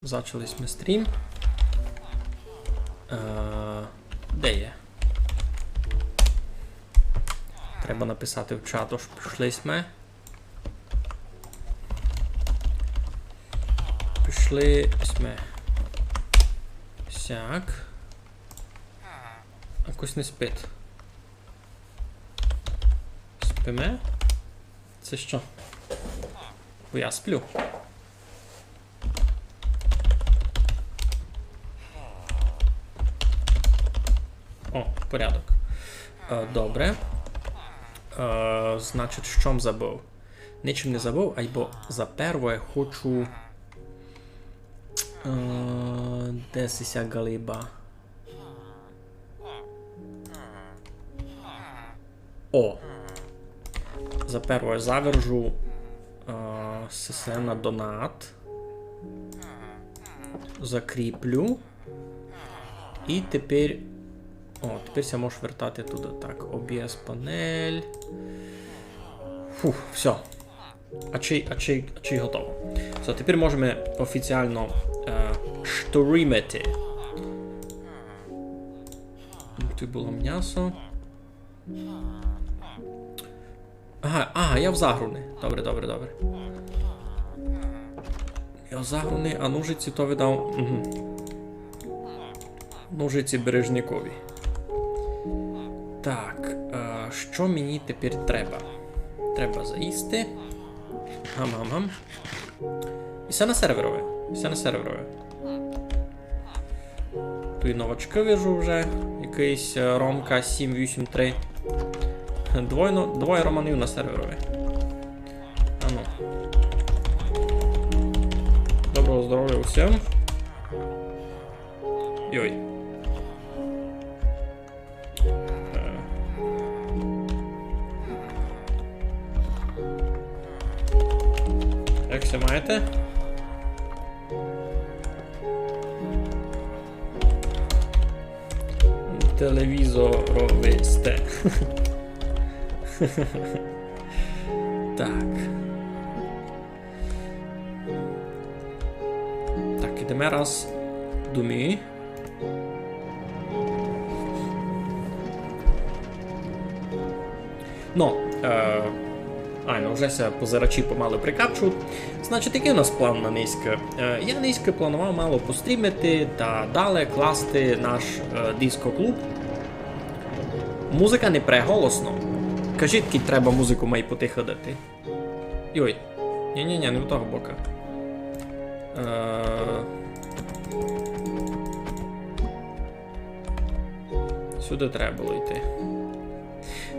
Зачались ми стрім. Де є? Треба написати в чат, тож пішли ми. Пішли ми. Сяк. Якось не спить. Спиме? Це що? Бо я сплю. О, порядок. Добре. Значить, що забув? Нічим не забув, або заперво я хочу... Де сися галиба? О! Заперво я завержу ССН на донат. Закріплю. І тепер... О, тепер я можу вертати туди. Так, OBS панель. Фух, все. А чи готово. Все, тепер можемо офіційно стрімити. Тут було м'ясо. Ага, я в загруни. Добре. Я в загруни, а ножиці то видав. Угу. Ножиці бережникові. Так, що мені тепер треба? Треба заїсти. Гам-гам-гам. І все на серверове. Тут і новачки вижу вже. Якийсь Ромка 783. Двоє романів на серверові. Ану. Доброго здоров'я усім. Йой. Як все маєте? Телевізоровисте. Так. Так, ідемо раз до мі. Вже ся позирачі помалу прикапчуть. Значить, який у нас план на низьке? Я низьке планував мало пострімити та далі класти наш диско-клуб. Музика не преголосно. Кажіть, кій треба музику має потихадати. Йой. Ні, не в того бока. Сюди треба було йти.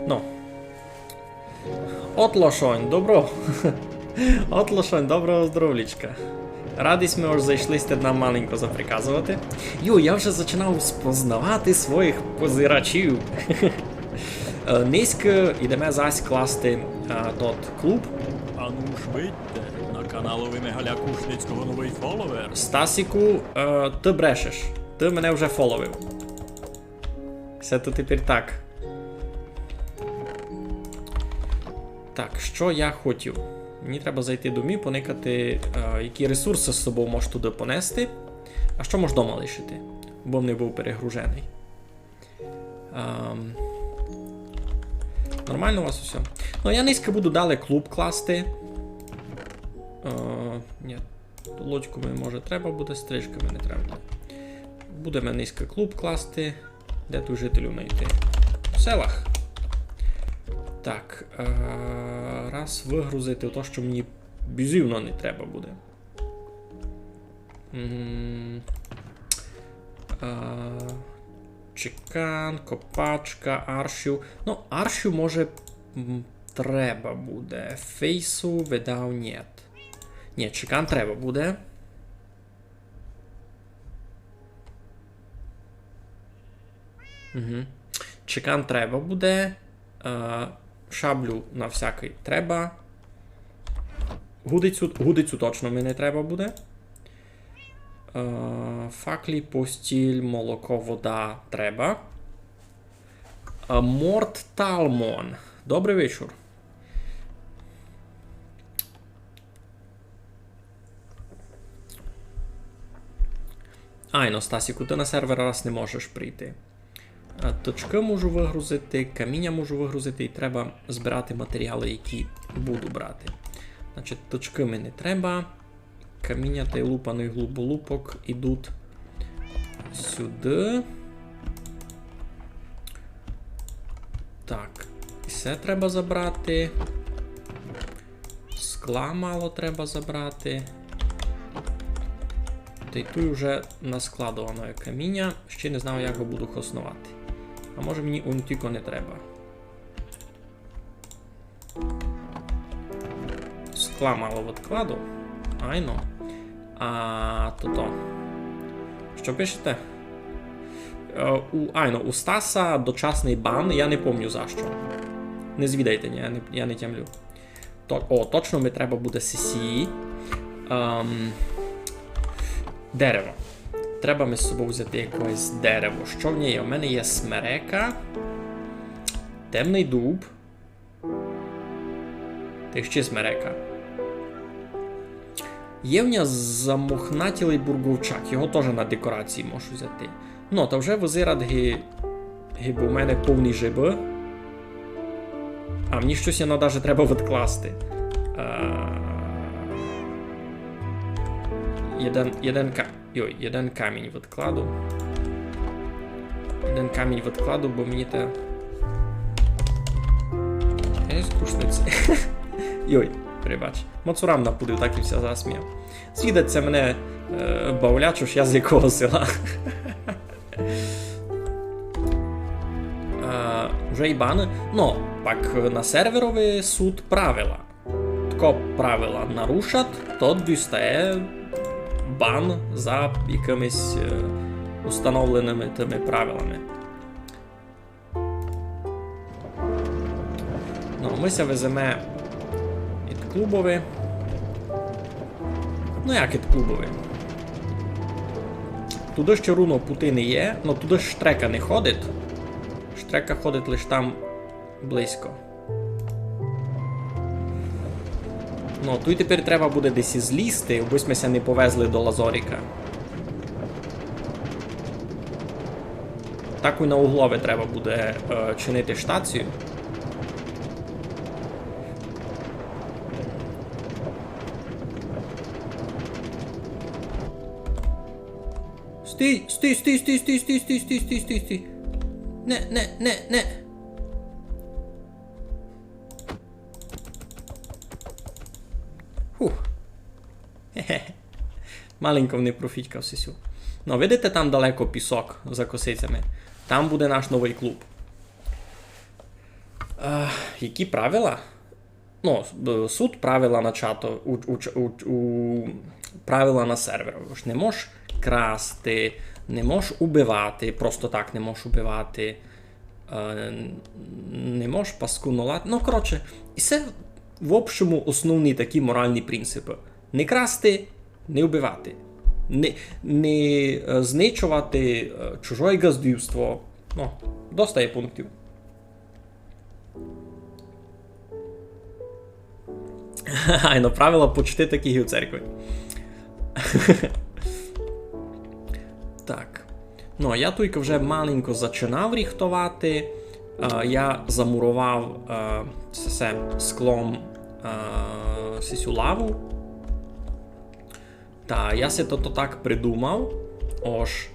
Ну. От лошонь, добро. От лошонь, доброго здоров'ячка. Радість ми ось зайшли сте нам маленько заприказувати. Я вже починав спознавати своїх позирачів. Низько ідемо зась класти тот клуб. А ну ж вийдьте, на каналові Мегаля Кушницького новий фоловер. Стасіку, ти брешеш. Ти мене вже фоловив. Все то тепер так. Так, що я хотів? Мені треба зайти до мі, поникати, які ресурси з собою можеш туди понести, а що можеш вдома лишити, бо не був перегружений. Нормально у вас усе? Ну, я низько буду далі клуб класти. Ні, лодьку мені може треба буде, стрижками не треба. Будемо низько клуб класти. Де тут жителів знайти? В селах. Так, раз вигрузити то, що мені бізівно не треба буде. Чекан, копачка, аршів. Ну, аршів може треба буде. Фейсу видав нет. Ні, чекан треба буде. Угу. Чекан треба буде. Шаблю на всякий треба. Гудицю точно мені треба буде. Факлі, постіль, молоко, вода треба. Морт Талмон. Добрий вечір. Айно, Стасіку, ти на сервер раз не можеш прийти. Точки можу вигрузити, каміння можу вигрузити, і треба збирати матеріали, які буду брати. Значить, точки мені не треба. Каміння та й лупаний глуболупок ідуть сюди. Так, все треба забрати. Скла мало треба забрати. Та й тут вже наскладовано каміння. Ще не знаю, як його буду хоснувати. А може мені унтіко не треба. Скла мало відкладу. Айно. А то. Що пишете? У Стаса дочасний бан, я не пам'ятаю за що. Не звідайте, я не тямлю. Точно мені треба буде сесії. Дерево. Треба ми з собою взяти якесь дерево. Що в ній є? У мене є смерека, темний дуб. Та ще смерека. Є в нього замохнатілий бурговчак. Його теж на декорації можу взяти. Ну, та вже визират бо у мене повний жиби. А мені щось воно навіть треба відкласти. Jeden камінь відкладу. Jeden камінь відкладу, бо мені те... Скучниці. Прибач. Моцурам напудив, так і все засміяв. Звідаться мене бавлячу ж я з якого села. Вже й бан. Ну, пак на серверові суд правила. Тако правила нарушать, то дістає бан за якимись установленими тими правилами. Ну, ми ся веземо від клубові. Ну, як від клубові? Туди ще руно пути не є, але туди штрека не ходить. Штрека ходить лише там близько. Ну, тут тепер треба буде десь злізти, аби ми ся не повезли до Лазоріка. Так і на углові треба буде чинити штацію. Стій! Не. Фух. Хе-хе. Маленько не профітькав сесю. Ну, видите, там далеко пісок за косицями? Там буде наш новий клуб. Які правила? Ну, суд правила на чату, правила на сервері. Не можеш красти, не можеш убивати, просто так не можеш убивати, не можеш паскунулати. Ну, коротше, і це в общому основні такі моральні принципи. Не красти, не убивати, не знищувати чужое газдівство. Ну, достає пунктів. Айно, правила почти такі і у церкві. Так. Ну, я тільки вже маленько зачинав ріхтувати. Я замурував склом сісю лаву. Та, я се то так придумав. Ож,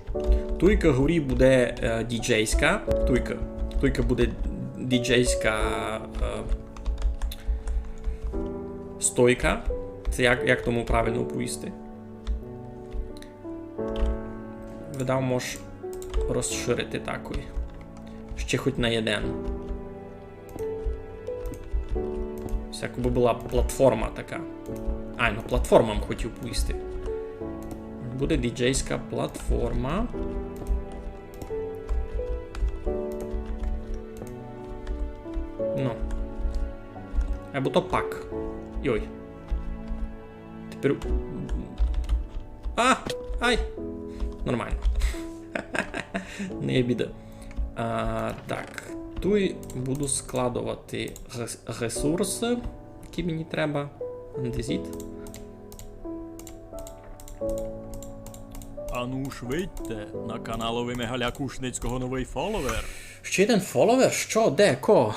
тільки горі буде діджейська. Тільки буде діджейська стойка. Це як тому правильно повісти. Видав, можеш розширити такий. Ще хоч на один. Всяко би була платформа така. Ну платформам хотів повісти. Буде діджейська платформа. Ну. Або то пак. Йой. Тепер... Ай! Нормально. Не є біда. Так. Тут буду складувати ресурси, які мені треба. Андезіт. Ану ж вийдьте, на каналовий Мегаля Кушницького новий фоловер. Ще один фоловер? Що? Де? Ко?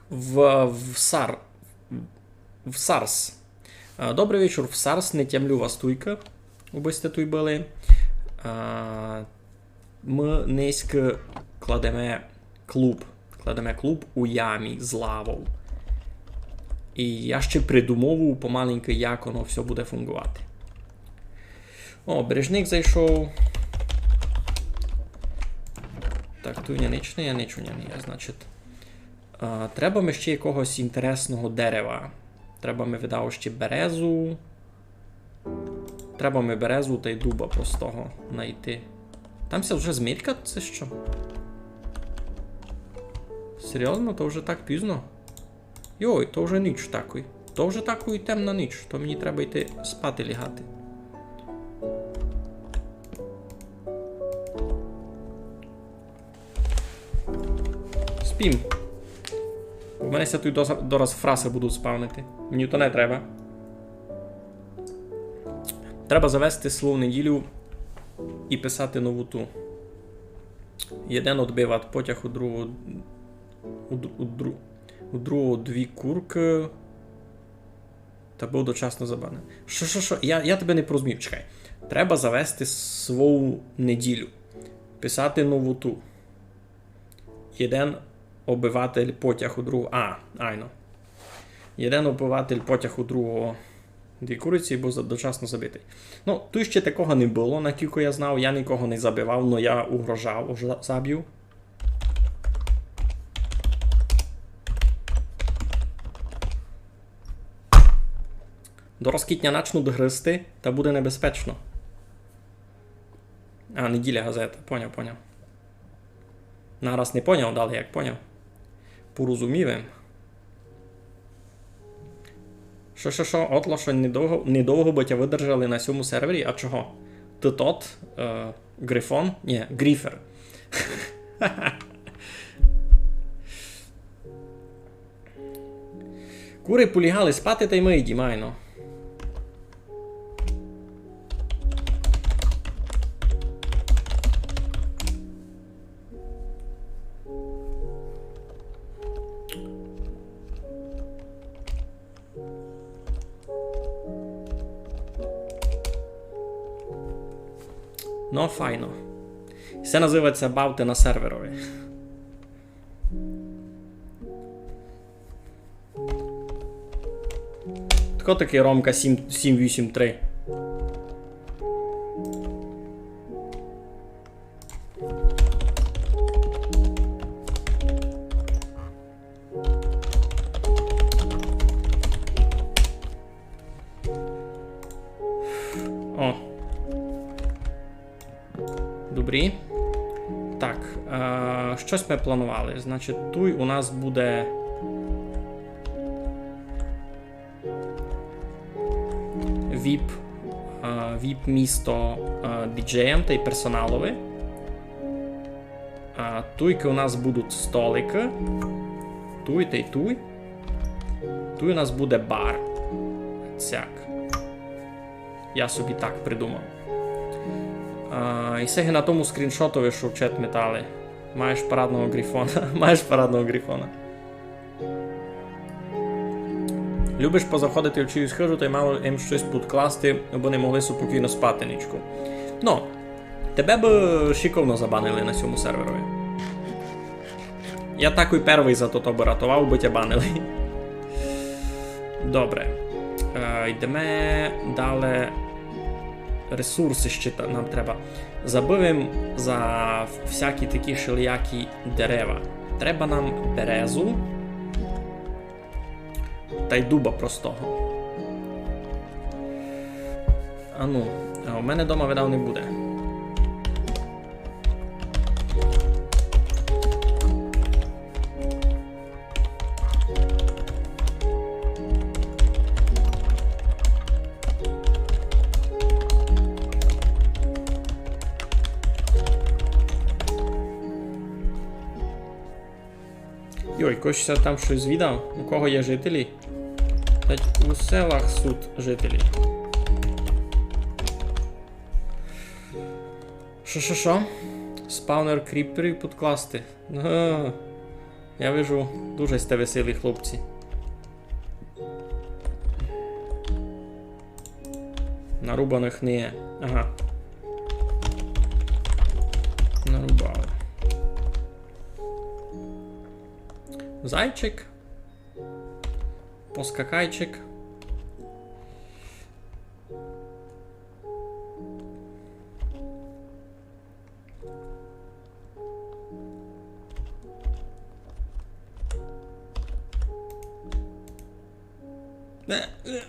В Сарс. Добрий вечір, в Сарс. Не тямлю вас туйка. Аби сте туй були. Ми низько кладемо клуб. Кладемо клуб у ямі з лавою. І я ще придумовую помаленьки, як воно все буде фунгувати. О, бережник зайшов. Так, тут я нічого не, значить. Треба ми ще якогось інтересного дерева. Треба ми видав ще березу. Треба ми березу та й дуба простого знайти. Тамся вже змітка, це що? Серйозно? То вже так пізно? Йой, то вже ніч такий. То вже такий темна ніч, то мені треба йти спати лягати. Спім. У мене ся тут дораз фраси будуть спавнити. Мені то не треба. Треба завести слово неділю і писати нову ту. Єден відбивати потяг у другого... У другого дві курки. Та був дочасно забанений. Що? Я тебе не порозумів, чекай. Треба завести свою неділю. Писати нову ту. Єден обиватель потяг у другого... айно. Єден обиватель потяг у другого дві куриці був дочасно забитий. Ну, тут ще такого не було, наскільки я знав. Я нікого не забивав, але я угрожав, заб'ю. До розкітня начнуть гризти, та буде небезпечно. Неділя газета. Поняв. Нараз не поняв, далі як поняв. Порозумівем. Що, отло, що недовго би тя видержали на цьому сервері, а чого? Тот, Грифон? Ні, Гріфер. Кури полягали спати, та й ми йдім, айно. Ну, файно. Це називається бавти на серверові. Тако такий Ромка 783. О. Добрі. Так, щось ми планували. Значить, тут у нас буде віп-місто діджеєм та й персоналове. Тут у нас будуть столики. Тут та й тут. Тут у нас буде бар. Цяк. Я собі так придумав. І сеги на тому скріншотові, що в чат метали. Маєш парадного грифона. Любиш позаходити в чиюсь хижу, та й мало їм щось підкласти, бо не могли спокійно спати нічку. Ну, тебе б шиковно забанили на цьому серверові. Я такий перший за то би ратував, бо тя банили. Добре. Йдемо далі. Ресурси ще нам треба. Забиваємо за всякі такі шиліякі дерева. Треба нам березу та й дуба простого. У мене вдома видав не буде. Йой, когось там щось віддав? У кого є жителі? У селах суд жителі. Що? Спаунер кріперів підкласти. Я вижу, дуже сте веселі хлопці. Нарубаних не є. Ага. Нарубав. Зайчик. Поскакайчик.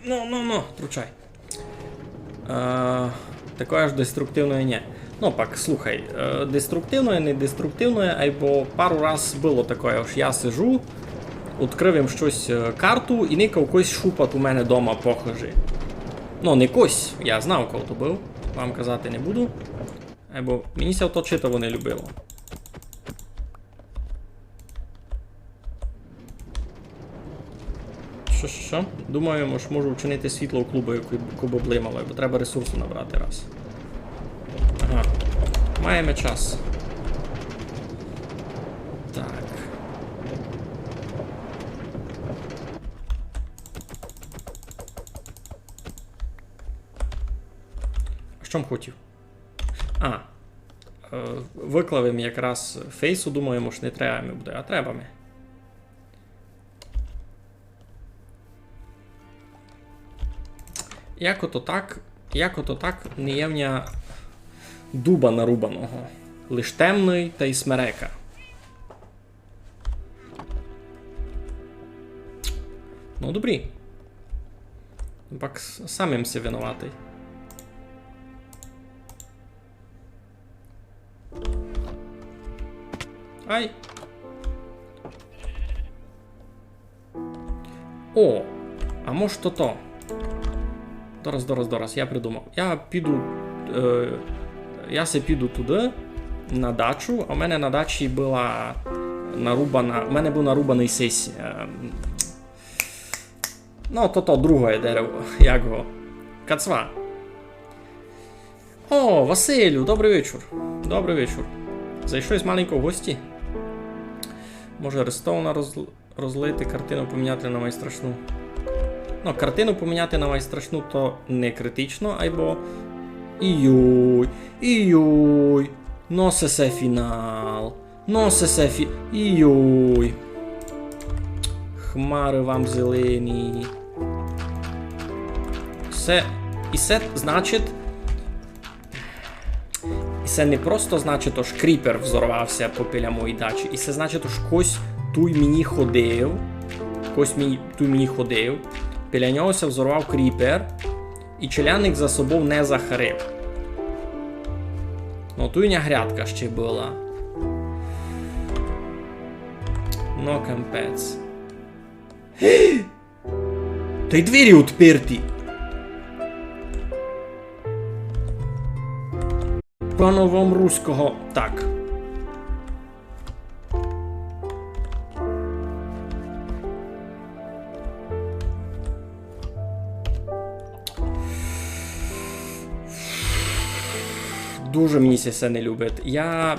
Ну, тручай. Такої ж деструктивної ні. Ну, пак, слухай, деструктивної, не деструктивної, або пару раз було таке, що я сижу, відкрив їм щось карту і никав когось шупат у мене дома похожий. Ну, не кось, я знав, кого то був, вам казати не буду. Або мені ся то читаво не любило. Що? Думаю, можу вчинити світло у клубу, яку б облимало, бо треба ресурсу набрати раз. Ага. Маємо час. Так. Що м хотів? Виклавим якраз фейсу, думаємо, що не треба ми буде, а треба ми. Як ото так не євня дуба нарубаного. Лиш темний та й смерека. Ну, добрі. Пак самим се винуватий. Ай! О! А може то? Дораз, я придумав. Я се піду туди, на дачу, а в мене на дачі була нарубана, в мене був нарубаний сись. Ну, то друге дерево, як його? Кацва. О, Василю, добрий вечір. Добрий вечір. Зайшов з маленького гості. Може Рестовна розлити, картину поміняти на найстрашну. Ну, картину поміняти на найстрашну то не критично, або... Іой. Носесе фінал. Іой. Хмари вам зелені. І це значить... І це не просто значить, що кріпер взорвався по біля моїй дачі. І це значить, що хтось туй мені ходив. Біля нього се взорвав кріпер. І челяник за собою не захарив. Ну, туйня грядка ще була. Ну, кампець. Та й двері відперті. Пановом руського. Так. Дуже мені це не любить. Я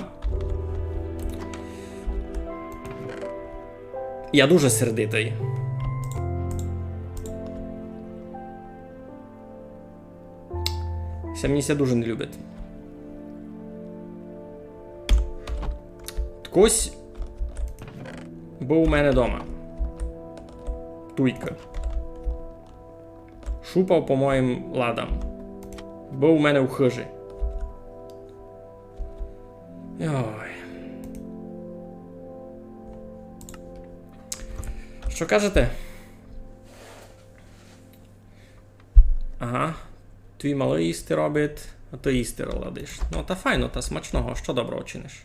дуже сердитий. Це мені дуже не любить. Ткось був у мене вдома. Туйка. Шупав по моїм ладам. Був у мене у хижі. Ой. Що кажете? Ага. Твій малий їсти робить, а ти їсти ладиш. Ну, та файно, та смачного. Що доброго чиниш?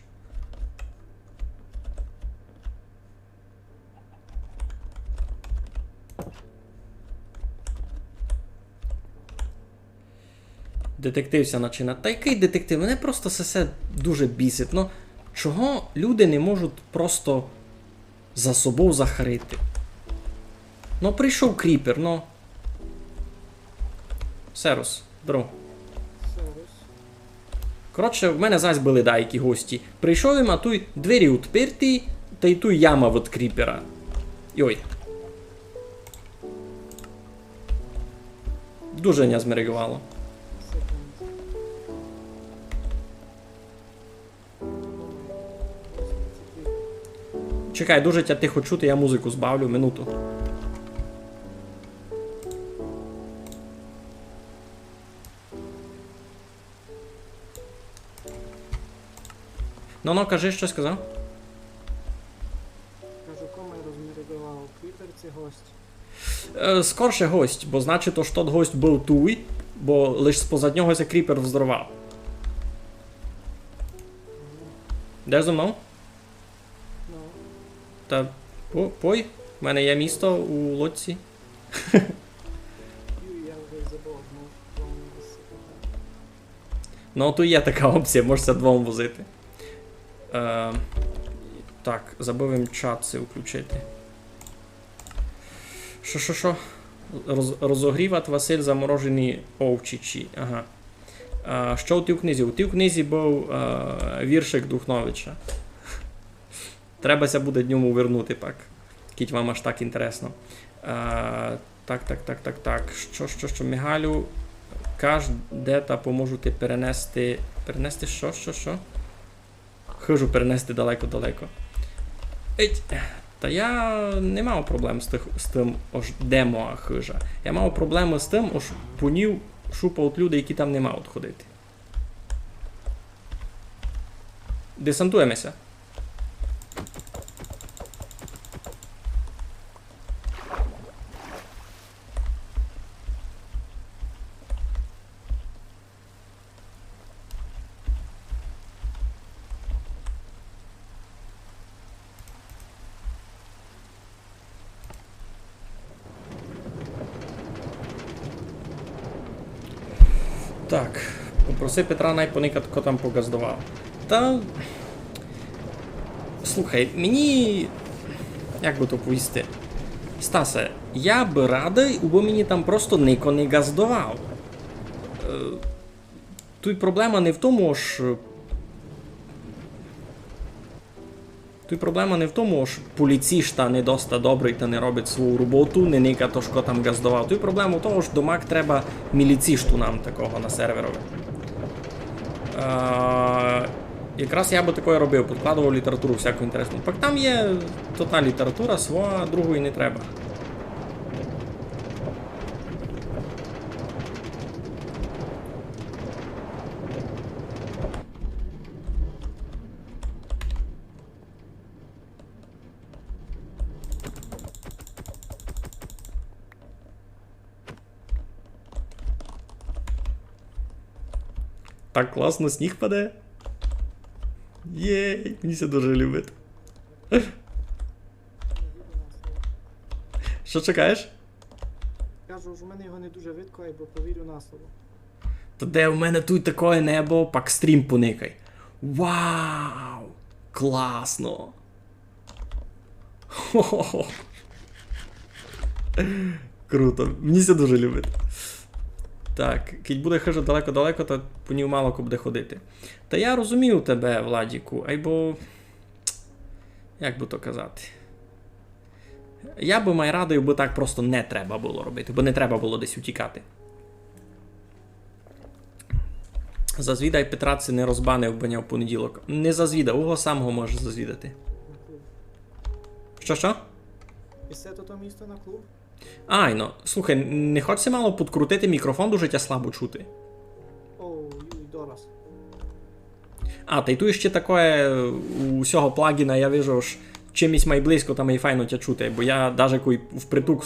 Детектився починає. Та який детектив? Мене просто все дуже бісить. Ну, чого люди не можуть просто за собою захарити? Ну, прийшов кріпер, ну. Серус, друг. Коротше, в мене зась були деякі гості. Прийшов їм, а той двері відперті, та й той яма від кріпера. Йой. Дуже не змерегувало. Чекай, дуже тя тихо чути, я музику збавлю, минуту. Ну, кажи, що сказав? Кажу, кому я розмірював кріпер ці гості. Скорше гость, бо значить, то, що тот гость був туй, бо лиш з-позад нього цей кріпер взорвав. Де зо мною? Ну, Та пой, в мене є місто у лодці. я вже забув, ну, кому висипати. Ну, то є така опція, можеться двом возити. Так, забув їм чат це включити. Що? Розогрівати Василь заморожені овчичі. Ага. Що у тій книзі? У тій книзі був віршик Духновича. Требася буде днем увернути, пак. Кіть вам аж так інтересно. Так. Що, Мігалю, каж, де та поможете перенести... Перенести що? Хижу перенести далеко. Еть. Та я не мав проблем з тим ож демо хижа. Я мав проблеми з тим, ож пунів шупав люди, які там не мають ходити. Десантуємося. Так, попроси Петра найпоникати, ко там погаздував. Та... Слухай, мені... Як би то повісти? Стасе, я би радий, бо мені там просто нико не газдував. Тут проблема не в тому, що... Тут проблема не в тому, що поліцішта не доста добрий та не робить свою роботу, не ника то, що там газдував. Тут проблема в тому, що домак треба міліцішту нам такого на серверові. Якраз я би такое робив, підкладував літературу всяку інтересну. Так там є та література, своя, другої не треба. Так класно, сніг паде. Єй, мені це дуже любить. Що чекаєш? Кажу, ж у мене його не дуже видко, бо повірю на слово. Та де в мене тут таке небо, пак стрім поникай. Вау! Класно! Хо-хо-хо. Круто, мені це дуже любить. Так, кіть буде хижа далеко-далеко, то по ній мало буде ходити. Та я розумію тебе, Владіку, айбо... Як би то казати? Я би май радий, бо так просто не треба було робити, бо не треба було десь утікати. Зазвідай Петра, це не розбанив баня в понеділок. Не зазвідав, його самого може зазвідати. На клуб. Що? І все то місто на клуб? Айно, слухай, не хочеться мало підкрутити мікрофон, дуже тя слабо чути. Оу, юй, дораз. А, та й тут ще таке у всього плагіна, я вижу, що чимось май близько там і файно тя чути, бо я даже коли впритук...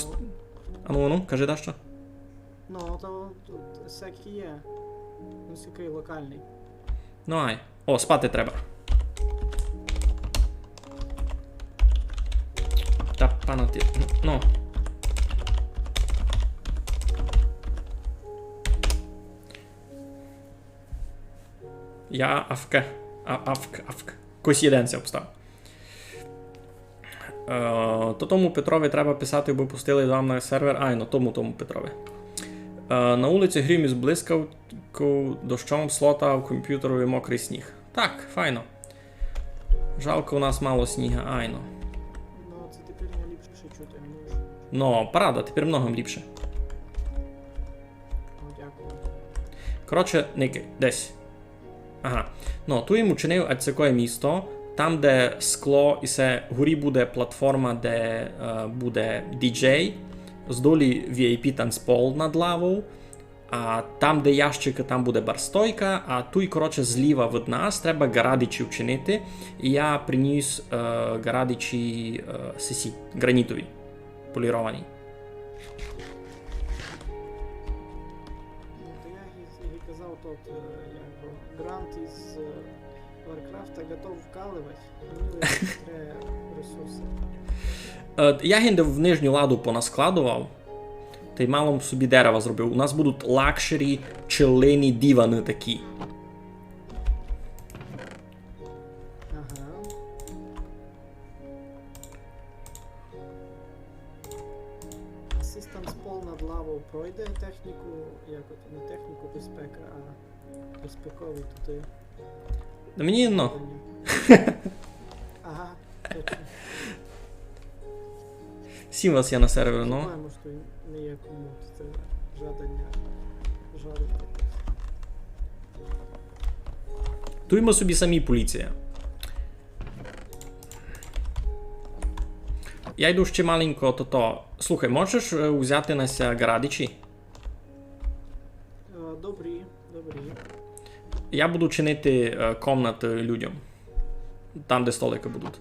Ну, кажи, да що? Ну, то тут всякі є. Ну, всякий локальний. Ну, ай. О, спати треба. Та, пана ти... Ну. Я авк. Кось єден ся обстав. То тому Петрові треба писати, бо пустили вам на сервер. Ай, ну тому Петрові. На вулиці грім із блискавкою, дощом, слота, в комп'ютерові мокрий сніг. Так, файно. Жалко, у нас мало сніга, айно. Ну, це тепер не ліпше чути, ніж. Ну, правда, тепер многом ліпше. Ну, дякую. Коротше, Ники, десь. Ага. Ну, tu їм учинив ať такое місто, там, де скло і се, горі буде платформа, де буде діджей, здолі VIP танцпол над лавою, а там, де ящики, там буде барстойка, а туй, коротше, зліва від нас треба гарадичі вчинити, і я приніс гарадичі сесі, гранітові, поліровані. Ну, то я і казав тут, як грант із Warcraft готов вкаливати, мені треба ресурси. Я генде в нижню ладу понаскладував, та й мало собі дерева зробив. У нас будуть лакшері, челені дивани такі. Ага. Асистент пол над лавою пройде техніку, як от не техніку безпека, а безпековий туди. Да мені, ну, Ага, точно. всім вас я на сервері, ну. Знаємо, що не є кому це жадання жарити. Туймо собі самі поліція. Я йду ще маленько то. Слухай, можеш взяти нася гарадичі? Добрі. Я буду чинити комнати людям. Там, де столики будуть.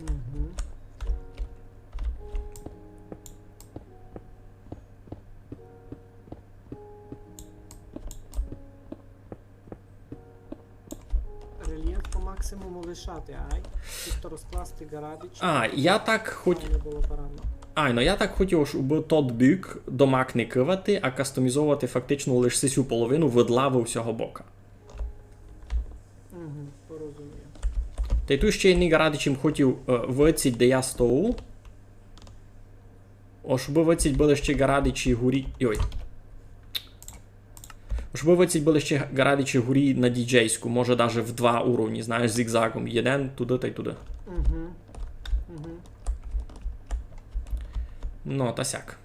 Угу. Рельєф по максимуму лишати, чисто розкласти гарадичі. Я так Не було поранено. Айно, я так хотів, щоб тот бік домак не кивати, а кастомізувати фактично лише сисю половину від лави всього бока. Угу, порозумію. Та й тут ще одні гарадичі хотів виціть, де я стою. Щоб виціть були ще гарадичі гурі... Ой. Щоб виціть були ще гарадичі гурі на діджейську, може навіть в 2 уровні, знаєш, зігзагом. Один туди та й туди. Угу. Угу. Ну, та сяк.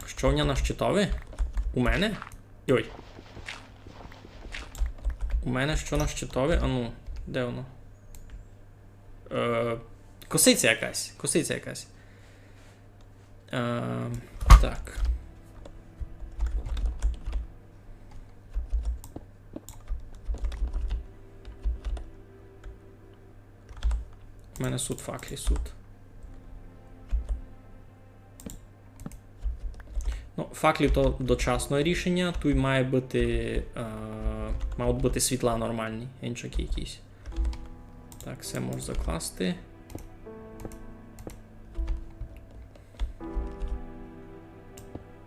Що в на щитові? У мене? Ой. У мене що на щитові? А ну, де воно? Косиця якась. Так. У мене суд факлі, суд. Ну, факлі то дочасне рішення, тут мають бути світла нормальні, іншаки якісь. Так, все можу закласти.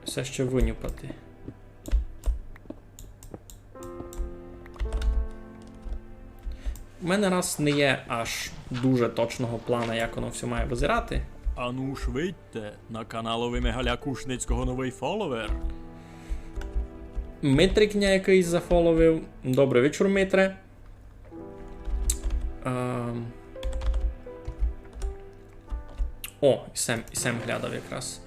Все ще винюпати. У мене раз не є аж дуже точного плану, як воно все має визирати. Ану ж вийдьте на каналові Мигаля Кушницького новий фоловер. Митрикня якийсь зафоловив. Добрий вечір, Митре. О, і Сем глядав якраз.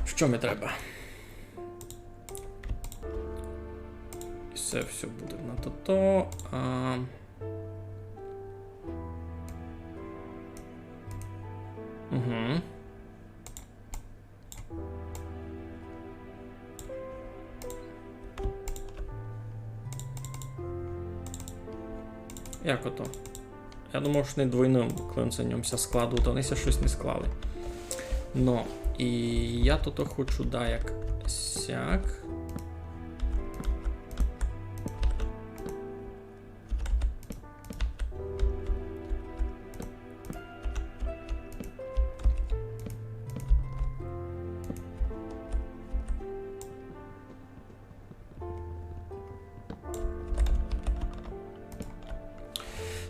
Що ми треба? І це все буде на то-то. Угу. Як ото? Я думав, що не двойним клинценнямся складу, то вони щось не склали. Ну, і я то хочу, да, як сяк.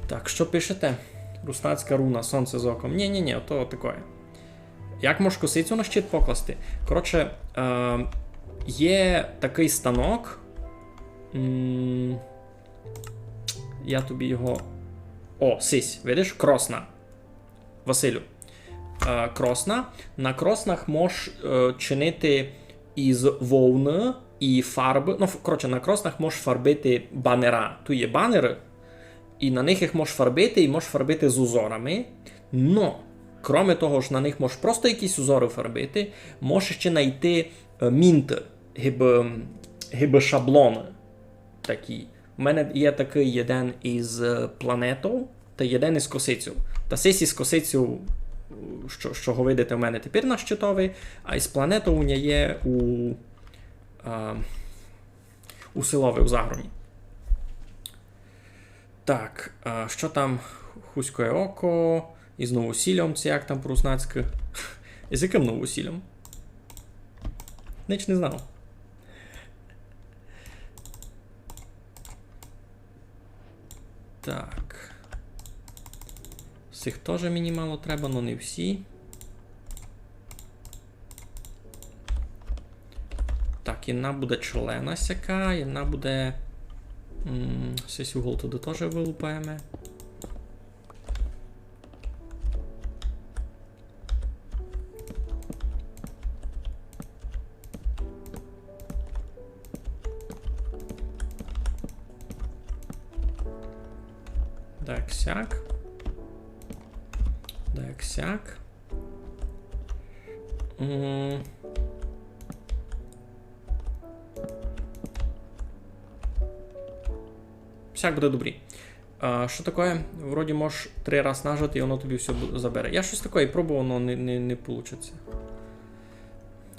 Так, що пишете? Руснацька руна, сонце з оком. Ні, то таке. Як можеш косицю на щит покласти? Коротше, є такий станок. Я тобі його. О, сись, видиш? Кросна. Василю. Кросна. На кроснах можеш чинити із вовни і фарби. Ну, коротше, на кроснах можеш фарбити банера. Тут є банери, і на них їх можеш фарбити, і можеш фарбити з узорами. Но, кроме того ж, на них можеш просто якісь узори фарбити, можеш ще знайти мінти, гиби шаблони такі. У мене є такий один із планетою, та один із косицю. Та сесі з косицю, що ви видите в мене тепер на щитовий, а із планетою у мене є у силовій, у загроні. Так, що там? Хуське око, із новосіллям, це як там по-руснацьки? Із яким новосіллям? Ніч не знав. Так. Всіх теж мені мало треба, але не всі. Так, інна буде члена сяка, інна буде... Сесь угол туди теж вилупаємо. Так, сяк. Так, сяк. Всяк буде добрі. Що таке? Вроді можеш 3 рази нажати і воно тобі все забере. Я щось таке пробував, але не вийде.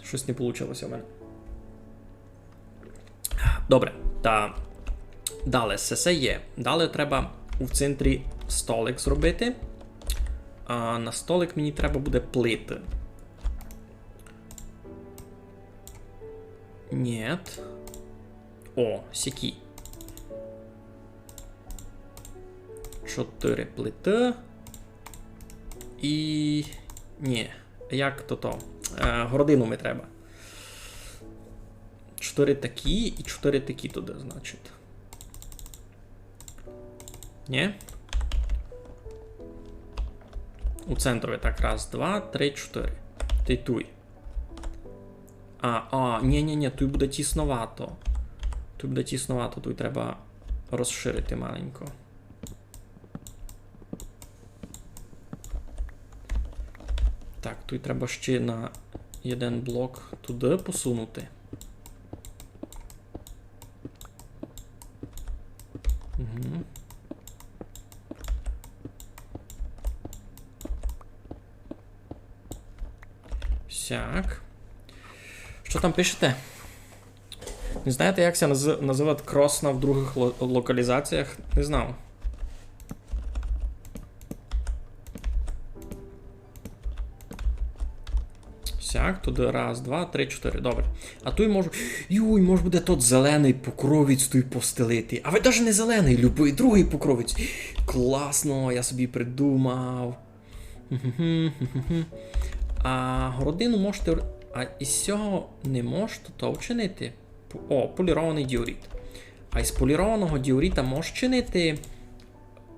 Щось не вийшло у мене. Добре, та далі все є. Далі треба в центрі столик зробити. А на столик мені треба буде плити. Нет. О, сякі. 4 плити. І... Ні. Як то? Городину ми треба. 4 такі і 4 такі туди, значить. Ні? У центрові так, раз, два, три, 4. Ти туй. Ні, тут буде тісновато. Тут буде тісновато, тут треба розширити маленько. Так, тут треба ще на один блок туди посунути. Угу. Сяк. Що там пишете? Не знаєте, як це називати кросна в других локалізаціях? Не знав. Сяк, туди раз, два, три, 4. Добре. А тут можу... може буде тот зелений покровець тут постелити. А ви навіть не зелений, любий другий покровець. Класно, я собі придумав. А городину можете... А із цього не можете то вчинити. О, полірований діоріт. А із полірованого діоріта можеш чинити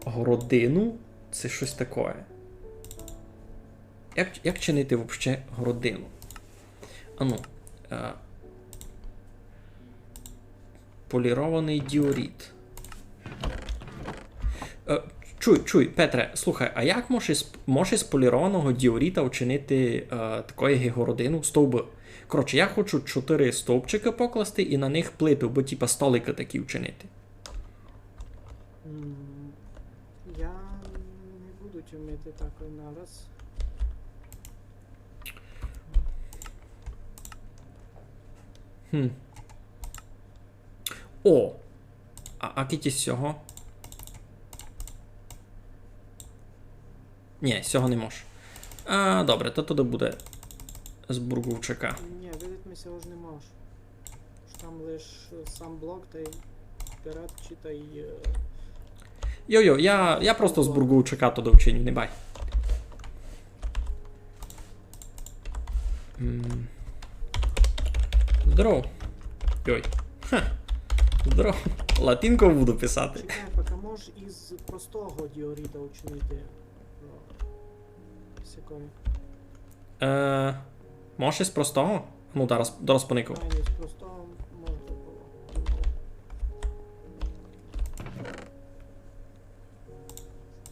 городину? Це щось таке. Як чинити взагалі городину? Полірований діоріт. Чуй, Петре, слухай, а як можеш із полірованого діоріта вчинити такої городину? Стовби. Коротше, я хочу 4 стовпчики покласти і на них плиту, бо типа столики такі вчинити. Я не буду вміти такої нараз. О! А кіті з цього? Ні, з цього не можеш. Добре, то туди буде з бургувчика. Ні, видить, ми цього ж не можеш. Там лиш сам блок та й вперед читай. Йо-йо, я просто збургую чекати до вчені, не бай. Здоров. Йой. Ха. Здоров. Латинку буду писати. Чекай, поки можеш із простого діоріта учинити. Секунду. Можеш із простого? Ну, зараз поникав. Із простого можна було.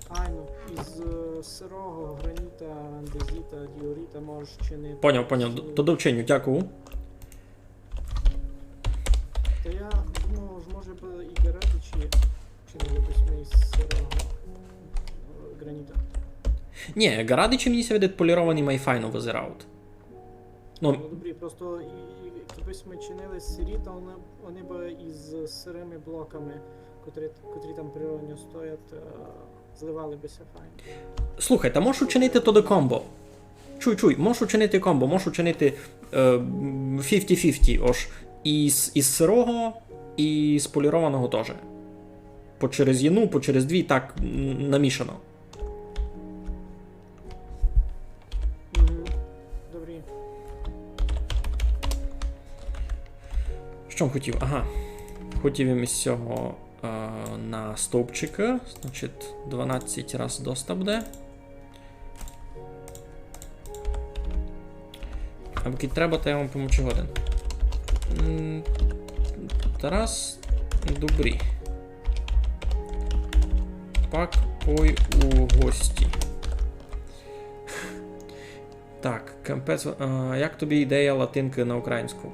Айно, із сирого граніта, андезіта, діоріта можеш чинити. Поняв. То до вченню, дякую. Та я думав, може би і Гарадичі чинили письми із сирого граніта. Ні, Гарадичі мені ся видить полірований майфайно визираут. Ну Ну, добрі, просто якби ми чинили сирі, то вони б із сирими блоками, котрі там природньо стоять, зливали бися файно. слухай, та можеш учинити то до комбо. Чуй, можеш учинити комбо, можеш учинити 50-50, ож із сирого і з полірованого теж. По через єну, по через дві, так намішано. Добрі. Що хотів? Ага. Хотів їм із цього на стовпчика. Значить, 12 раз доста буде. А поки треба, то я вам помочу годин. Тарас, добрі. Пак пой у гості. Так, кампець. Як тобі ідея латинки на українську?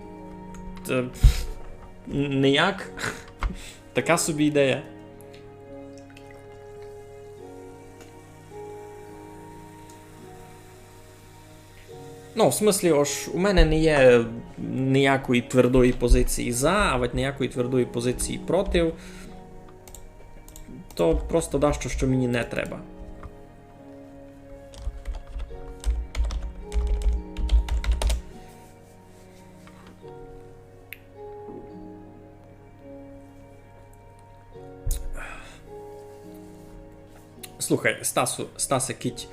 Ніяк. Така собі ідея. Ну, в смислі, ож у мене не є ніякої твердої позиції за, а от ніякої твердої позиції проти. То просто дасть, що мені не треба. Слухай, Стасе, кіть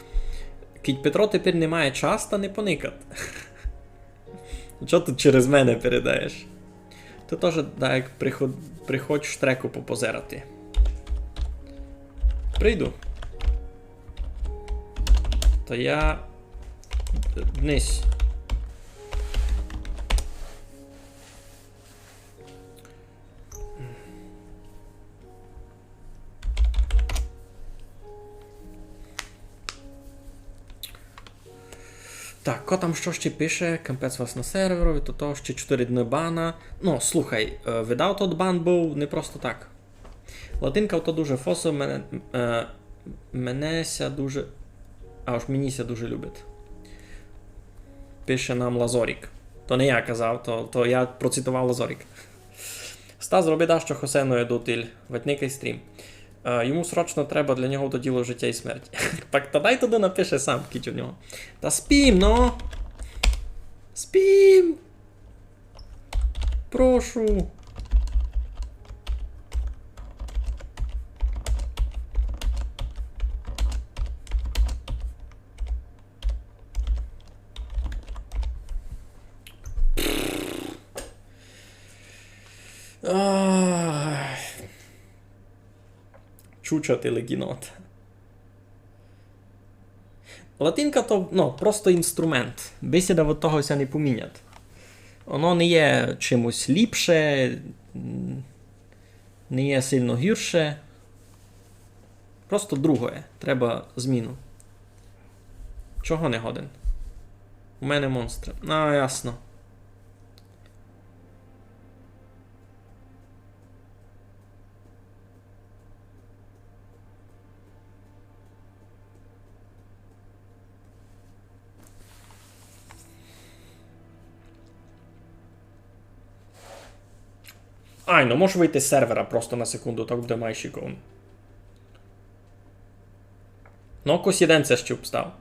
Петро тепер не має час, та не поникат. Чого тут через мене передаєш? Ти теж, да, як приходь штреку попозерати. Прийду. То я... Днись. Так, ко там що ще пише, кампець вас на серверові, то ще 4 дні бана. Ну, слухай, видав тот бан був не просто так. Латинка то дуже фосо, менеся дуже... А уж меніся дуже любить. Пише нам Лазорік. То не я казав, то я процитував Лазорік. Стас, зроби дащо Хосеною дотиль, ватникай стрім. Йому срочно треба для нього то діло життя і смерті. Так, та дай туди напише сам, кіть у нього. Та спім, ну! Спім! Прошу! Чуча ти легінот. Латинка то, ну, просто інструмент. Бесіда від того ся не помінять. Воно не є чимось ліпше, не є сильно гірше. Просто другое. Треба зміну. Чого не годен? У мене монстри. А, ясно. Ай, ну можеш вийти з сервера просто на секунду, так буде майщиком. Ну, кось один це щуп став.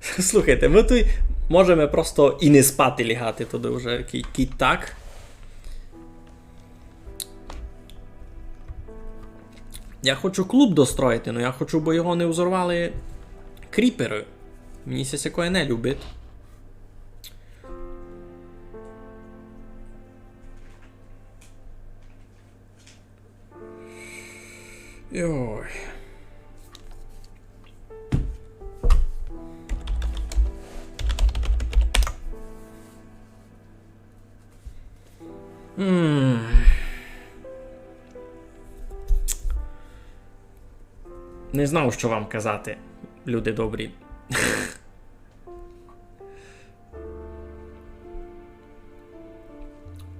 Слухайте, ми тут можемо просто і не спати лягати туди вже кіть так. Я хочу клуб достроїти, але я хочу, бо його не взорвали кріпери. Мені се такое не любить. Йой. Не знав, що вам казати, люди добрі.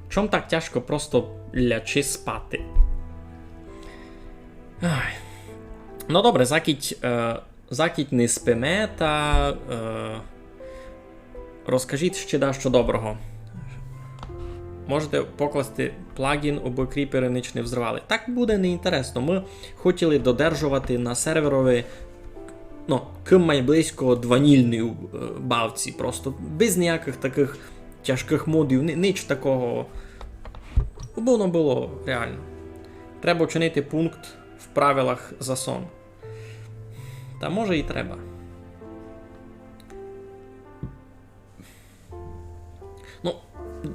Чом так тяжко просто лячи спати? Ай. Ну добре, закіть не спиме та розкажіть ще дещо доброго. Можете покласти плагін, аби кріпери ніч не взривали. Так буде неінтересно. Ми хотіли додержувати на серверові ким майблизько ванільної бавці. Просто без ніяких таких тяжких модів, ніч такого. Воно було реально. Треба вчинити пункт в правилах за сон. Та може і треба.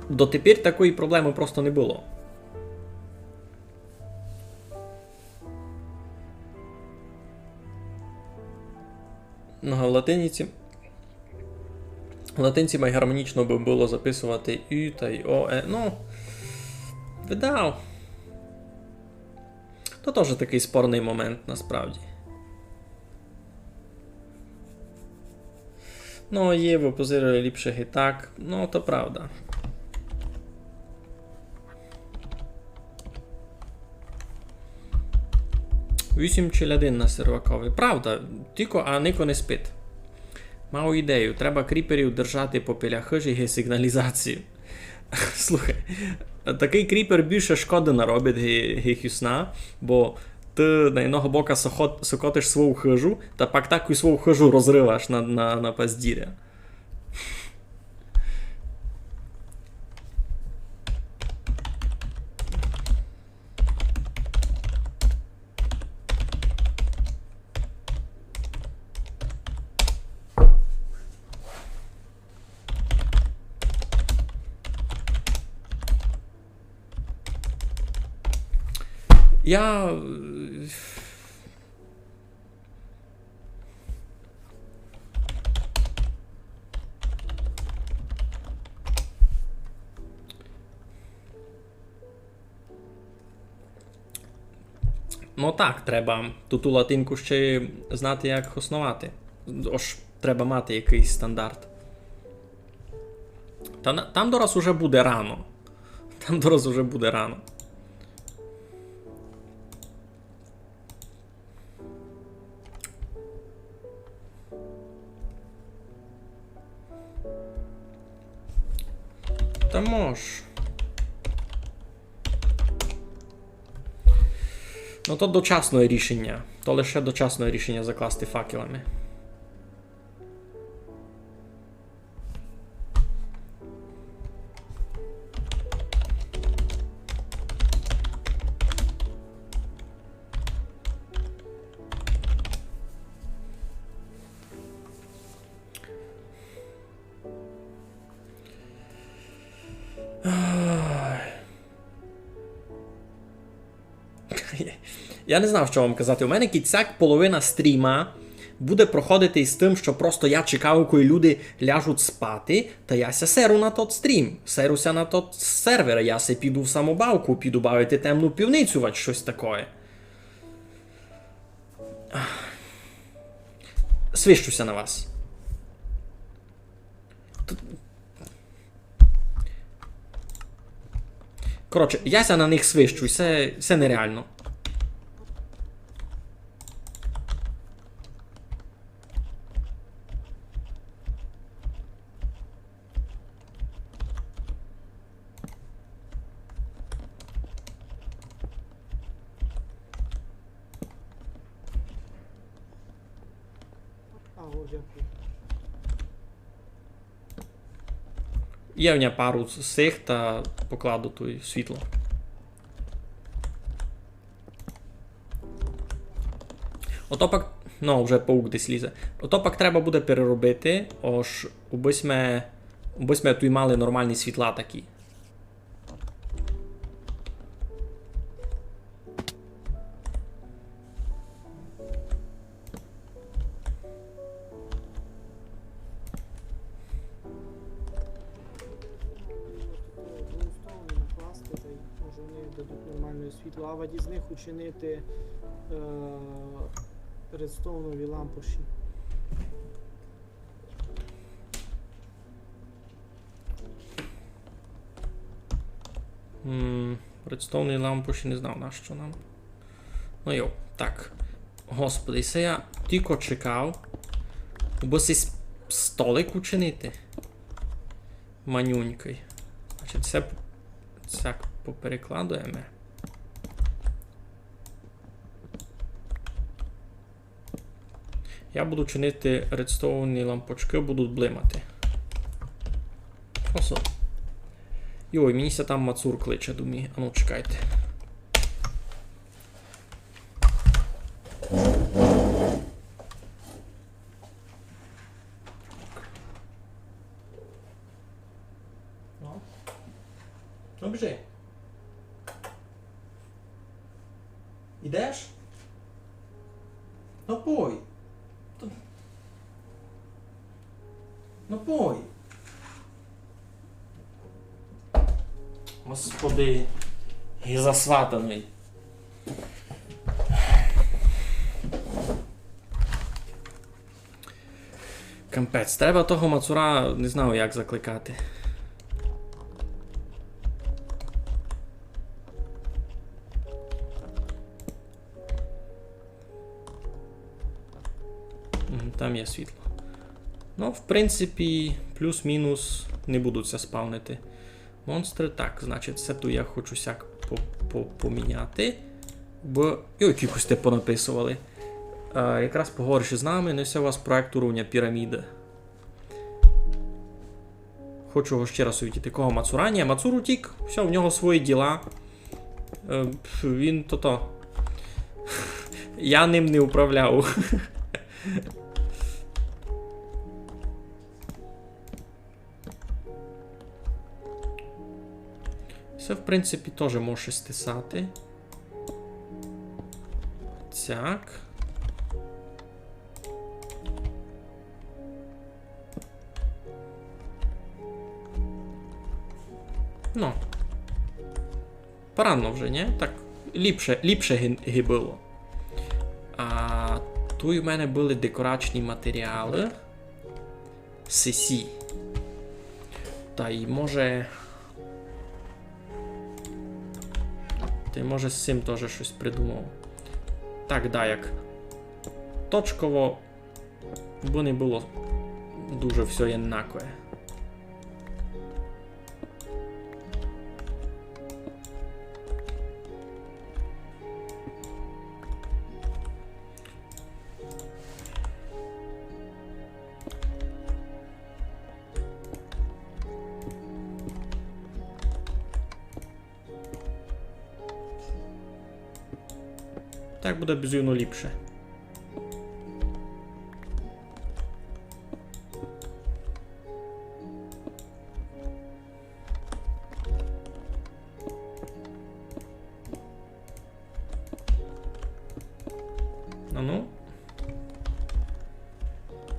Дотепер такої проблеми просто не було. В латинці майгармонічно би було записувати «ю» та й «о», видав. То теж такий спорний момент, насправді. Є в опозирі ліпших і так, то правда. Вісім челядин на сервакові. Правда, тільки, а Нико не спить. Мав ідею, треба кріперів держати попіля хижі і сигналізацію. Слухай, такий кріпер більше шкоди наробить гіхюсна, бо ти на одного бока сокотиш свою хижу, та пак таку свою хижу розриваш на паздіря. Я... так, треба тут у латинку ще знати, як основати. Ож, треба мати якийсь стандарт. Там дораз уже буде рано. Та мож. То дочасне рішення. То лише дочасне рішення закласти факелами. Я не знав, що вам казати. У мене кіцяк половина стріма буде проходити із тим, що просто я чекав, коли люди ляжуть спати, та я серу на тот стрім. Серуся на тот сервер, я се піду в самобавку, піду бавити темну півницю, ва щось таке. Свищуся на вас. Коротше, яся на них свищу, це нереально. Дякую. Є в мене пару цих та покладу тут світло. Ото пак. Ну, вже паук десь лізе. Ото пак треба буде переробити, ож убись ми тут мали нормальні світла такі. Глоустоуни накласти, та й може вони дадуть нормальне світло, а воді з них учинити редстоунові лампуші. Редстоунні лампуші не знав на що нам. Ну йо, так. Господи, це я тільки чекав. Бо цей столик учинити. Манюнький. Значить, це так поперекладуємо. Я буду чинити редстоунні лампочки, будуть блимати. Осо. Йой, мені ся там Мацур кличе, думаю. А ну, чекайте. Ну, біжи. Ідеш? Ну, пой. Ну, пой. Господи, і засватаний. Кампець, треба того Мацура, не знаю як закликати. Там є світло. Ну, в принципі, плюс-мінус не будуть це спавнити. Монстри, так, значить, це тут я хочу сяк поміняти. Бо. Йой, якихось те понаписували. Якраз поговориш з нами, несе у вас проект уровня піраміда. Хочу його ще раз увидіти. Кого Мацура? Ні, Мацур утік, все, в нього свої діла. Він то-то. Я ним не управляв. Це, в принципі, теж може стисати. Так. Ну. Порано вже, ні? Так, ліпше гибило. А тут у мене були декораційні матеріали. Сесі. Та й може... Ти може з цим теж щось придумав. Так, да, як точково, бо не було дуже все однакове. Так буде безумно ліпше. Ну.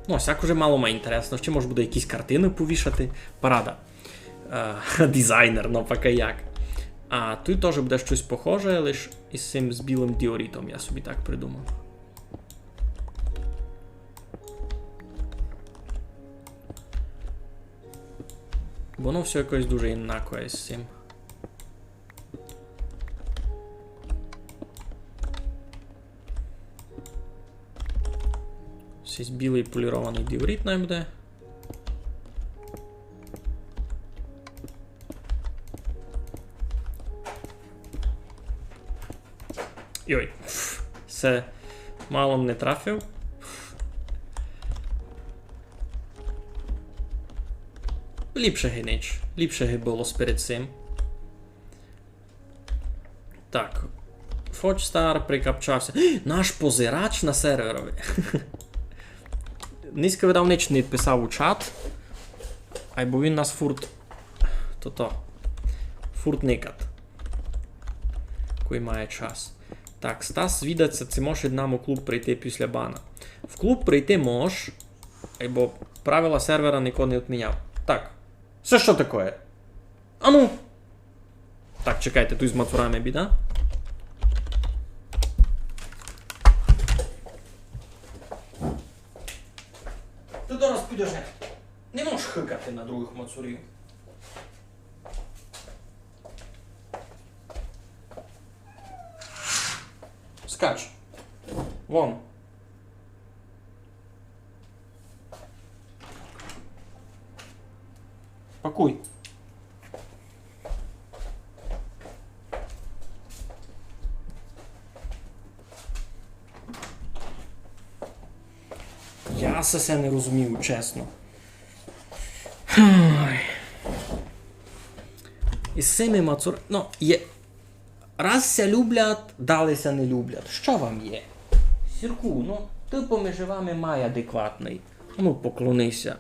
Ну, сяк уже мало має інтересно. Ще може буде якісь картини повішати. Парада. Дизайнер, ну поки як. А тут теж буде щось похоже, лише із цим з білим діоритом, я собі так придумав. Воно все якось дуже іннакове з цим. Ось білий полірований діорит нам буде. Йой, все мало не трафив. Ліпше гинич, ліпше було перед цим. Так, Фочстар прикапчався. Наш позирач на серверові. Низько видавничний писав у чат. Ай, бо він нас фурт. То-то. Фуртникат. Кой має час. Так, Стас звідається, чи може нам у клуб прийти після бана. В клуб прийти мож, бо правила сервера ніхто не відміняв. Так. Це що таке? А ну! Так, чекайте, тут з мацурами біда. Ти зараз підеш. Не можеш хикати на других мацурів. Скач. Вон. Пакуй. Я все не розумію, чесно. І з цими мацур... Ну, є... Разся люблять, далися не люблять. Що вам є? Сірку, ну, ти поміж вами май адекватний. Ну, поклонися.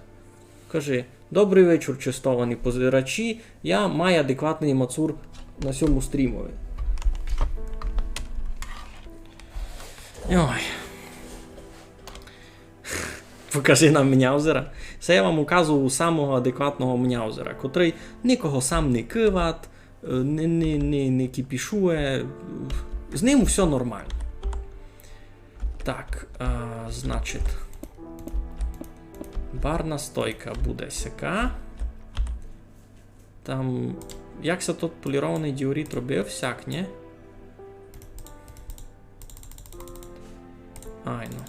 Кажи, добрий вечір, чистовані позирачі. Я май адекватний мацур на цьому стрімові. Ой. Покажи нам Мняузера. Це я вам указував самого адекватного Мняузера, котрий нікого сам не киват, не кипішує. З ним все нормально. Так, значить. Барна стойка буде сяка. Там. Як це тут полірований діорит робив? Сяк, ні? Ай, ну.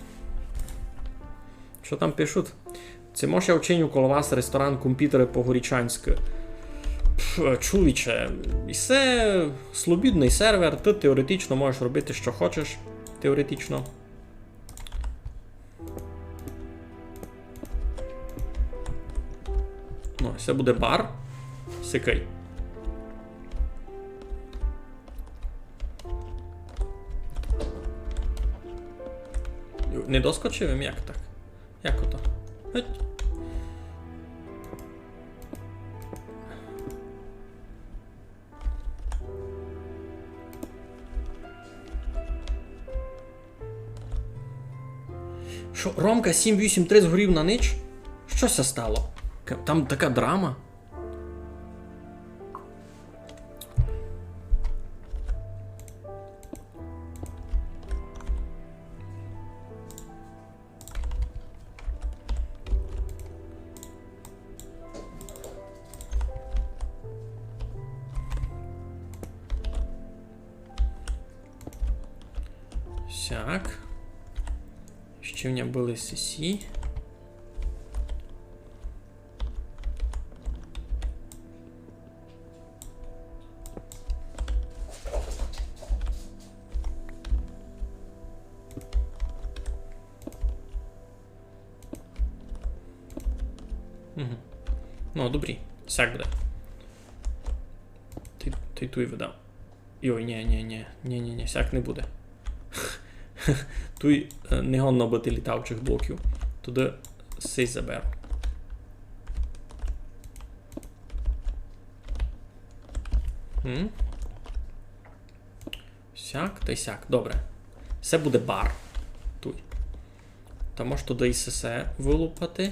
Що там пишуть? Це може я вчиню коло вас ресторан комп'ютери по-горічанськи. Чоловіче, і це слобідний сервер, ти теоретично можеш робити, що хочеш. Теоретично. Ну, це буде бар. Сикай. Не доскочив їм? Як так? Як ото? Геть. Що, Ромка 783 згорів на ніч? Що це стало? Там така драма. Сяк. Ще в мене були сесі. Угу. Ну, добрі. Сяк буде. Ти туй видав. Йой, ні, сяк не буде. Туй не гонно бути літавчих блоків. Туди сей заберу. Сяк та й сяк. Добре. Це буде бар. Туй. Та може туди і сесе вилупати.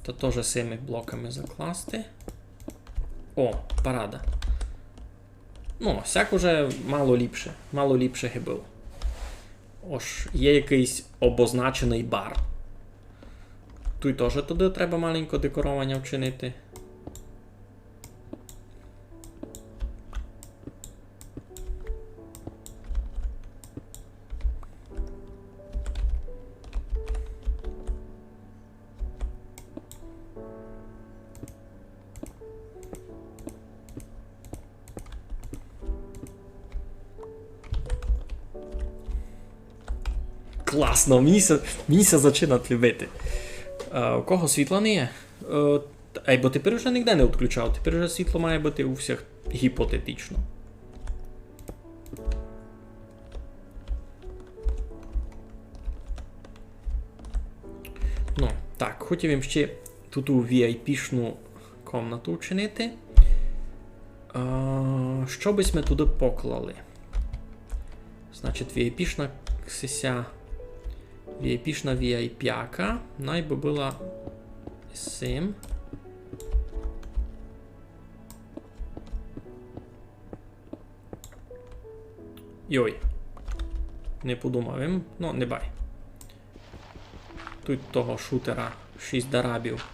Та теж цими блоками закласти. О, парада. Ну, сяк уже мало ліпше гибив. Ож, є якийсь обозначений бар. Тут теж туди треба маленько декорування вчинити. Класно, мені ся зачинать любити. У кого світла не є? Ей, бо тепер вже ніде не відключав, тепер вже світло має бути у всіх гіпотетично. Ну, так, хотів їм ще тут у VIP-шну комнату вчинити. Що бись ми туди поклали? Значить, VIP-шна ксися. VIP-шна VIP-яка. Найби була сим. Йой. Не подумав їм. Ну, не бай. Тут того шутера 6 дарабів.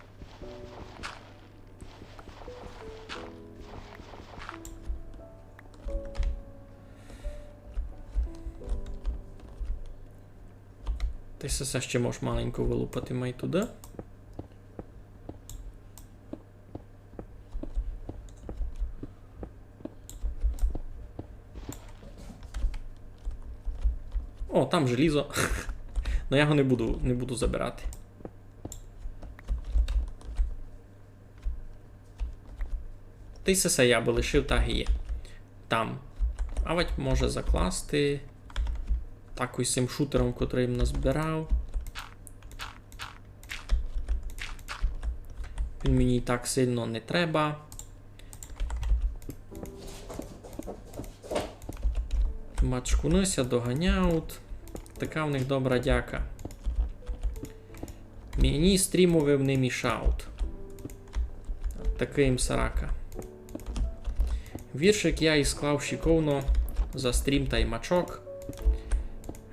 Ти все ще можеш маленько вилупати май туди. О, там желізо. Но я його не буду забирати. Ти все я би лишив, так і є. Там. А ведь може закласти. Так ось цим шутером, котрий їм назбирав. Він мені і так сильно не треба. Мачкунися, доганяут. Така в них добра дяка. Мені стрімовив не мішаут. Такий їм сарака. Віршик я і склав шиковно за стрім та й мачок.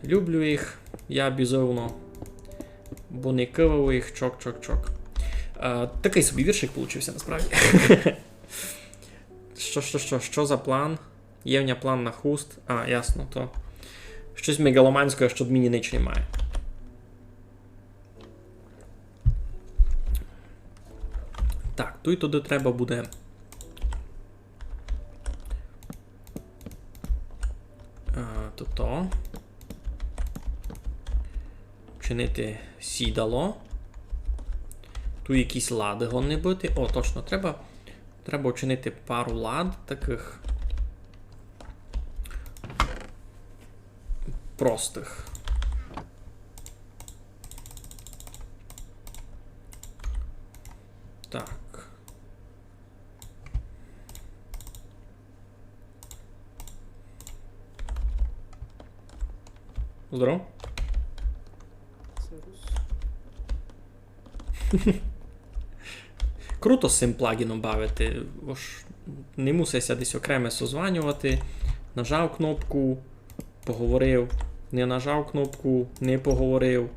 Люблю їх, я бізовно, бо не кивав їх чок-чок-чок. Такий собі віршик получився насправді. Що за план? Є в мене план на хуст. А, ясно, то щось мегаломанського, що мені ніч немає. Так, тут і туди треба буде то чинити сідало. Тут якісь лади гонни бути. О, точно, треба вчинити пару лад таких простих. Так. Здорово. Круто з цим плагіном бавити. Не мусися десь окремо созванювати. Нажав кнопку, поговорив. Не нажав кнопку, не поговорив.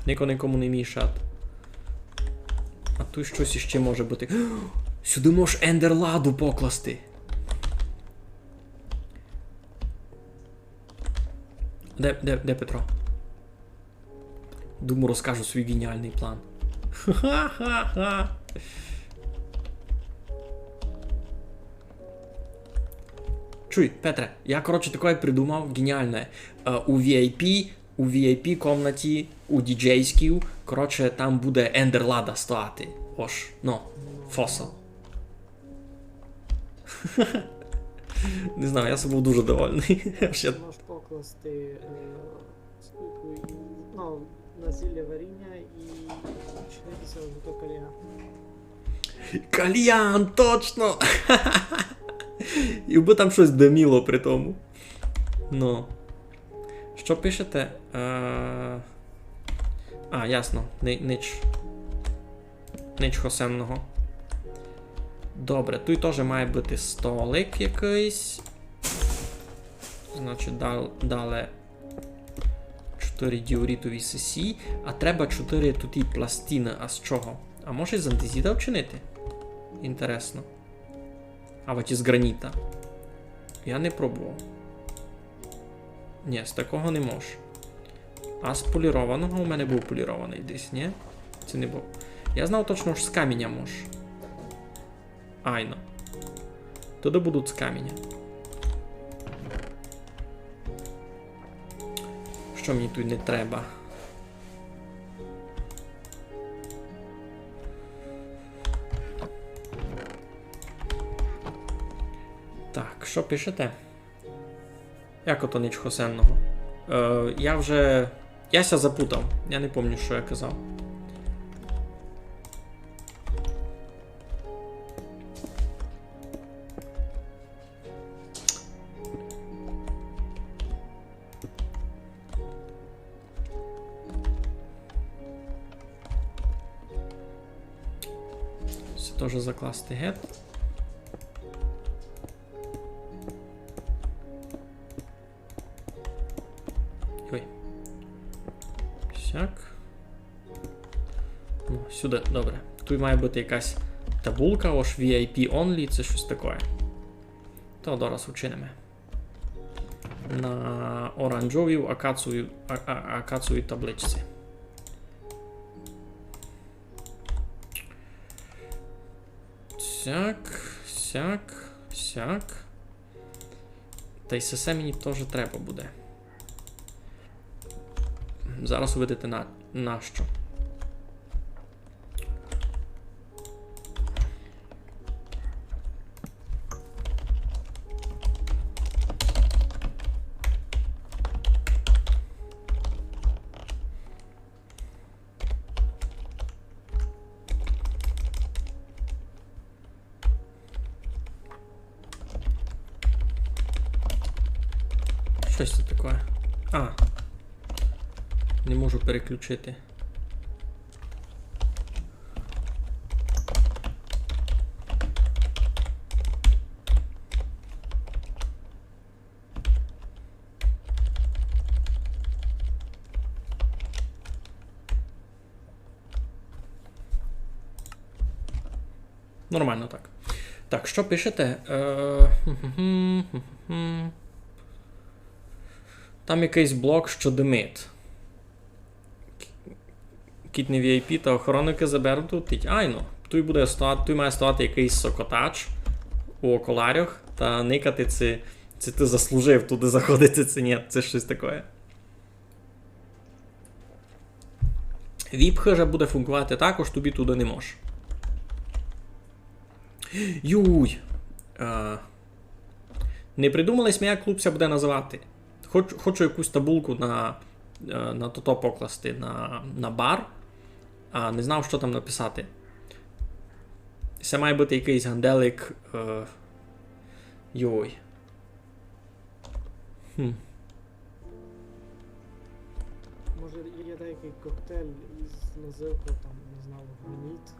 Нікому не мішать. А тут щось іще може бути. Сюди можеш ендерладу покласти. Де Петро? Думаю, розкажу свій геніальний план. Ха-ха-ха. Чуй, Петре, я, короче, такое придумав геніальне. У VIP комнаті, у діджейській, короче, там буде ендерлада стояти. Ось, ну, фосил. Не знаю, я був дуже довольний. Можеш покласти скільки, ну, на зілля варіння і чинитися до кальян. Кальян, точно! І би там щось диміло при тому. Ну. Що пишете? А, ясно. Нич хосенного. Добре, тут теж має бути столик якийсь. Значить, далі 4 діорітові сесі. А треба 4 тут і пластини. А з чого? А може з андезіта вчинити? Інтересно. А от із граніта. Я не пробував. Ні, з такого не можу. А з полірованого у мене був полірований десь, ні? Це не був. Я знав точно, що з каміння можу. Айно. Тоді будуть з каміння. Що мені тут не треба? Так, що пишете? Як ото нічого сенного? Я вже. Я ся запутав. Я не пам'ятаю, що я казав. Це теж закласти get. Ой. Сяк. Ну, сюди, добре. Тут має бути якась табулка, ось VIP only, це щось таке. То зараз учинимо. На оранжовій акацовій табличці. Сяк. Та й все мені теж треба буде. Зараз увидите на що. Щось це таке. А. Не можу переключити. Нормально так. Так, що пишете? Там якийсь блок, що димить. Кіт не VIP та охоронники заберуть тут. Айно. Тут має стояти якийсь сокотач у окулярях та никати це ти заслужив туди заходити, це ні, це щось таке. VIP буде функувати також, тобі туди не може. Юй! Не придумались ми, як клуб ся буде називати. Хочу якусь табулку на то покласти на бар, а не знав, що там написати. Це має бути якийсь ганделик. Йой. Може є деякий коктейль із називкою, там, не знаю, граніт.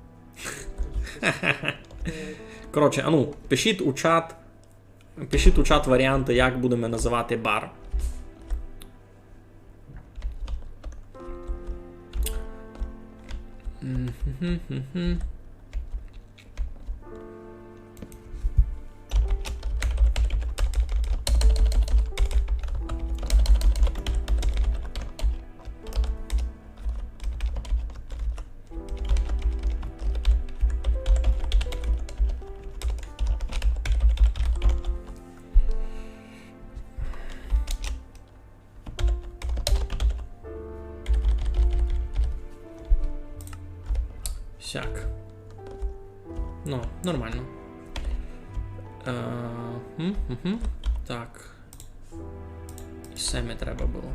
Коротше, а ну, пишіть у чат варіанти, як будемо називати бар. Сяк. Ну, нормально. Так. І семі треба було.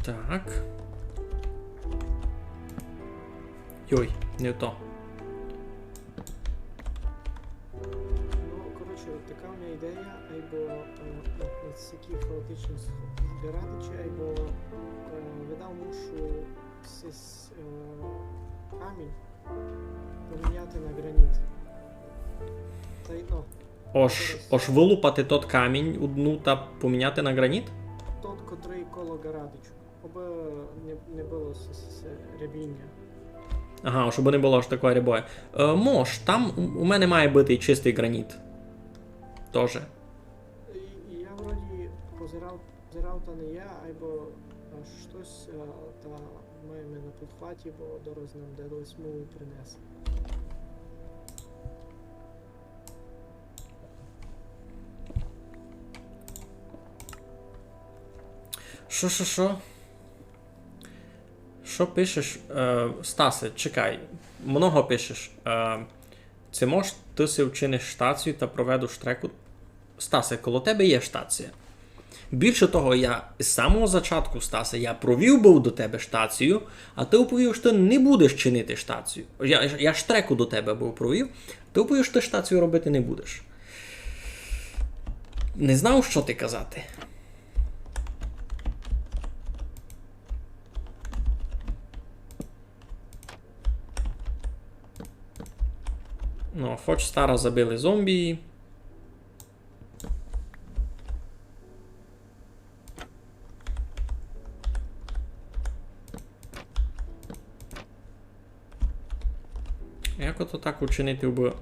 Так. Йой, не то. Така в мене ідея, або на всякі хаотичні збиратичі, або видав мушу камінь поміняти на граніт. Та й ну. Ош вилупати тот камінь одну та поміняти на граніт? Тот, котрий коло гарадичу. Аби не було рябіння. Ага, щоб не було аж такої рябої. Мож, там у мене має бути чистий граніт. Тоже. Я вроді позирав та не я, або щось та маємо на підхваті, бо дорос нам дедось мову принесе. Що? Що пишеш? Стасе, чекай. Много пишеш. Це може ти си вчиниш штацію та проведу штреку? Стасе, коло тебе є штація. Більше того, я з самого початку, Стасе, я провів був до тебе штацію, а ти оповів, що ти не будеш чинити штацію. Я штреку до тебе був провів, ти оповів, що ти штацію робити не будеш. Не знав, що ти казати. Ну, хоч стара забили зомбі. Як ото так учинити би?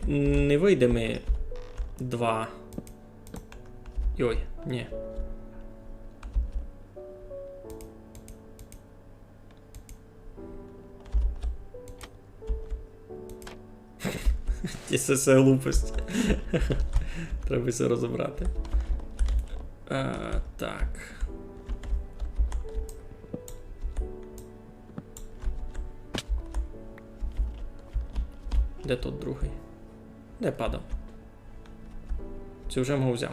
Не вийде ми 2. Ой, ні. Це все глупость. Треба все розібрати. Так. Де тут другий? Де падав? Це вже мого взяв.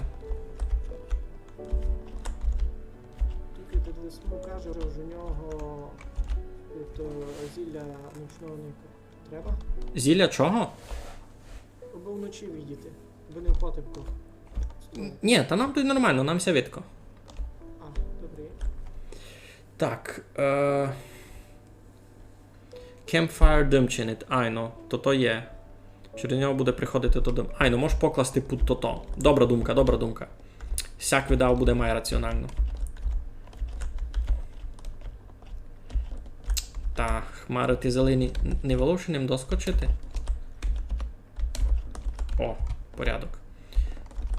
Тільки під весну каже, що у нього тут зілля нічного ника. Треба? Зілля чого? Аби вночі видіти, аби не в потемку. Ні, та нам тут нормально, нам все видко. А, добре. Так. Campfire дим чинить. Айно, то є. Через нього буде приходити то дим. Айно, можеш покласти під то. Добра думка. Сяк видав буде має раціонально. Та, хмарити зелені неволошеним доскочити. О, порядок.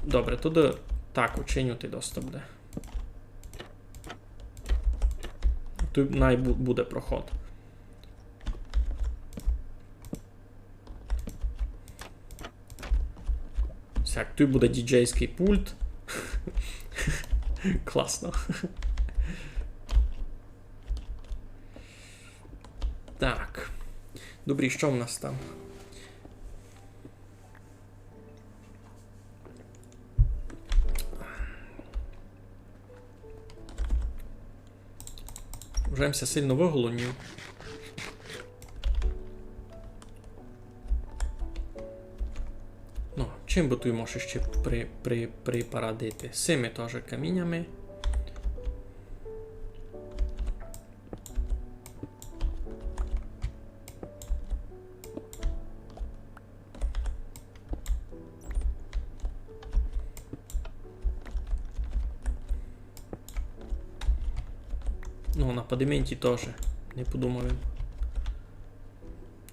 Добре, туди так учинювати доста буде. Тут буде проход. Сяк, тут буде діджейський пульт. Класно. Так. Добрі, що в нас там? Вжемся сильно виголонів. Ну, чим би тут можеш ще припарадити? З цими теж каміннями. Ну, на падименті теж. Не подумав.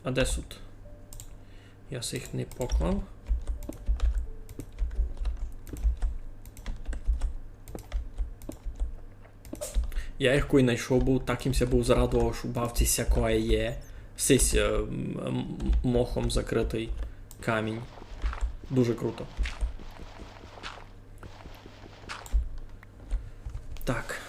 А де суд? Я їх не поклав. Я їх кой знайшов був, так їмся був зарадував, що бавці сякої є. Сись мохом закритий камінь. Дуже круто. Так.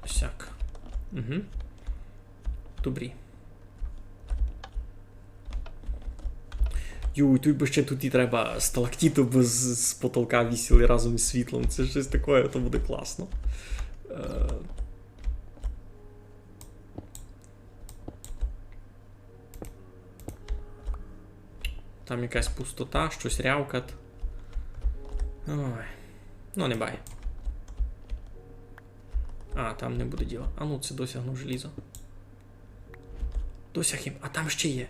Сяк. Угу. Добрі. Юй, тут ще тут і треба сталактіти з потолка вісіли разом із світлом. Це щось таке, то буде класно. Там якась пустота, щось рявкат. Ой. Ну, не бай. А, там не буде діла. А ну, це досягнув желізо. Досяг їм. А там ще є.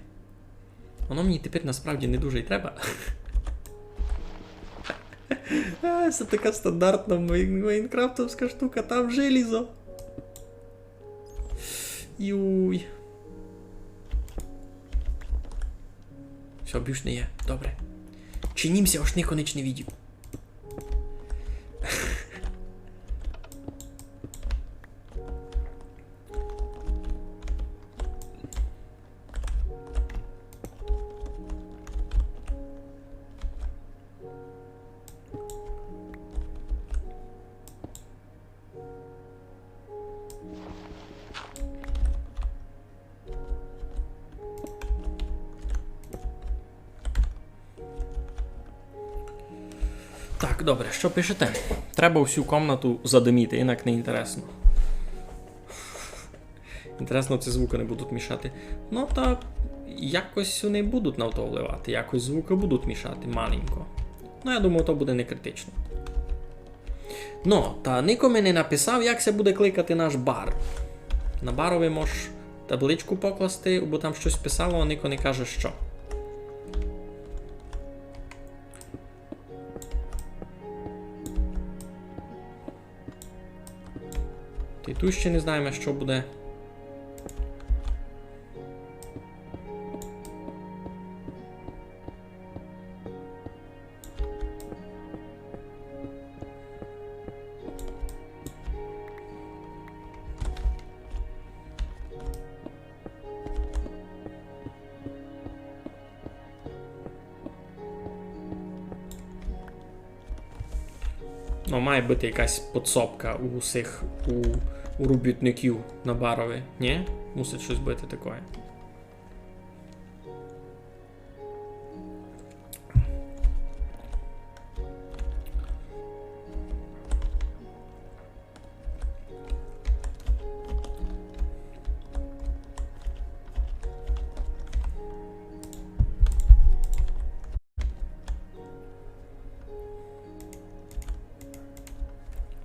Воно мені тепер насправді не дуже й треба. Це така стандартна майнкрафтовська штука, там желізо. Юй. Все, більш не є. Добре. Чинімся, аж ніхто ніч не видів. Так, добре, що пишете? Треба всю комнату задиміти, інак не інтересно. Інтересно, ці звуки не будуть мішати. Ну, та якось вони будуть на то вливати, якось звуки будуть мішати, маленько. Ну, я думаю, то буде не критично. Ну, та ніко мені написав, як це буде кликати наш бар. На барові можеш табличку покласти, бо там щось писало, а ніко не каже, що. І тут ще не знаємо, що буде. Ну, має бути якась подсобка у усіх, у робітників на барові, ні? Мусить щось бути таке.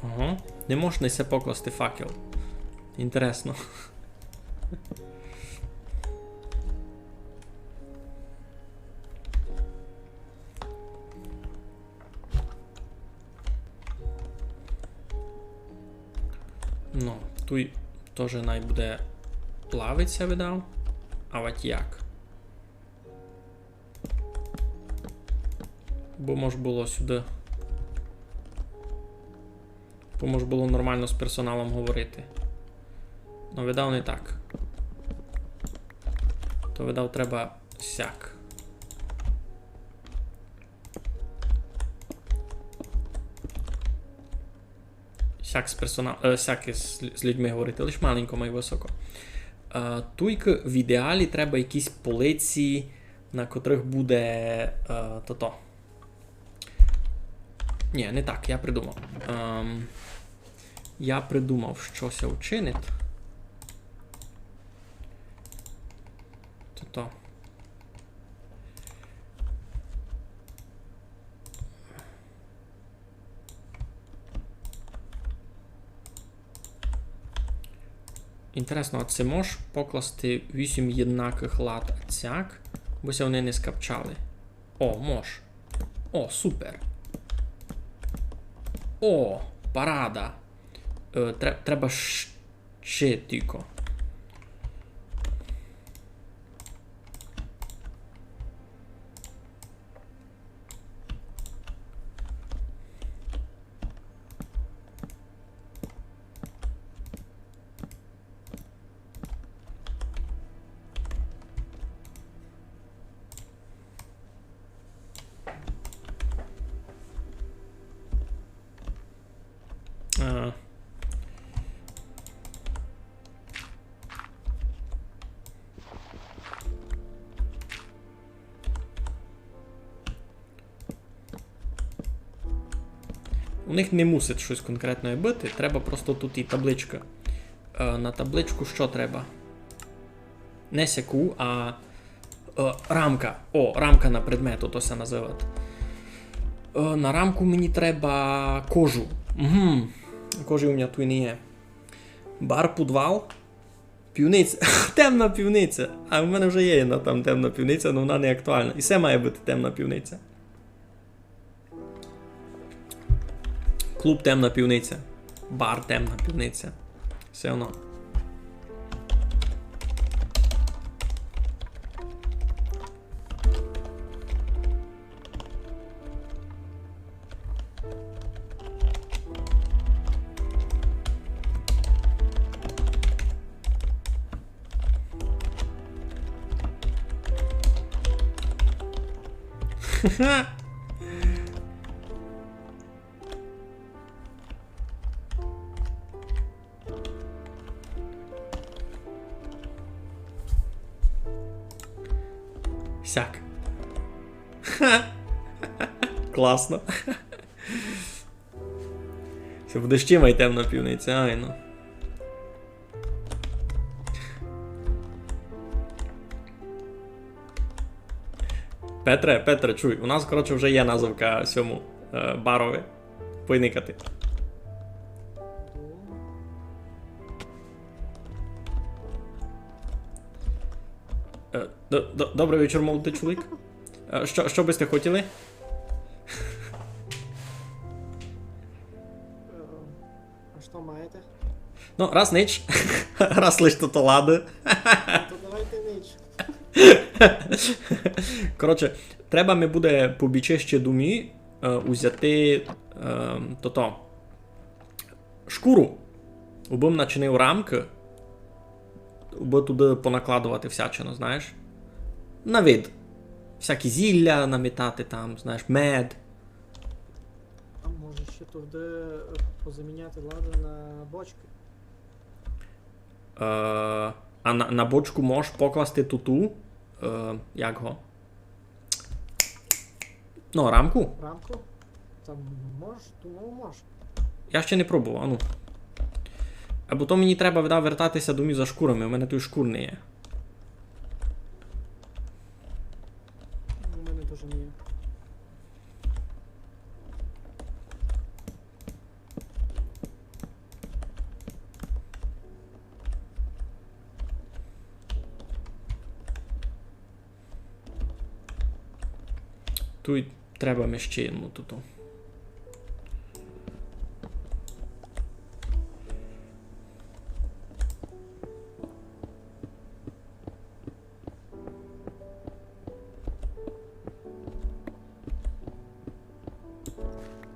Ага, не можна ся покласти факел. Інтересно. Ну, тут теж най буде плавиться, видав. А от як? Бо може було сюди. Бо може було нормально з персоналом говорити. Ну, видав не так. То видав треба сяк. Сяк з персоналом, сяк з людьми говорити, лише маленько і високо. Туйки в ідеалі треба якісь полиці, на котрих буде то-то. Ні, не так, я придумав. Я придумав, що це вчинить. То-то. Інтересно, а це можеш покласти 8 єднаких лад цяк, бо це вони не скапчали. О, мож. О, супер. О, парада. Треба ще тільки. У них не мусить щось конкретне бити, треба просто тут і табличка. На табличку що треба? Не сяку, а рамка. О, рамка на предмет, ото се називати. На рамку мені треба кожу. Угу. Кожі у мене тут не є. Бар, підвал. Півниця. Темна півниця. А в мене вже є одна там темна півниця, але вона не актуальна. І все має бути темна півниця. Клуб темна півниця. Бар темна півниця. Все одно. Сяк. Класно. Це в дощі май темна півниця, ай ну. Петре, чуй, у нас, коротше, вже є назовка сьому барові. Поникати. Добрий вечір, молодий чоловік. Що би сте хотіли? Е, А що маєте? Ну, раз нич, раз лиш то лади. То давайте ніч. Коротше, треба ми буде побіче ще думі узяти шкуру. Убим начинив рамки. Уби туди понакладувати всячину, знаєш. На вид. Всякі зілля намітати там, знаєш, мед. А може ще туди позаміняти лади на бочки? А на бочку можеш покласти туту. Як го? Ну, рамку. Рамку? Там можеш? Думав, можеш. Я ще не пробував, ну. Або то мені треба вертатися домі за шкурами, у мене той шкур не є. У мене теж не є. Тут треба ми ще одну тут.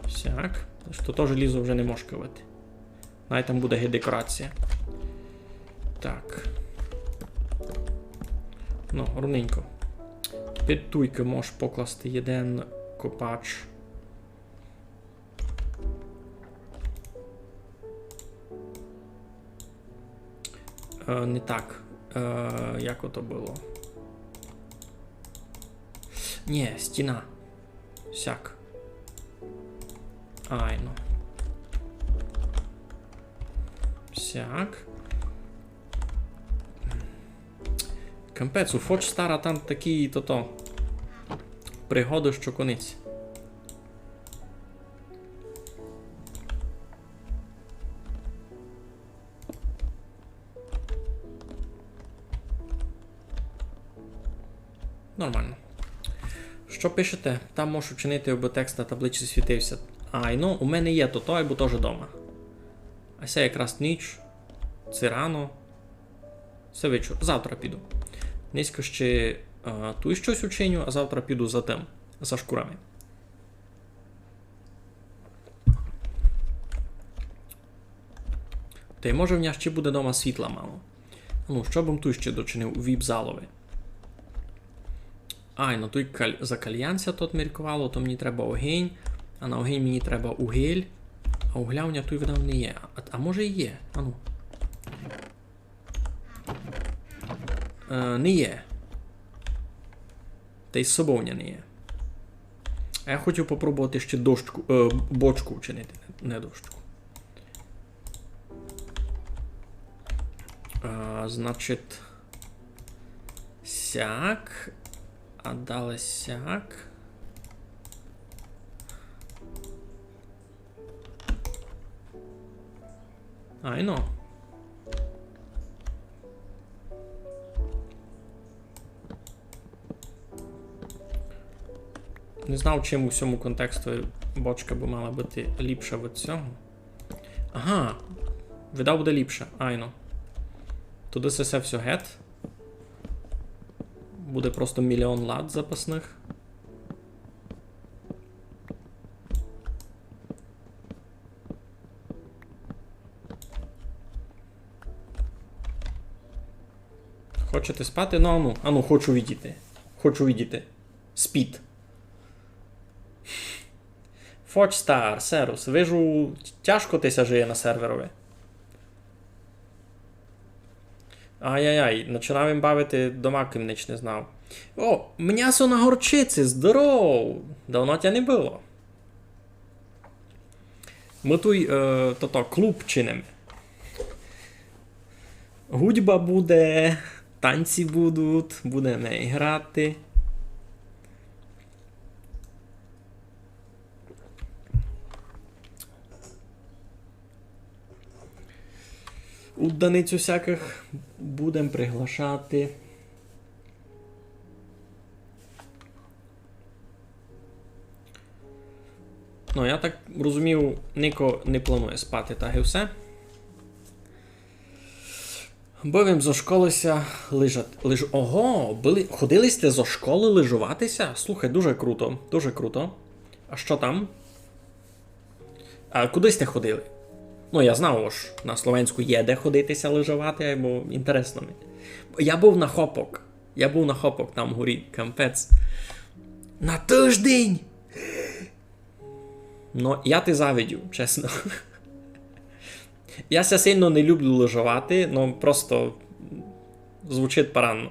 Сяк. Що теж лізо вже не можеш кивати. Навіть там буде декорація. Так. Ну, ровненько. Під туйки можеш покласти один копач. Не так. Як ото було? Ні, стіна. Сяк. Ай, ну. Сяк. Кампець, у Фоч Стара там такі пригоди, що конець. Нормально. Що пишете? Там можеш учинити, аби текст на таблиці світився. Ай, ну, у мене є то, або теж вдома. А це якраз ніч. Це рано. Це вечір. Завтра піду. Низько ще тут щось учиню, а завтра піду за тим, за шкурами. Та й може в нього ще буде дома світла мало. Ну, що б тут ще дочинив у віп-залові? Ай, ну тут за кальянця тут міркувало, то мені треба огінь, а на огінь мені треба угіль, а угля у мене тут видав не є. А може і є? А ну. Не є. Та й з собою не є. А я хотів попробувати ще бочку вчинити, не дощку. Значить, сяк, а далі сяк. Ай, ну. Не знав, чим у всьому контексту бочка би мала бути ліпша від цього. Ага, видав буде ліпше. Айно. Туди це все гет. Буде просто мільйон лад запасних. Хочете спати? Ну, ану, хочу відійти. Хочу відійти. Спіть. Фочстар, Серус, вижу, тяжко тися жиє на серверові. Ай-яй-яй, починав їм бавити, дома кимнич не знав. О, м'ясо на горчиці, здоров! Давно тя не було. Ми тут клуб чинимо. Гудьба буде, танці будуть, будемо грати. Удданицю всяких будемо приглашати. Ну, я так розумів, Нико не планує спати, так і все. Бо він зо школися лежати. Ого, ходили сте зо школи лежуватися? Слухай, дуже круто, дуже круто. А що там? А куди сте ходили? Ну, я знав, ось на Словенську є де ходитися лежувати, або інтересно мені. Я був на Хопок. Там вгорі, кампець. На тиждень! Ну, я ти завидів, чесно. Я ся сильно не люблю лежувати, ну просто звучить поранно.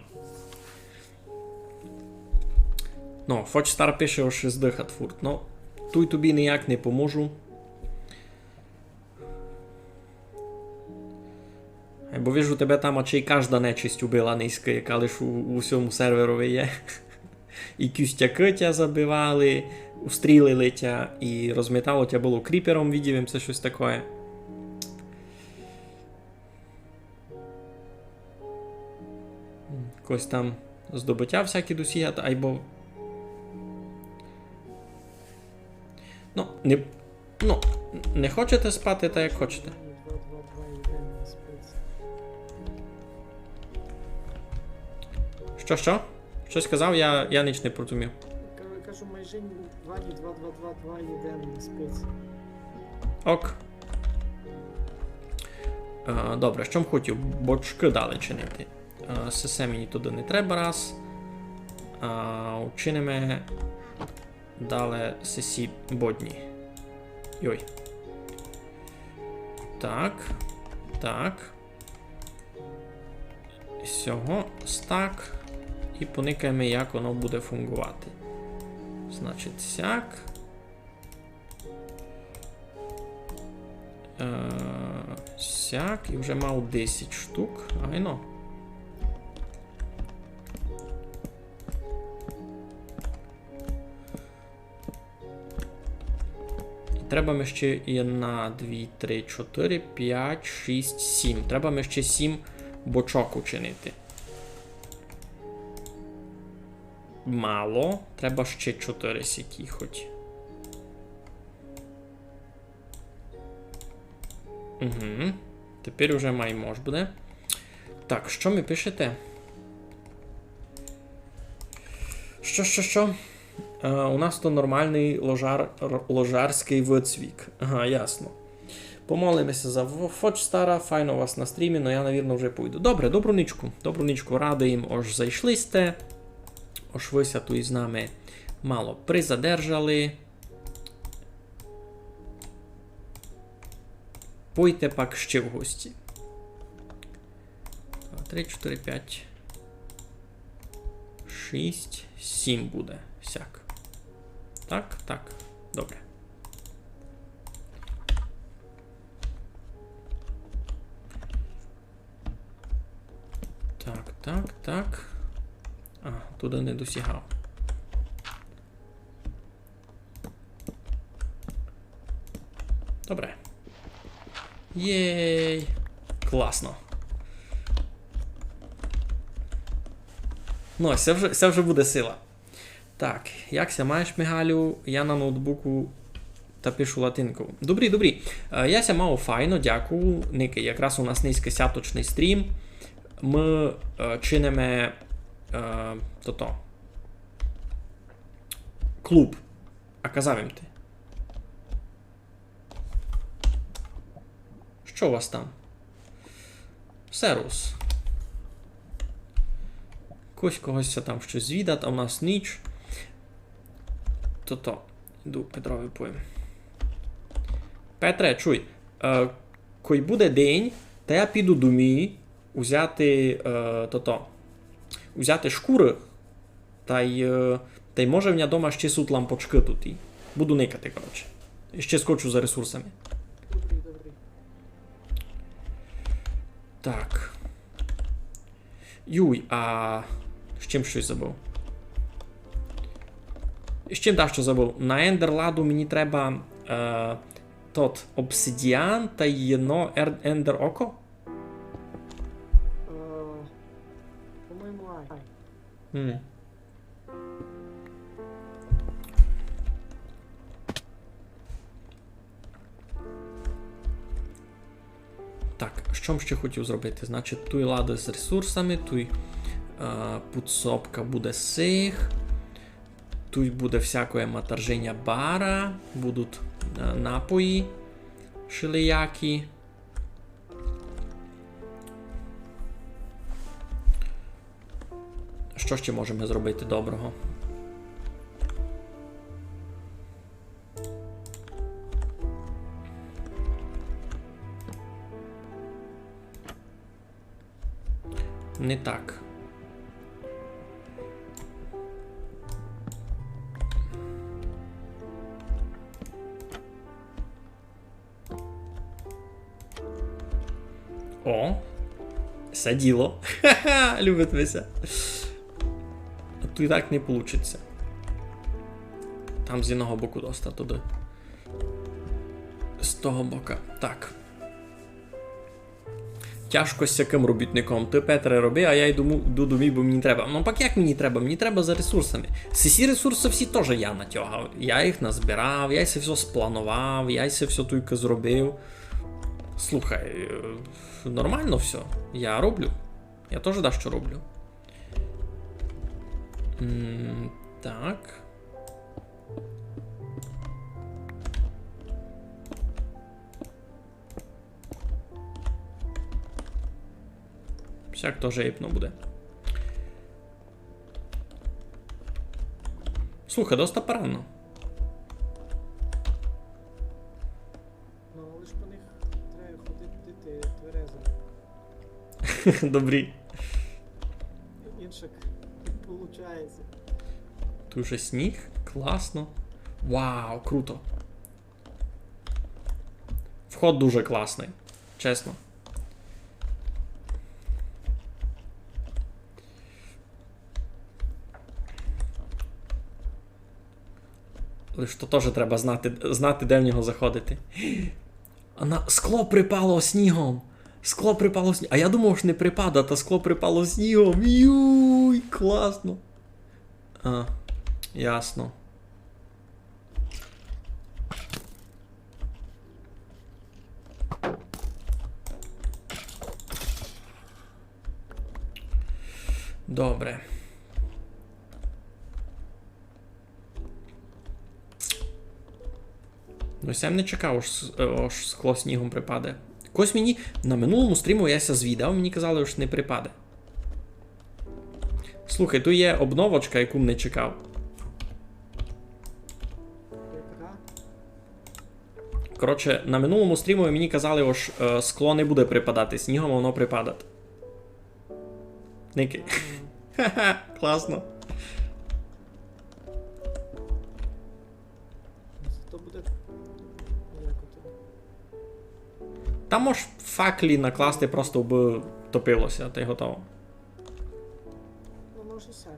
Ну, Фочстар пише, що здихат фурт. Ну, тут тобі ніяк не поможу. Бо вижу тебе там, а чи й кожна нечисть убила низька, яка лише у всьому серверові є. І кюстяки тя забивали, устрілили тя, і розмітало тя було кріпером, віддівим, це щось таке. Якось там здобуття всякі досягати, або... не хочете спати, так як хочете. 2, 2, 2, йдемо на спиці. Що? Щось сказав, я ніч не порозумів. Кажу, майже 2, 2, 2, 2, 2, йдемо на спиці. Ок. Добре, що б хотів? Бочки дали чинити. Сесе мені туди не треба раз. Учинимо далі сесі бодні. Йой. Так. Сього стак. І поникаємо, як воно буде фунгувати. Значить, сяк. Сяк. І вже мав 10 штук. Айно. Треба ми ще 1, 2, 3, 4, 5, 6, 7. Треба ми ще 7 бочок учинити. Мало. Треба ще 4 сякі хоч. Угу. Тепер уже маймо ж буде. Так, що ми пишете? Що? У нас то нормальний ложарський вицвік. Ага, ясно. Помолимося за Фочстара, файно у вас на стрімі, але я, навірно, вже пойду. Добре, добру нічку, радий їм, ось зайшли сте. Ось вися тут із нами мало призадержали. Пойте пак ще в гості. 2, 3, 4, 5, 6, 7 буде. Сяк. Так. Добре. Так. Туди не досягав. Добре. Єй! Класно. Ну, це вже буде сила. Так, якся маєш, Мигалю? Я на ноутбуку та пишу латинку. Добрі. Яся мав файно, дякую. Ники, якраз у нас низькосяточний стрім. Ми чинимо клуб. А казав їм ти. Що у вас там? Серус. Когось там щось звідати, а у нас ніч. Йду Петрові поїм. Петре, чуй, коли буде день, та я піду до мій взяти взяти шкури, та й може в мене дома ще суть лампочки тут. І буду никати, коротше. І ще скочу за ресурсами. Добрий, добрий. Так. Юй, а з чим щось забув? З чим та що забув? На ендерладу мені треба тот обсидіан та єно ендер око? По-моєму, ай. М. Так, що ще хотів зробити? Значить, туй лади з ресурсами, туй підсобка буде сих, тут буде всякое матерження бара, будуть напої шилиякі. Що ще можемо зробити доброго? Не так. О, все діло. Ха-ха, любитися. А то і так не вийде. Там з одного боку доста туди. З того бока. Так. Тяжко з яким робітником. Ти, Петре, роби, а я йду до мій, бо мені треба. Ну, пак як мені треба? Мені треба за ресурсами. Всі ресурси всі теж я натягав. Я їх назбирав, я це все спланував, я це все тільки зробив. Слухай, нормально все. Я роблю. Я теж дещо роблю. Так. Всяк теж єпно буде. Слухай, доста парано. Ну, але ж по них треба ходити тверезо. Добрі. Іншак не виходить. Тут вже сніг. Класно. Вау, круто. Вход дуже класний. Чесно. Лиш то теж треба знати, де в нього заходити. Скло припало снігом. Скло припало снігом. А я думав, що не припада, та скло припало снігом. Юй, класно. А, ясно. Добре. Ну, я сам не чекав, аж скло снігом припаде. Якось мені на минулому стріму яся звідав, мені казали, що не припаде. Слухай, тут є обновочка, яку не чекав. Яка? Коротше, на минулому стріму мені казали, що скло не буде припадати, снігом воно припадає. Ники. Ха-ха, класно. Зато буде... Як ото? Там можеш факлі накласти, просто би топилося, та й готово. Ну, може сяк.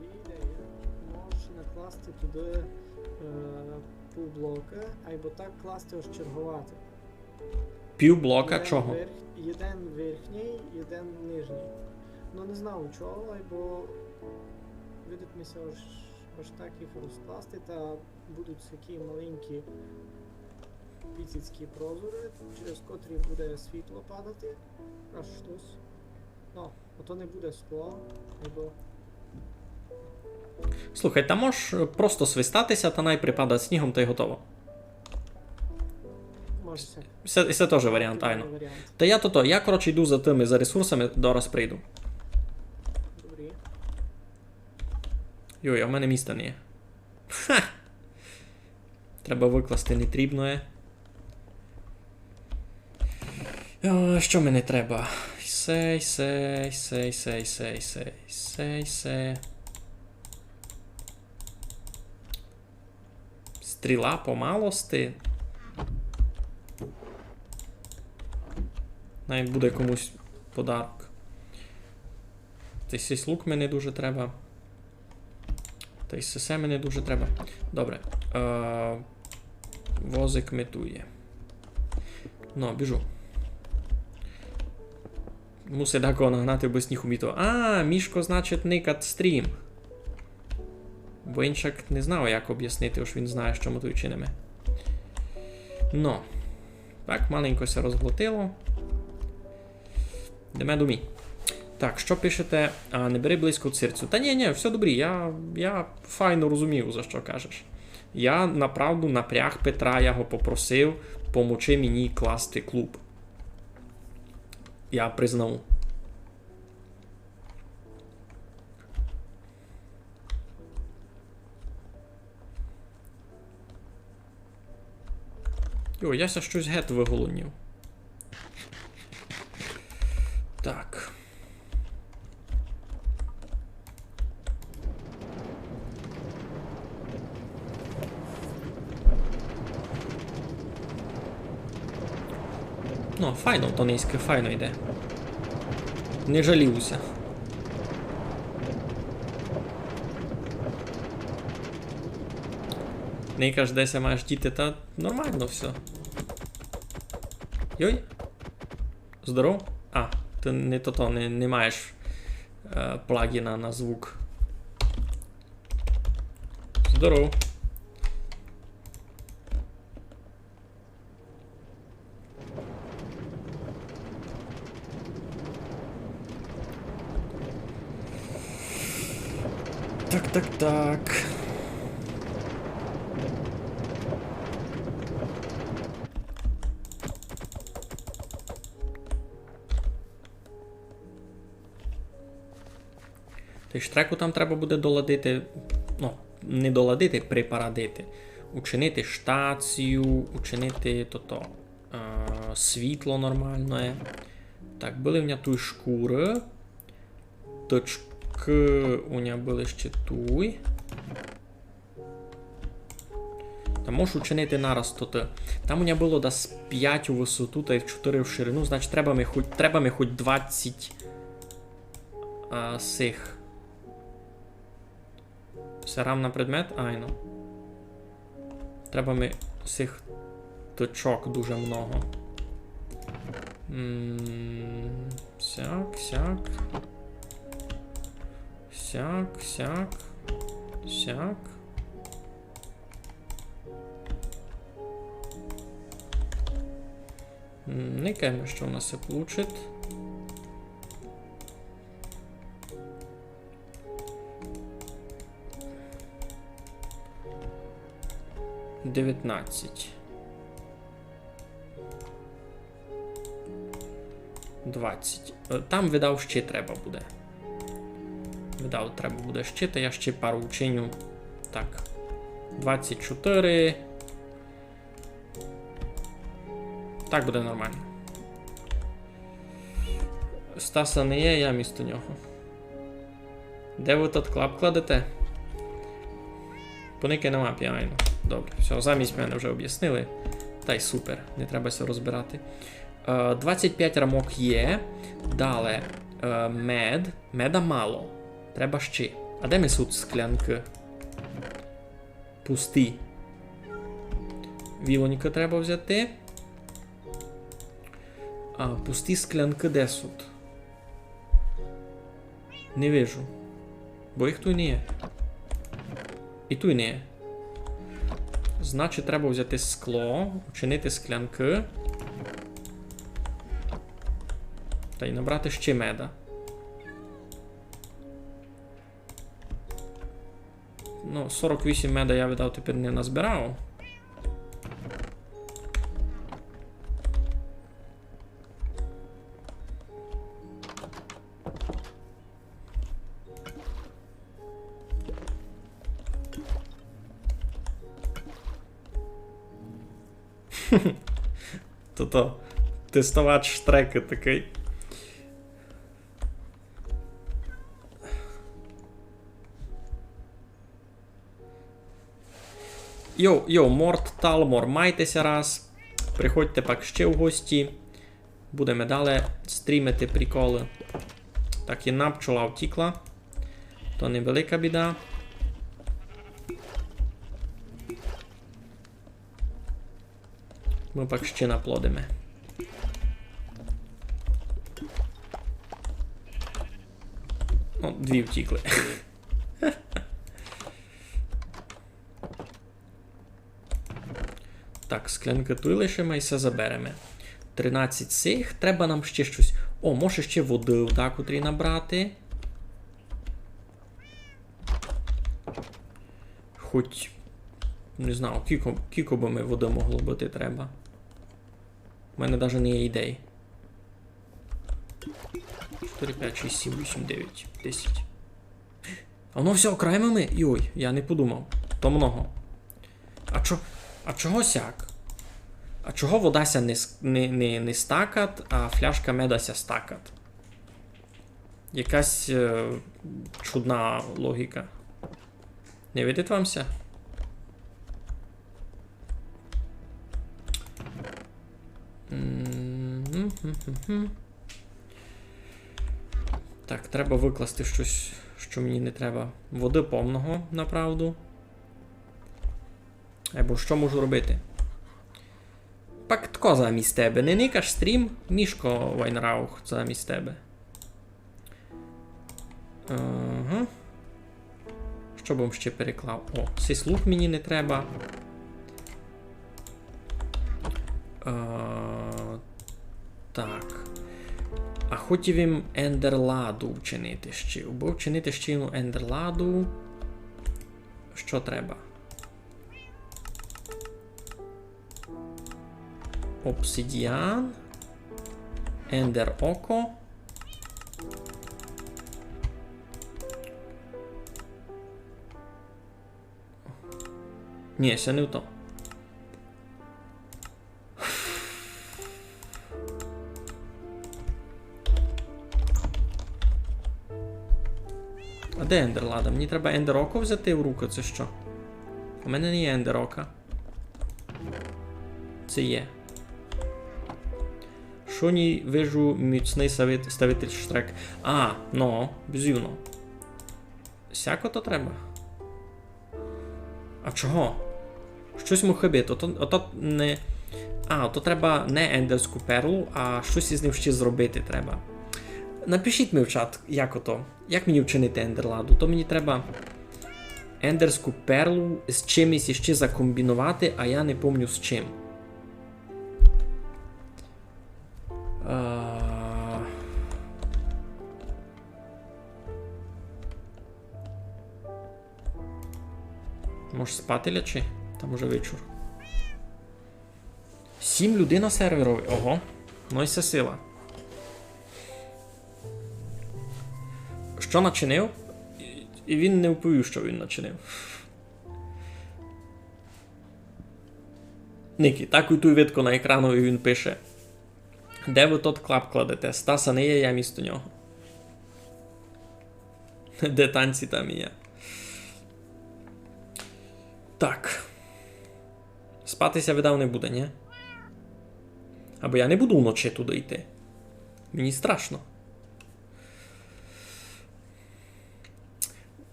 Є ідея. Можеш накласти туди півблока, або так класти ось чергувати. Півблока чого? Один верхній, один нижній. Ну не знаю чого, або видатимося ось так їх розкласти, та будуть такі маленькі піцицькі прозори, через котрі буде світло падати, аж щось. Ну, ото не буде скло, або... Слухай, там можеш просто свистатися, та най припадає снігом, та й готово. Може сяк. Це теж варіант, айно. Варіант. Та я, коротше, йду за ресурсами, дораз прийду. Добрі. Йой, а в мене міста не є. Ха! Треба викласти нетрібне. Що мені треба? Сей. Стріла помалости. Навіть буде комусь подарок. Цей сись лук мені дуже треба. Та й сесе мені дуже треба. Добре. Возик метує. Ну, біжу. Мусить такого нагнати без сніг уміту. А, Мішко, значить, никат стрім. Бо іншак не знав, як об'яснити, ось він знає, що ми тут чинимо. Ну. Так, маленько се розглотило. Йдемо до мі. Так, що пишете? А, не бери близько серцю. Та ні, все добре, я файно розумію, за що кажеш. Я, направду, напряг Петра, я його попросив, помочи мені класти клуб. Я признав. Йо, яся щось геть виголонів. Так. Ну, файно, то низьке, файно йде. Не жалівся. Не кажеш, десь маєш діти, та нормально все. Йой. Здоров? А, ти не маєш плагіна на звук. Здоров. Так. Та й штреку там треба буде доладити, ну, не доладити, припарадити. Учинити штацію, учинити світло нормальне. Так, були в мене тут шкури. Точки у мене були ще туй. Та можу учинити нараз тут. Там у мене було десь 5 у висоту та й 4 в ширину, значить треба ми хоч 20 сих. Сарам на предмет? Айно. Треба ми цих точок дуже много. Сяк. Не кажемо, що у нас це получить. «19. 20. Там видав ще треба буде. Треба буде ще, та я ще пару учиню. Так. 24. Так буде нормально. Стаса не є, я місто нього. Де ви тут клап кладете? Поники на мапі, айно. Добре, все, замість мене вже об'яснили. Та й супер, не треба все розбирати. 25 рамок є. Далі мед. Меда мало. Треба ще. А де ми тут склянки? Пусті. Вілонька треба взяти. Пусті склянки де тут? Не вижу. Бо їх тут не є. І тут не є. Значить, треба взяти скло, учинити склянки. Та й набрати ще меда. Ну, 48 меда я видав, тепер не назбирав. То тестувач штреки такий. Йоу, Морт, Талмор, майтеся раз. Приходьте пак ще в гості. Будемо далі стрімити приколи. Так, одна пчола втікла. То невелика біда. Ми пак ще наплодимо. О, дві втікли. Так, склянки тут лишимо і все заберемо. 13 цих. Треба нам ще щось. О, може ще води, так, котрі набрати. Хоч, не знаю, кілько би ми води могло бути треба. У мене навіть не є ідей. 4, 5, 6, 7, 8, 9, 10. А воно все окремими? Йой, я не подумав. То много. А чого сяк? А чого водася не стакат, а фляжка медася стакат? Якась чудна логіка. Не видить вамся? Так, треба викласти щось, що мені не треба. Води повного, направду. Або що можу робити? Пак тко замість тебе. Не никаш стрім, Мішко Вайнраух замість тебе. Ага. Що б ще переклав? О, сислух мені не треба. Так. А хотів їм ендерладу вчинити ще. Бо вчинити ще ендерладу. Що треба? Обсидіан. Ендер око. Ні, це не то. А де ендерлада? Мені треба ендероко взяти в руку, це що? У мене не є ендерока. Це є. Що не вижу міцний ставитель штрек. А, ну, безумно. Сяко то треба. А чого? Щось мухабит. Ото не... А, то треба не ендерську перлу, а щось із ним ще зробити треба. Напишіть мені в чат, як ото. Як мені вчинити ендерладу? То мені треба ендерську перлу з чимось іще закомбінувати, а я не пам'ятаю з чим. Може спати лячи? Там уже вечір. 7 людей на серверові. Ого. Ну і це сила. Що начинив? І він не вповів, що він начинив. Нікі, так у ту видку на екрану і він пише. Де ви тот клап кладете? Стаса не є, я місто нього. Де танці, там і я. Так. Спатися видав не буде, ні? Або я не буду вночі туди йти. Мені страшно.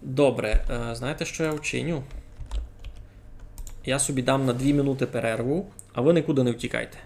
Добре, знаєте, що я вчиню? Я собі дам на 2 минути перерву, а ви нікуди не втікайте.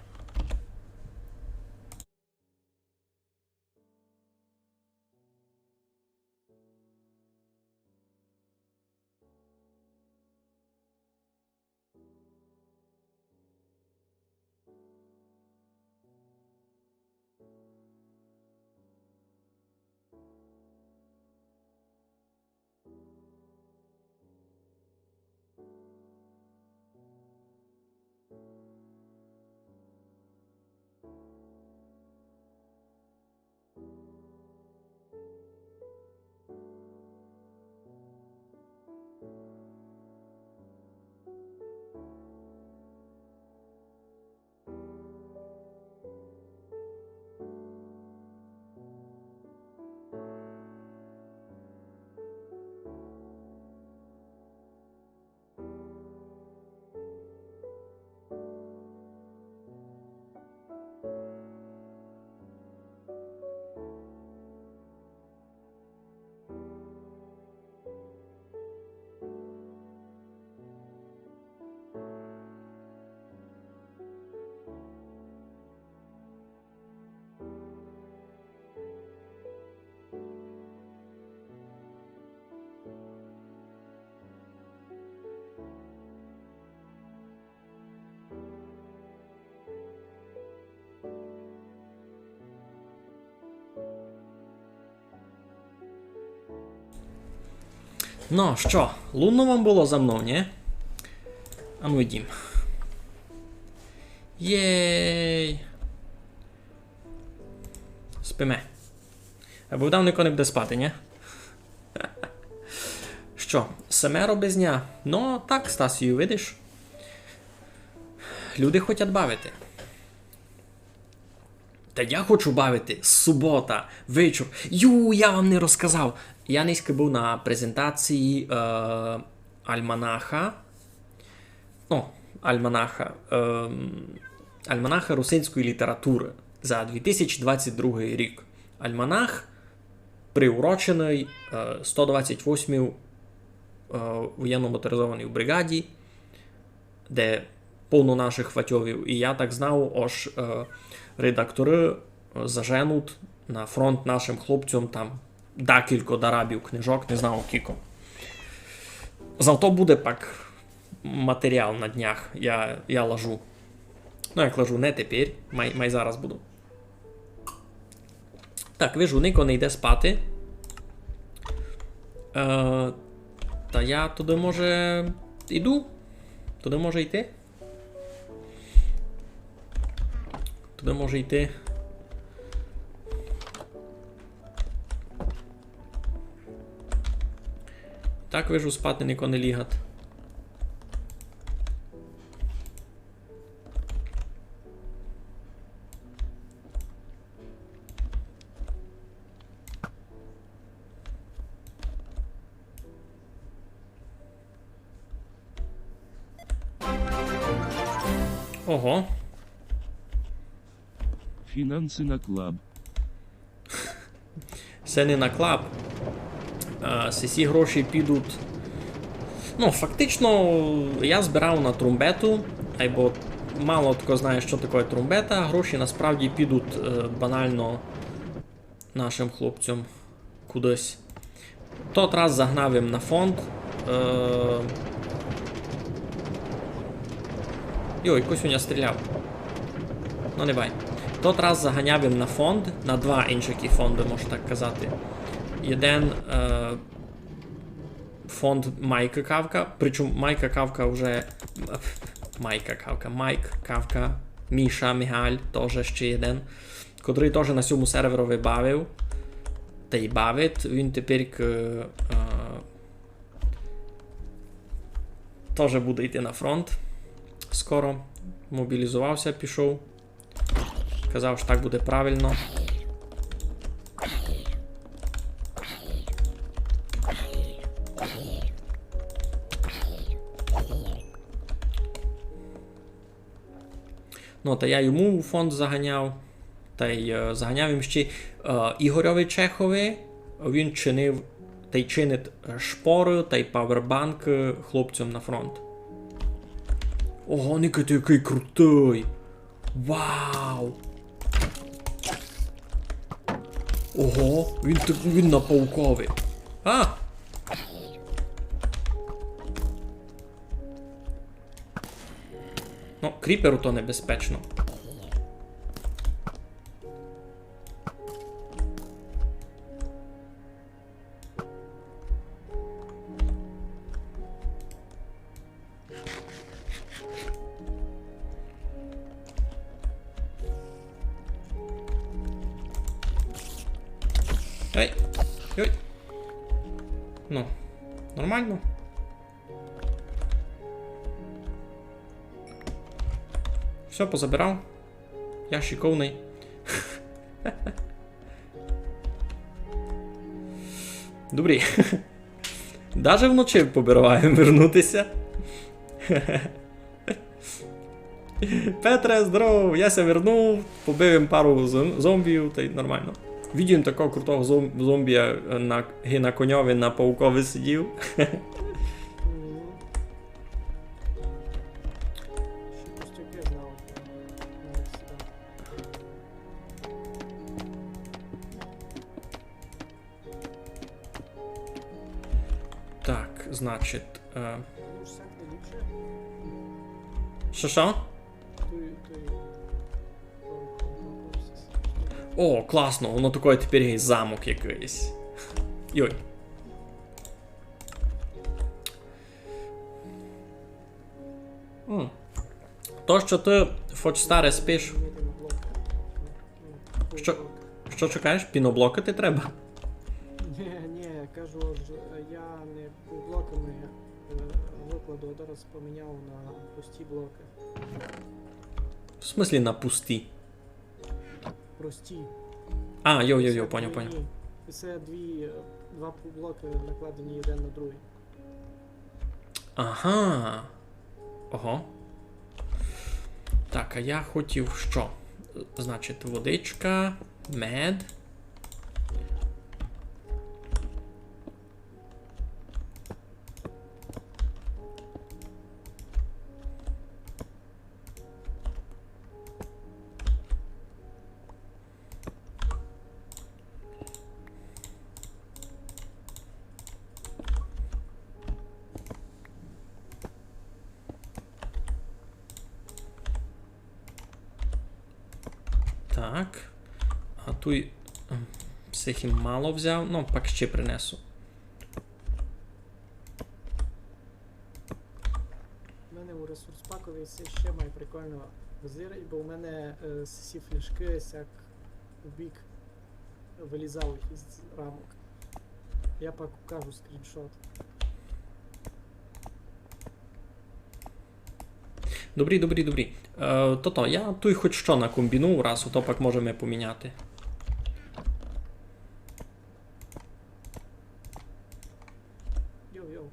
Ну що, лунно вам було за мною, ні? А ну йдім. Єй! Спиме. Бо давно не буде спати, ні? Що, семеро без дня? Ну, так, Стасію, видиш? Люди хочуть бавити. Та я хочу бавити. Субота, вечір. Я вам не розказав. Я низько був на презентації альманаха. Альманаха русинської літератури за 2022 рік. Альманах приурочений 128-й воєнно-моторизованій бригаді, де повно наших фатьовів. І я так знав, аж редактори заженуть на фронт нашим хлопцям там декілька дарабів книжок, не знав кілько. Зато буде пак матеріал на днях, я лажу. Ну, як лажу, не тепер, май зараз буду. Так, вижу, Нико не йде спати. Та я туди, може, йду? Туди може йти? Туди може йти. Так, вижу, спати Нико не лігат. Ого. Фінанси на клаб. Це не на клаб. Ці гроші підуть. Ну, фактично, я збирав на трумбету, або мало хто знає, що таке трумбета. Гроші насправді підуть банально нашим хлопцям кудись. Тот раз загнав їм на фонд. Йой, Косюня стріляв. Ну, не бай. Тот раз заганяв їм на фонд, на два інші фонди, можна так казати. Один фонд Майка Кавка, причому Майка Кавка вже... Майк Кавка, Міша Мігаль, теж ще один, котрий теж на цьому серверові бавив. Та й бавить, він тепер теж буде йти на фронт. Скоро мобілізувався, пішов. Казав, що так буде правильно. Ну, та я йому у фонд заганяв. Та й заганяв їм ще Ігорьові Чехові. Він чинив, та й чинить шпори та й павербанк хлопцям на фронт. Ого, Ника, ти який крутий! Вау! Ого, він на паукові. А! Ну, кріперу то небезпечно. Ей! Йой! Ну, нормально. Все, позабирав. Я шиковний. Добрі. Даже вночі побираємо вернутися. Петре, здоров, я ся вернув, побив їм пару зомбів, та й нормально. Відім такого крутого зомбія на коньові на паукові сидів. Так, значить. Що? О, класно, воно таке тепер є замок якийсь. Йой. То, що ти хоч старе спиш. Змінити на блоки. Ну, Що? блоки. Що чекаєш? Піноблокати треба? Ні, кажу ж, я не блоками викладу, а зараз поміняв на пусті блоки. В смислі на пусті. Прості. А, йо, Це поняв. двойні. І це два блоки накладені один на другий. Ага. Ого. Так, а я хотів що? Значить, водичка, мед. Так. А туй психі мало взяв. Ну, пак ще принесу. У мене у ресурс-пакові це ще має прикольно зирить, бо у мене всі фляшки сяк в бік вилізали із рамок. Я пак покажу скріншот. Добрі. То-то, я туй хоч що накомбінув раз, ото пак можемо поміняти. Йоу-йоу.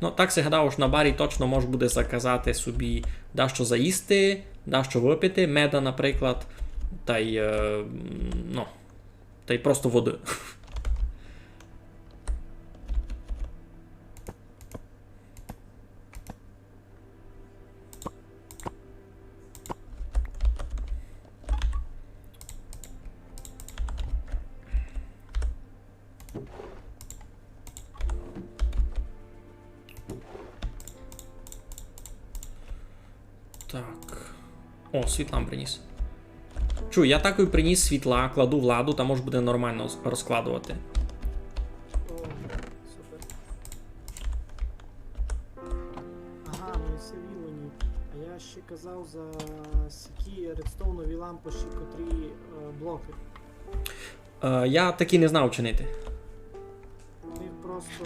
Ну, так си гадав, що на барі точно можеш буде заказати собі дещо заїсти, дещо випити, меда, наприклад, та й, ну, та й просто води. Так. О, світлам приніс. Чуй, я такою приніс світла, кладу в ладу, та може буде нормально розкладувати. О, супер. Ага, ну і це вілоні. А я ще казав за сякі редстоунові лампочки, котрі блоки. Я таки не знав чинити. У них просто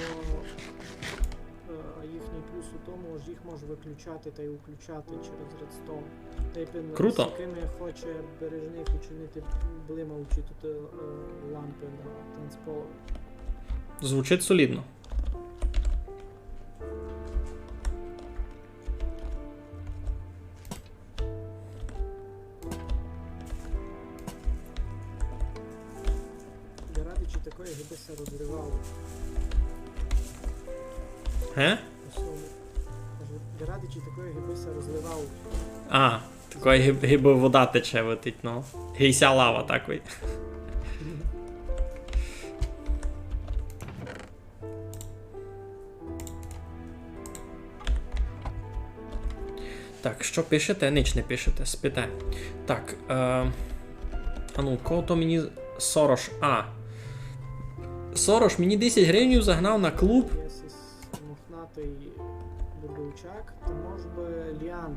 їхній плюс у тому, що їх може виключати та й включати через редстоун. Тайпин, Круто. з якими хоче бережник учинити блимавчі тут лампи на танцполі. Звучить солідно. Я радий, чи такої гибися розривало. Ге? Я радий, чи такої гибися розливав. А, такої гиби вода тече летить, ну. Гейся лава такої. Так, що пишете? Ніч не пишете, спите. Так, а ну, кого то мені Сорош. Сорош мені 10 гривень загнав на клуб. Якщо мохнатий дубовчак, то може би ліани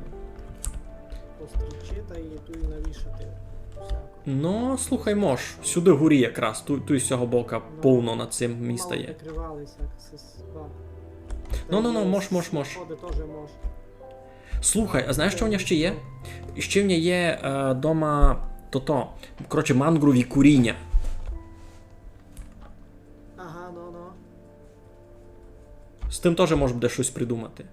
пострічити і ту і навішати всяку. Ну, слухай, мож. Сюди горі якраз, тут з цього бока повно над цим міста Мало є. прикривалися, як сестра. Ну, мож. Ходи теж мож. Слухай, а знаєш, що в нього ще є? Ще в нього є дома то-то. Коротше, мангрові куріння. Ага, ну. З тим теж може буде щось придумати.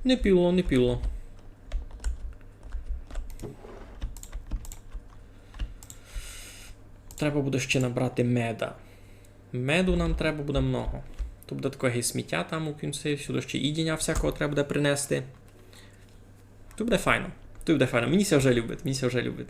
Не піло. Треба буде ще набрати меда. Меду нам треба буде много. Тут буде таке сміття там у кінці, сюди ще ідіння всякого треба буде принести. Тут буде файно. Тут буде файно. Мені ся вже любить, мені ся вже любить.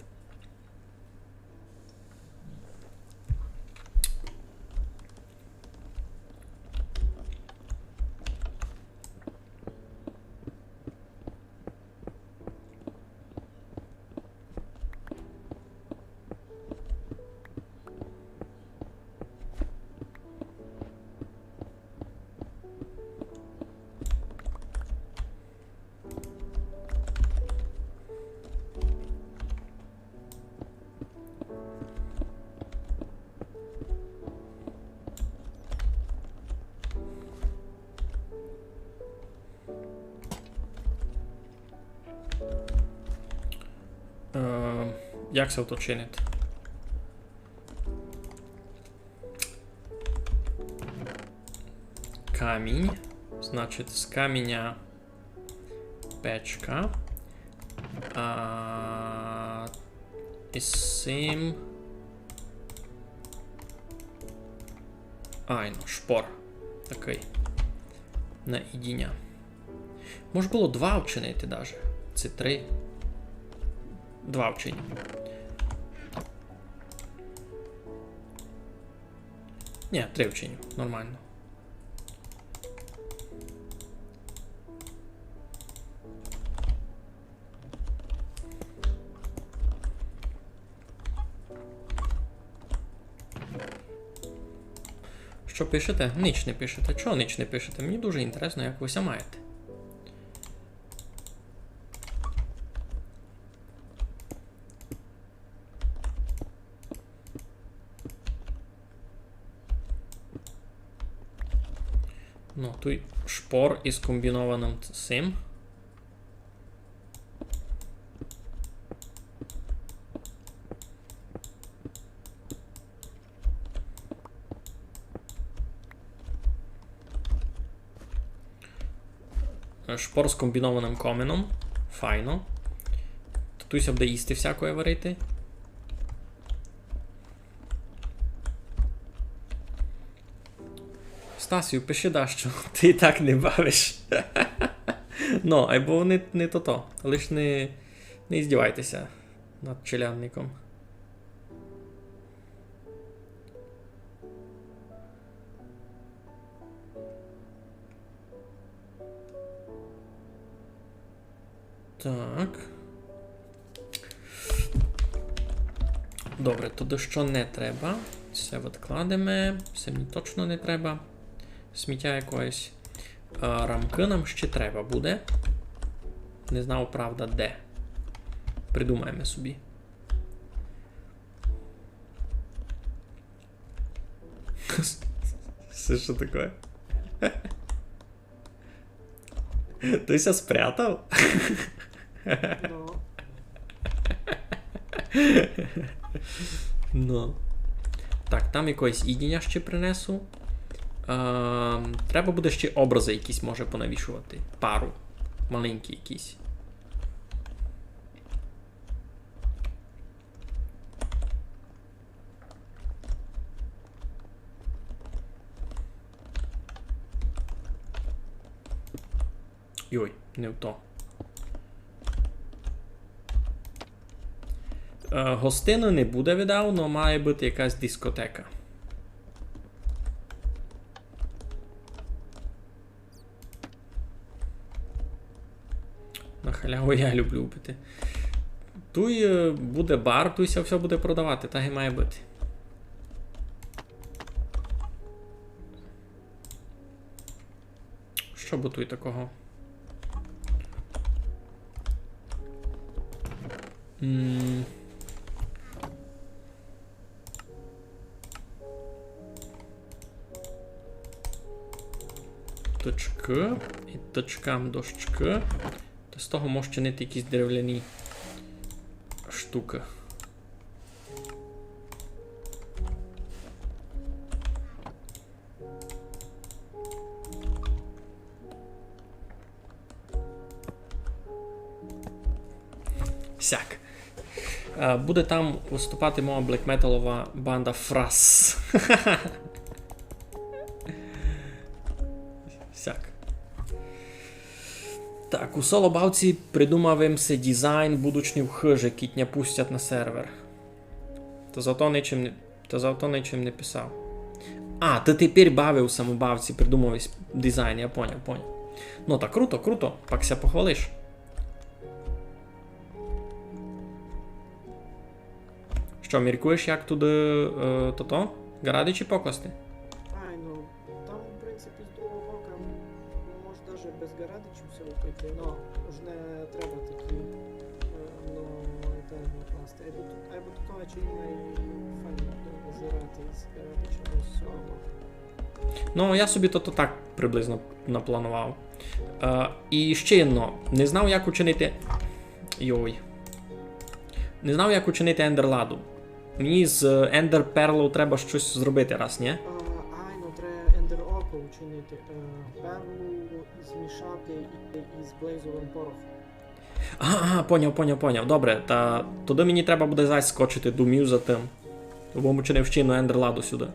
Як це уточнити? Камінь. Значить, з каменя печка. Із цим... Айно, шпор. Такий. На ідіння. Може було 2 вчинити даже. Це 3. 2 вчені. Ні, 3 вчені. Нормально. Що пишете? Ніч не пишете. Чого ніч не пишете? Мені дуже інтересно, як ви ся маєте. Ну, тут шпор із комбінованим цим. Шпор з комбінованим коменом. Файно. Тут буде їсти всякое варити. Стасію, пиши, да, що ти і так не бавиш. Ну, або не то-то. Лиш не іздівайтеся над челянником. Так. Добре, то що не треба. Все відкладемо. Це мені точно не треба. Сміття якоїсь. Рамки нам ще треба буде. Не знав, правда, де. Придумаємо собі. Це що таке? Ти ся спрятав? Ну, Ну. Так, там якоїсь ідіння ще принесу. Треба буде ще образи якісь, може, понавішувати. Пару. Маленькі якісь. Йой, не в то. Гостину не буде видав, але має бути якась дискотека. На халяву я люблю пити. Туй буде бар, туй все буде продавати, так і має бути. Що бо туй такого? Точки і точкам дощки. То з того може чинити якісь дерев'яні штуки. Сяк. Буде там виступати моя блекметалова банда Фрас. Сяк. Так, у солобавці придумав їм се дизайн будучнів хижи, кіт не пустять на сервер. Та зато нічим не писав. А, ти тепер бавив самобавці, придумав дизайн, я поняв. Ну так, круто, пакся похвалиш. Що, міркуєш, як туди, Гарадичі покласти? Ай, ну, там, в принципі, з другого боку, може навіть без гарадичів все пойти, но вже не треба такі, ну, ідеально класти. Або до того, чи і файно назирати з гарадичами всього. Ну, я собі то так приблизно напланував. І ще одно, не знав, як учинити... Не знав, як учинити ендерладу. Мені з Ender Pearl треба щось зробити раз, ні? Ай, ну треба ендер око учинити. Перлу змішати із блейзовим порохом. Ага, поняв. Добре, та тоді мені треба буде зась скочити до Мю за тим. Бо учинив ще одну ендерладу сюди.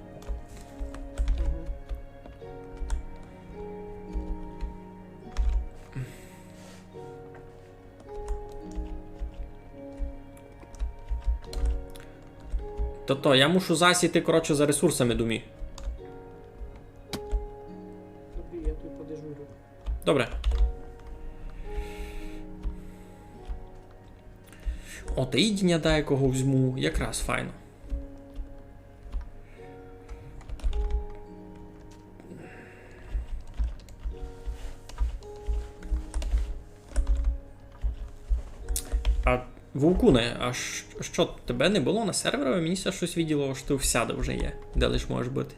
То, я мушу засіти, коротше, за ресурсами думі. Тобі, я тут подежурю. Добре. От і дня дай кого візьму, якраз файно. А Вовкуне, а що, тебе не було на сервері? Мені ся щось відділо, що ти всяде вже є, де лиш можеш бути.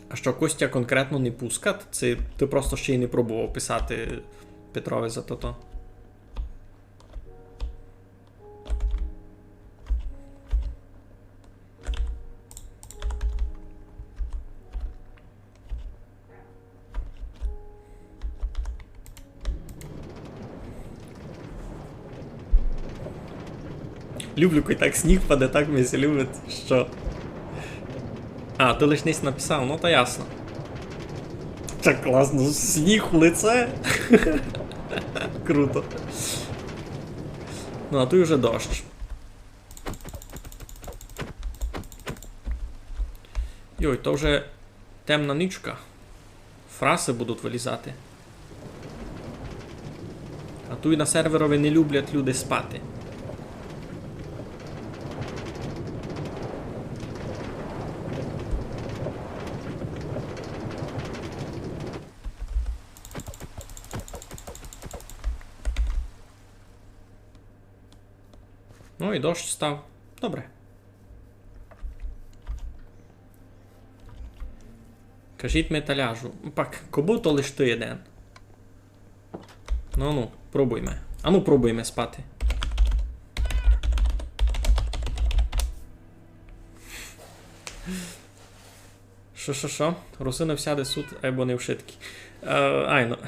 А що, Костя конкретно не пускат? Це ти просто ще й не пробував писати Петрові за то-то? Люблю, коли так сніг паде, так мені любить, що... А, ти лиш несь написав, ну то ясно. Так класно, сніг в лице. Круто. Ну, а тут вже дощ. Йой, то вже темна нічка. Фраси будуть вилізати. А тут і на серверові не люблять люди спати. Ну і дощ став. Добре. Кажіть металяжу. Пак, кобуто лиш ти один. Ну, пробуйме. Ану, пробуйме спати. Що? Русина всяде суд, або не вшитки. Айно.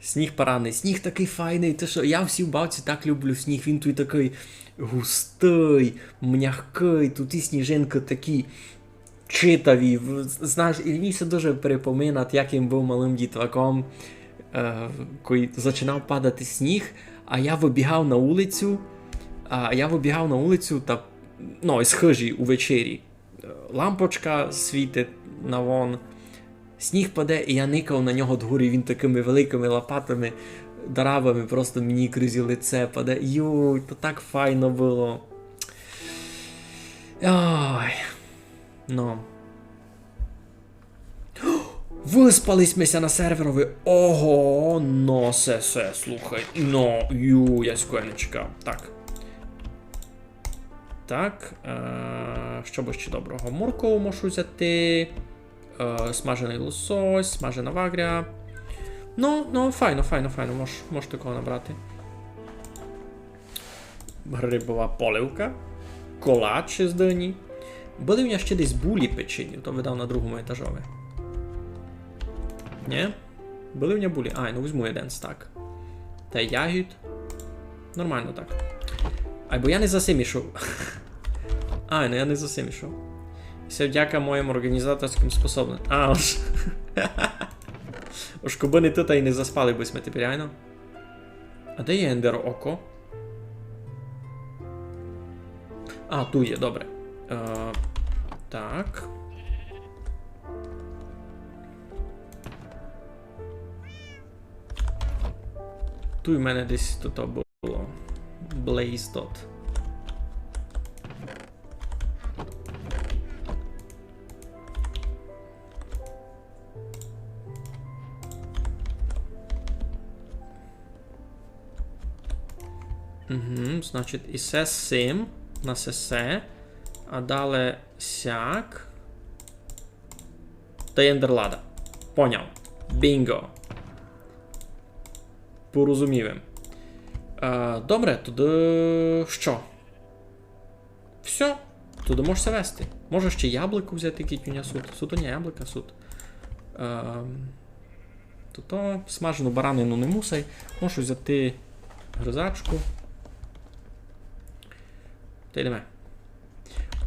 Сніг поранений. Сніг такий файний. Ти що? Я всі в бавці так люблю сніг. Він тут такий густий, м'який. Тут і сніжинки такі читаві. Знаєш, і мені все дуже перепоминає, як він був малим дітваком, коли починав падати сніг, а я вибігав на вулицю, та, ну, із хижі увечері. Лампочка світить на вон. Сніг паде, і я никав на нього дгорі, він такими великими лопатами, дравами просто мені крізь лице паде. Йой, то так файно було. Ой. Ну. Виспались мися на серверові. Ого, но се, слухай. Ну, я скоро не чекав. Так, що би ще доброго? Моркову можу взяти. Смажений лосось, смажена вагря. Ну, файно. Можеш такого набрати. Грибова поливка. Колач із дині. Були в мене ще десь булі печені, то видав на другому етажові. Ні? Були в мене булі. Ну візьму один стак. Та ягід. Нормально так. Бо я не засимішав. А, ну я не за цим йшов. Все вдяка моїм організаторським способностям. А, ось. Ось коби не тут, і не заспали би ми тепер, реально. А де є Ендер Око? А, тут є, добре. Так. Тут в мене десь тут було. Blaze Dot. Угу, значить, ісе сим на сесе, а далі сяк. Та єндерлада. Поняв. Бінго. Порозумівим. Добре, тоді що? Все. Тоді можеш вести. Можеш ще яблуко взяти, кітюня суд. Суто не яблука, суд. То смажену баранину не мусай. Можеш взяти гризачку. Та йдемо.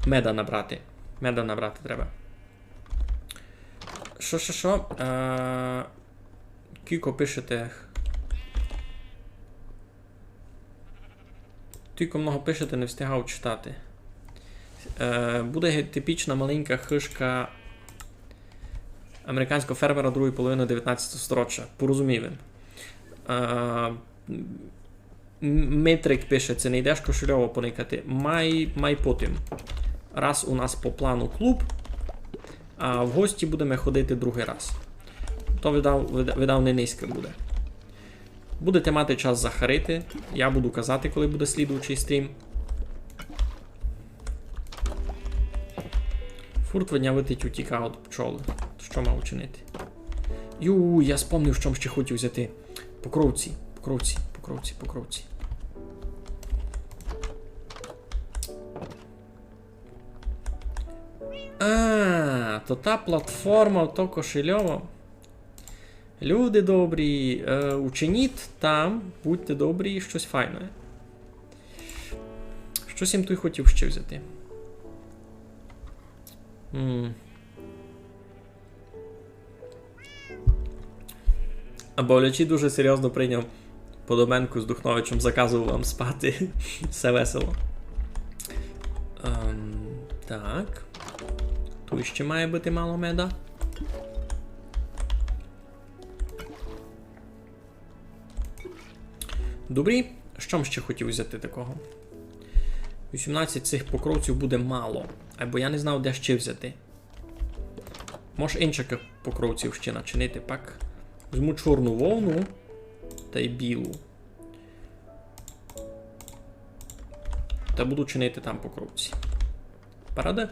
Меда набрати. Меда набрати треба. Що? Кілько пишете. Тільки много пишете, не встигав читати. Буде типічна маленька хишка американського фермера другої половини 19 сторіччя. Порозумівим. Метрик пише, це не йдеш кошельово поникати. Май потім. Раз у нас по плану клуб, а в гості будемо ходити другий раз. То видав не низьке буде. Будете мати час захарити. Я буду казати, коли буде слідуючий стрім. Фурт виднявити утіка від пчоли. Що мав учинити? Я спомнив, що ще хотів взяти. Покровці. То та платформа, то кошельово. Люди добрі, учиніть там, будьте добрі, щось файне. Щось їм той хотів ще взяти. А Бавлячий дуже серйозно прийняв подобенку з Духновичем, заказував вам спати. Все весело. Так. Тут ще має бути мало меда. Добрі. Що ще хотів взяти такого? 18 цих покровців буде мало. Або я не знав, де ще взяти. Може інших покровців ще начинити пак. Візьму чорну вовну та й білу. Та буду чинити там покровці. Параде?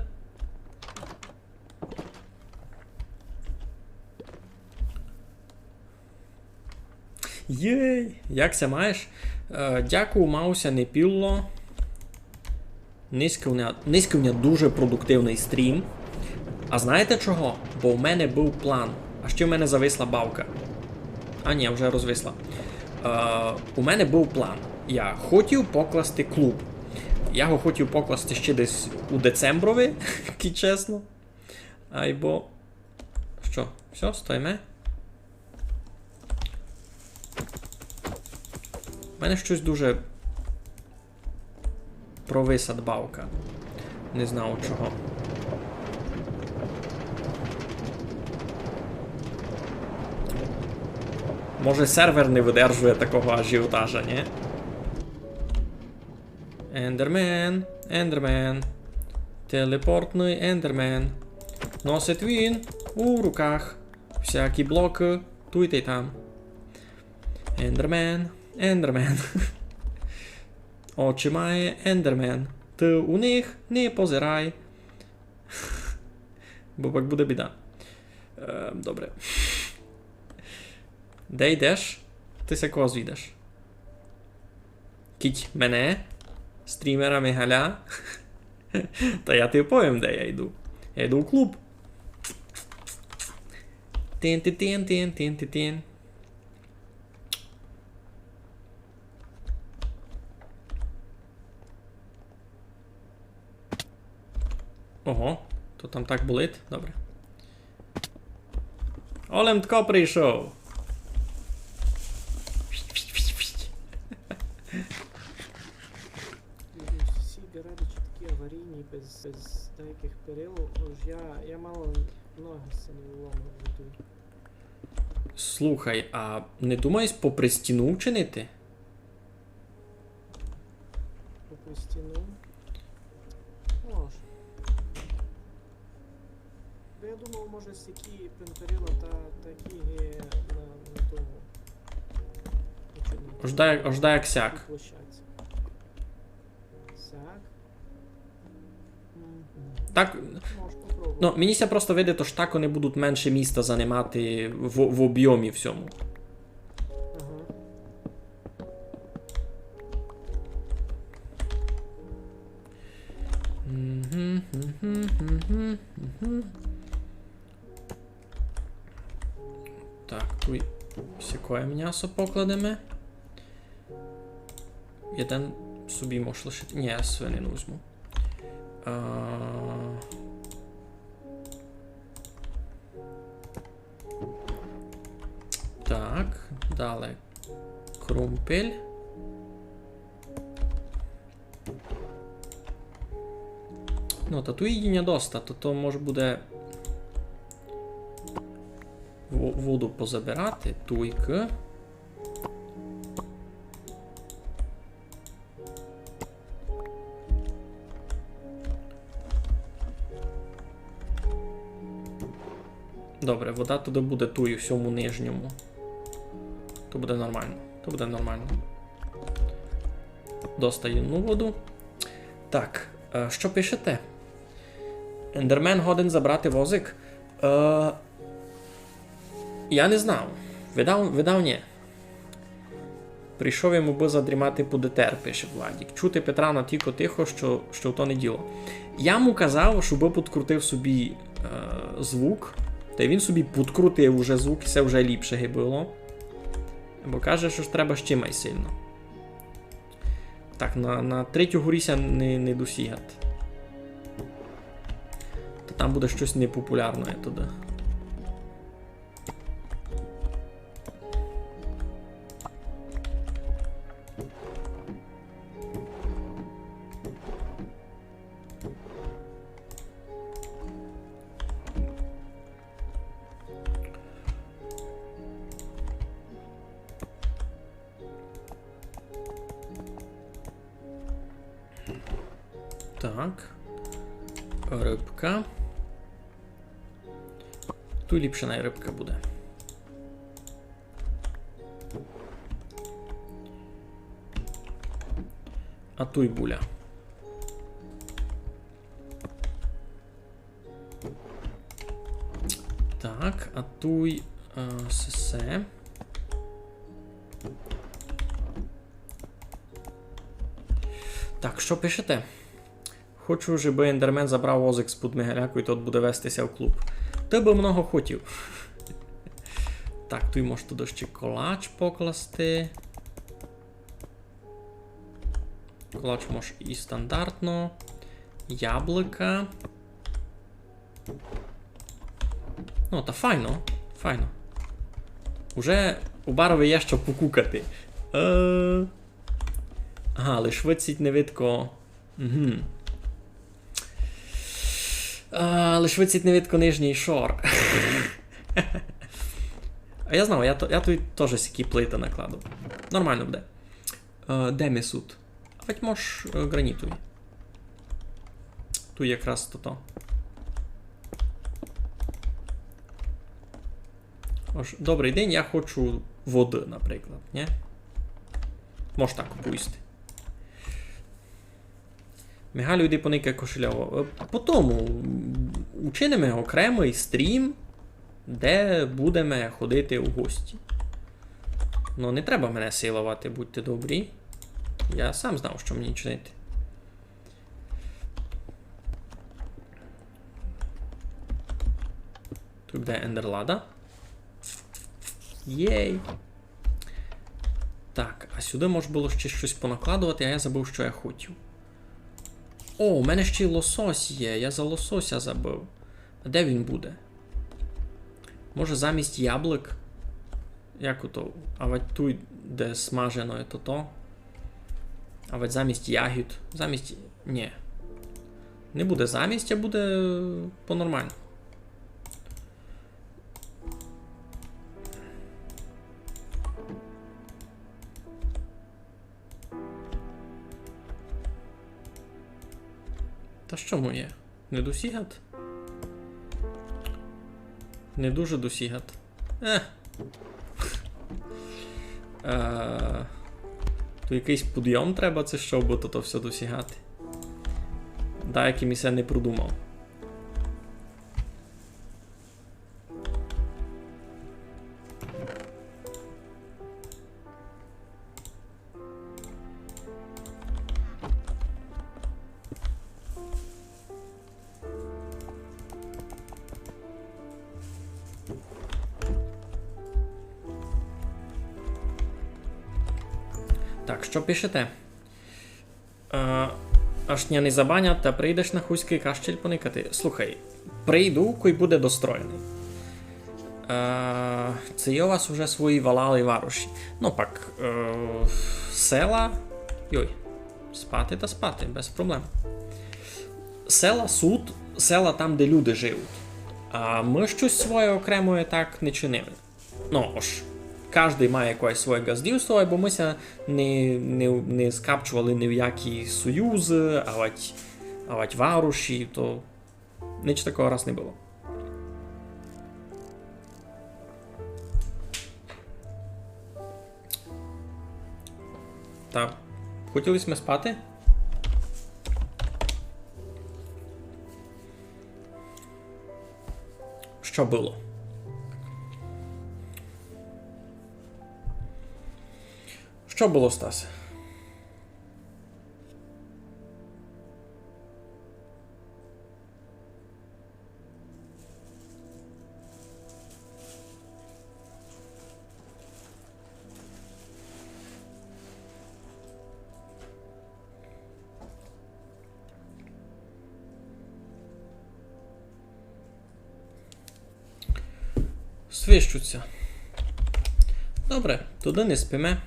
Єй! Якся маєш? Дякую, Мауся, не пілло. Низький у мене дуже продуктивний стрім. А знаєте чого? Бо у мене був план. А ще в мене зависла бавка. А ні, вже розвисла. У мене був план. Я хотів покласти клуб. Я його хотів покласти ще десь у децемброві, чесно. Айбо. Що? Все, стоїме? У мене щось дуже провиса дбавка. Не знав чого. Може сервер не видержує такого ажіотажа, ні? Ендермен. Телепортний ендермен. Носить він у руках всякі блоки тут і там. Ендермен. Очі має ендермен. Ти у них не позирай. Бо так буде біда. Добре. Де йдеш? Ти ся кого звідеш? Кіть мене? Стрімера Мигаля? Та я тобі повім, де я йду. Я йду у клуб. Тин-тин-тин-тин-тин-тин. Ого, то там так болить? Добре. Олем Тко прийшов. Всі гаражі такі аварійні, без деяких перил. Тож я мало ноги самі ломив тут. Слухай, а не думаєш попри стіну вчинити? Попри стіну. Може. Бо я думав, може стільки пенперила та такі на тому. Ождай як сяк. Площадці. Сяк. Так, Можеш попробувати. ну, мені ся просто видить, то ж так вони будуть менше міста займати в об'ємі всьому. Ага. Так, тут сякое м'ясо покладемо. Один собі можеш лишити. Ні, я свинину візьму. Так, далі крумпель. Ну, та тут їдіння доста, то може буде воду позабирати, туйки. Добре, вода туди буде туй у всьому нижньому. То буде нормально. То буде нормально. Достаємо воду. Так, що пишете? Ендермен годен забрати возик? Я не знав. Видав ні. Прийшов йому би задрімати по ДТР, пише Владік. Чути Петра на тільки тихо, що в то не діло. Я йому казав, щоб підкрутив собі звук. Та й він собі підкрутив уже звук, і це вже ліпше було. Бо каже, що ж треба ще май сильно. Так, на третю горіся не досігати. Та там буде щось непопулярне туди. Так. Рибка. Тут ліпше рибка буде. А тут буля. Так, а тут сесе. Так, що пишете? Хочу, щоб Ендермен забрав возик з Пудмигаляку і тот буде вестися в клуб. Ти би много хотів. Так, тут можеш туди ще колач покласти. Колач можеш і стандартно. Яблука. Ну, та файно. Файно. Уже у барові є що покукати. Ага, лиш виціть не видко. Угу. Лиш виціть не видко нижній шор. А я знав, я тут теж сякі плити накладу. Нормально буде. Де місут? А ведь можеш гранітові. Тут якраз то. Ож, добрий день, я хочу води, наприклад, ні? Можеш так опустити. Мигалю, йди поника кошельово. Потім учинимо окремий стрім, де будемо ходити у гості. Ну, не треба мене силувати, будьте добрі. Я сам знав, що мені чинити. Тут буде ендерлада. Єй! Так, а сюди можна було ще щось понакладувати, а я забув, що я хотів. О, у мене ще й лосось є. Я за лосося забив. А де він буде? Може замість яблук? Як ото? А ведь тут, де смажено, то. А ведь замість ягід. Замість. Ні. Не буде замість, а буде по-нормально. Та що моє? Не досігат? Не дуже досігат. То якийсь підйом треба, це що, бо то все досягати. Да, яким і все не продумав. Так, що пишете? Аж не забанять, та прийдеш на хуйський кащель поникати. Слухай, прийду, кой буде достроєний. Це є у вас уже свої валали і варуші. Ну пак, села. Йой, спати та спати, без проблем. Села, суд, села там, де люди живуть. А ми щось своє окремое так не чинили. Ну, ож. Кожний має якесь своє газдівство, бо ми не скапчували ні в які союзи, а вать варуші, то ніч такого раз не було. Так, хотіли ми спати? Що було? Що було, Стас? Свищуться. Добре, туди не спиме.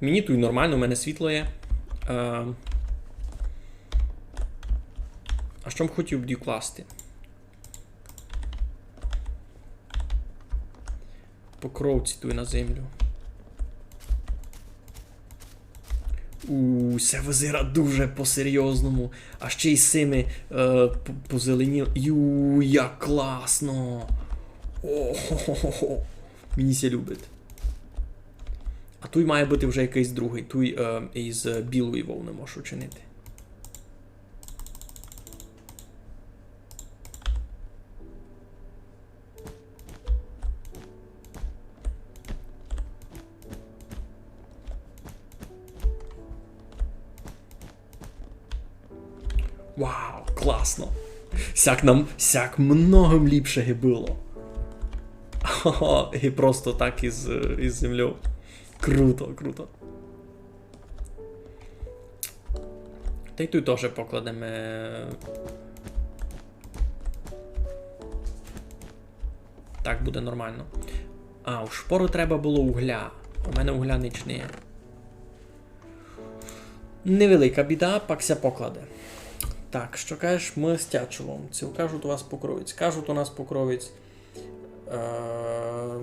Мені тут нормально, у мене світло є. А що б хотів б класти? Покровці тут на землю. Це визира дуже по-серйозному. А ще й сими позеленіли. Як класно! О-хо-хо-хо. Мені ся любить. А тут має бути вже якийсь другий. Тут із білої вовни можеш учинити. Вау, класно! Сяк многом ліпше було. І просто так із землею. Круто, круто. Та й тут теж покладемо. Так буде нормально. А, у шпору треба було угля. У мене угля ніч не є. Невелика біда, пакся покладе. Так, що кажеш, ми з Тячевом. Це кажуть у вас покровець. Кажуть у нас покровець.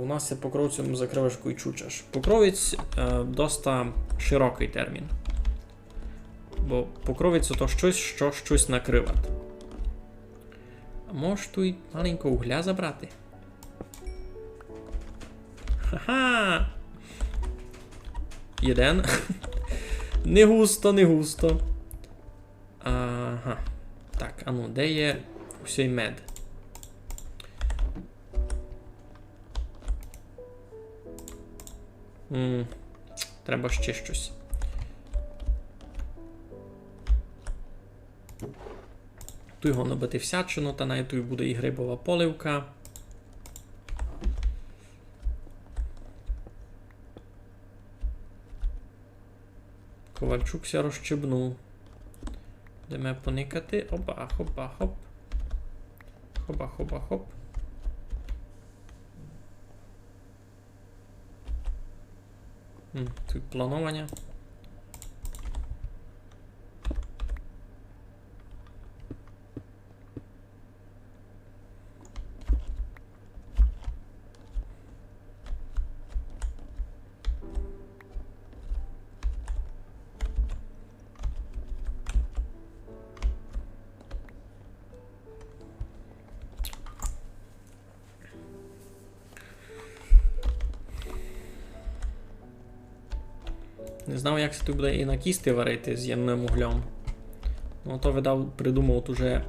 У нас є покровцем закривашку і чучаш. Покровець доста широкий термін. Бо покровець то щось, що щось накривати. А можеш тут маленько угля забрати? Ха-ха! Єден. Не густо, не густо. Ага. Так, а ну, де є усій мед? Треба ще щось. Тут його набити всячину, та навіть тут буде і грибова поливка. Ковальчук ся розчебнув. Будемо поникати. Опа, хопа, хоп. Хоба, хоба, хоп. Тут планування. Не знав, як це тут буде і на кісти варити з ємним углем. Ну, то видав, придумав уже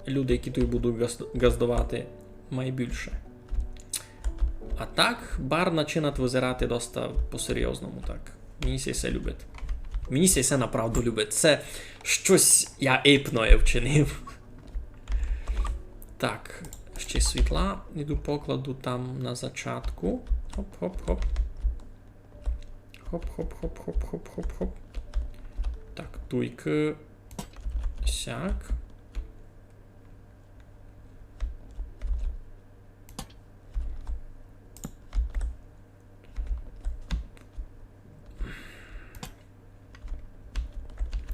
люди, які тут будуть газдувати найбільше. А так, бар починає визирати доста по-серйозному, так. Мені сей все любить. Мені сей все направду любить. Це щось я ейпноє вчинив. Так, ще світла. Іду покладу там на зачатку. Хоп-хоп-хоп. Хоп-хоп-хоп-хоп-хоп-хоп-хоп. Так, туйки. Сяк.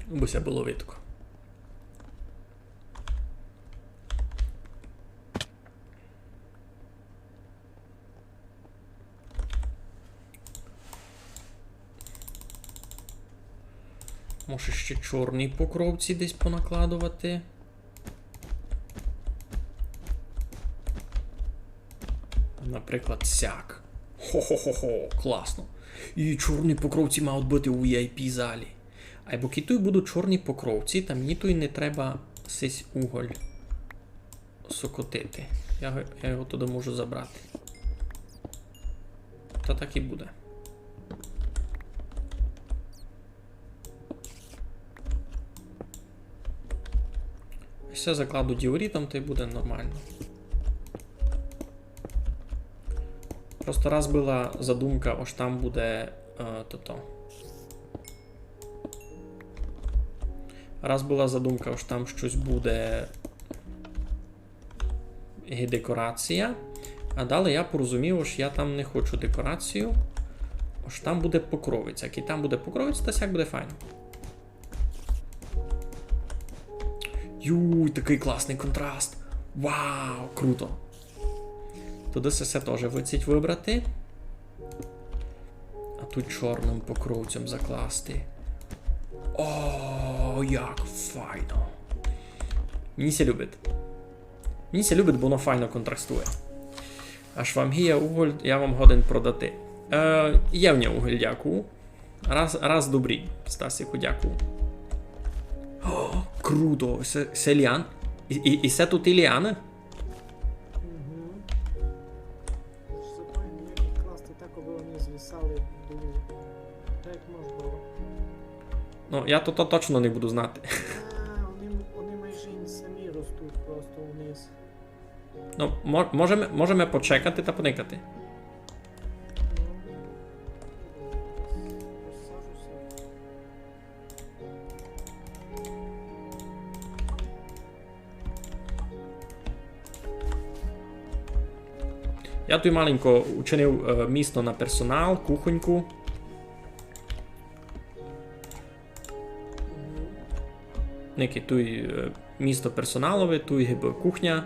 Буся було видко. Може ще чорні покровці десь понакладувати. Наприклад, сяк. Хо-хо-хо-хо, класно. І чорні покровці мають бути у VIP залі. А поки тут будуть чорні покровці, там мені тут не треба сись уголь сокотити. Я його туди можу забрати. Та так і буде. Все закладу діорітом, то й буде нормально. Просто раз була задумка, ось там буде Раз була задумка, ось там щось буде декорація, а далі я порозумів, що я там не хочу декорацію, ось там буде покровець. Як і там буде покровець, то сяк буде файно. Юй, такий класний контраст. Вау, круто. Туди все теж виціть вибрати. А тут чорним покровцем закласти. О, як файно. Мені ся любить. Мені ся любить, бо воно файно контрастує. Аж вам є уголь, я вам годен продати. Є в нього уголь, дякую. Раз добрі, Стасику, дякую. О, круто, це ліан. І це тут і ліани? Зато мені класти так, аби вони звисали до... Так як можна було. Ну, я то точно не буду знати. Вони майже і самі ростуть просто вниз. Ну, можемо почекати та поникати. Розсаджуся. Я тут маленько учинив місто на персонал, кухоньку. Неки тут місто персоналове, тут кухня.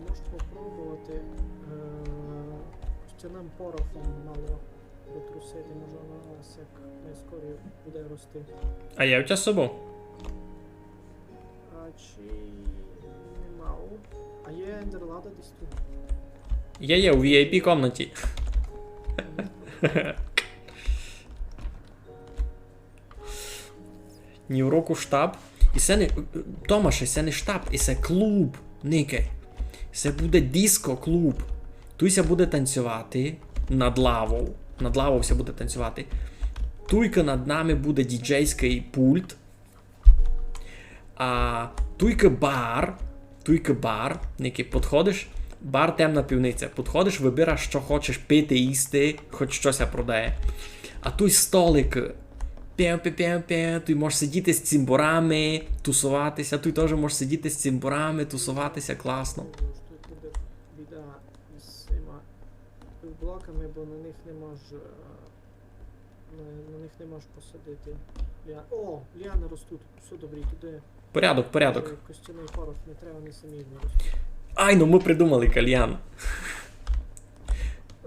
Можеш попробувати костяним порохом мало потрусити, може вона ось як найскоріше буде рости. А є у тебе з собою? А чи нема? А є ендерлада десь тут? Є у VIP комнаті. Ні уроку штаб. І це не... Томаше, це не штаб, і це клуб. Нике. Це буде диско-клуб. Туйся буде танцювати над лавою. Над лавою все буде танцювати. Туйка над нами буде діджейський пульт. А туйка бар, який підходиш, бар темна півниця. Підходиш, вибираєш, що хочеш пити, їсти, хоч щось продає. А той столик. Ти можеш сидіти з цимбурами, тусуватися. Ти теж можеш сидіти з цимбурами, тусуватися, класно. Тут буде біда з цими блоками, бо на них не можеш посадити. О, ліани ростуть. Все добре, туди. Порядок. Костяний порох не треба, вони самі не ростуть. Ай, ну ми придумали кальян.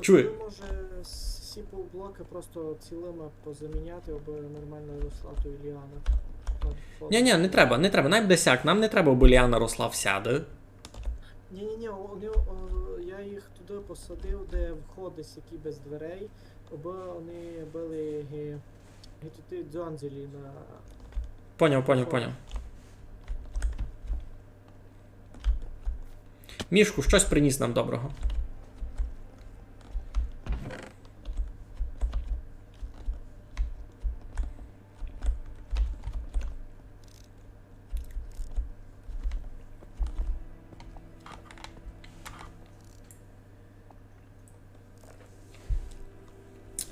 Чуй. Може всі блоки просто цілими позаміняти, аби нормально росла той ліана. Ні, не треба. Нам буде сяк, нам не треба, аби ліана росла вся, да? Ні, я їх туди посадив, де входи які без дверей, аби вони були туди дзонзелі на... Поняв. Мішку, щось приніс нам доброго.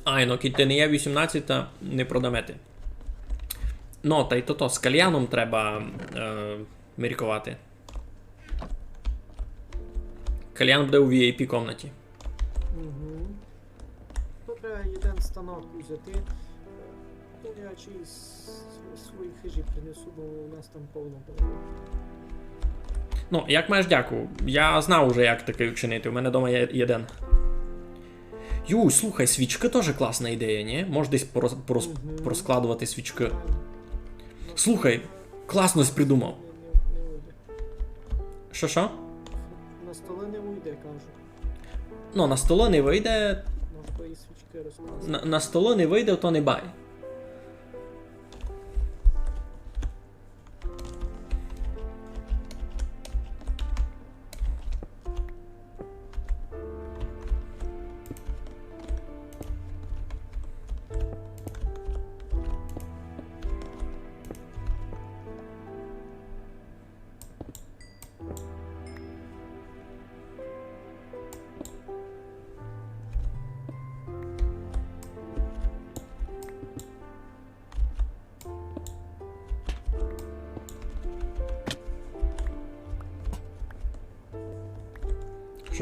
Ай, ну кіт не є 18, не продамете. Ну, та й то з кальяном треба міркувати. Кальян буде у VIP комнаті. Угу. То треба один станок взяти. Я чиїсь свої хижі принесу, бо у нас там повно було. Ну, як маєш дяку. Я знав уже, як таке вчинити. У мене вдома є один. Юй, слухай, свічки теж класна ідея, ні? Можеш десь порозкладувати свічки. Слухай, класно придумав. Не уйде. Що? На столи не уйде, кажу. Ну, на столо не вийде. Може твої свічки розкласти. На столо не вийде, то не бай.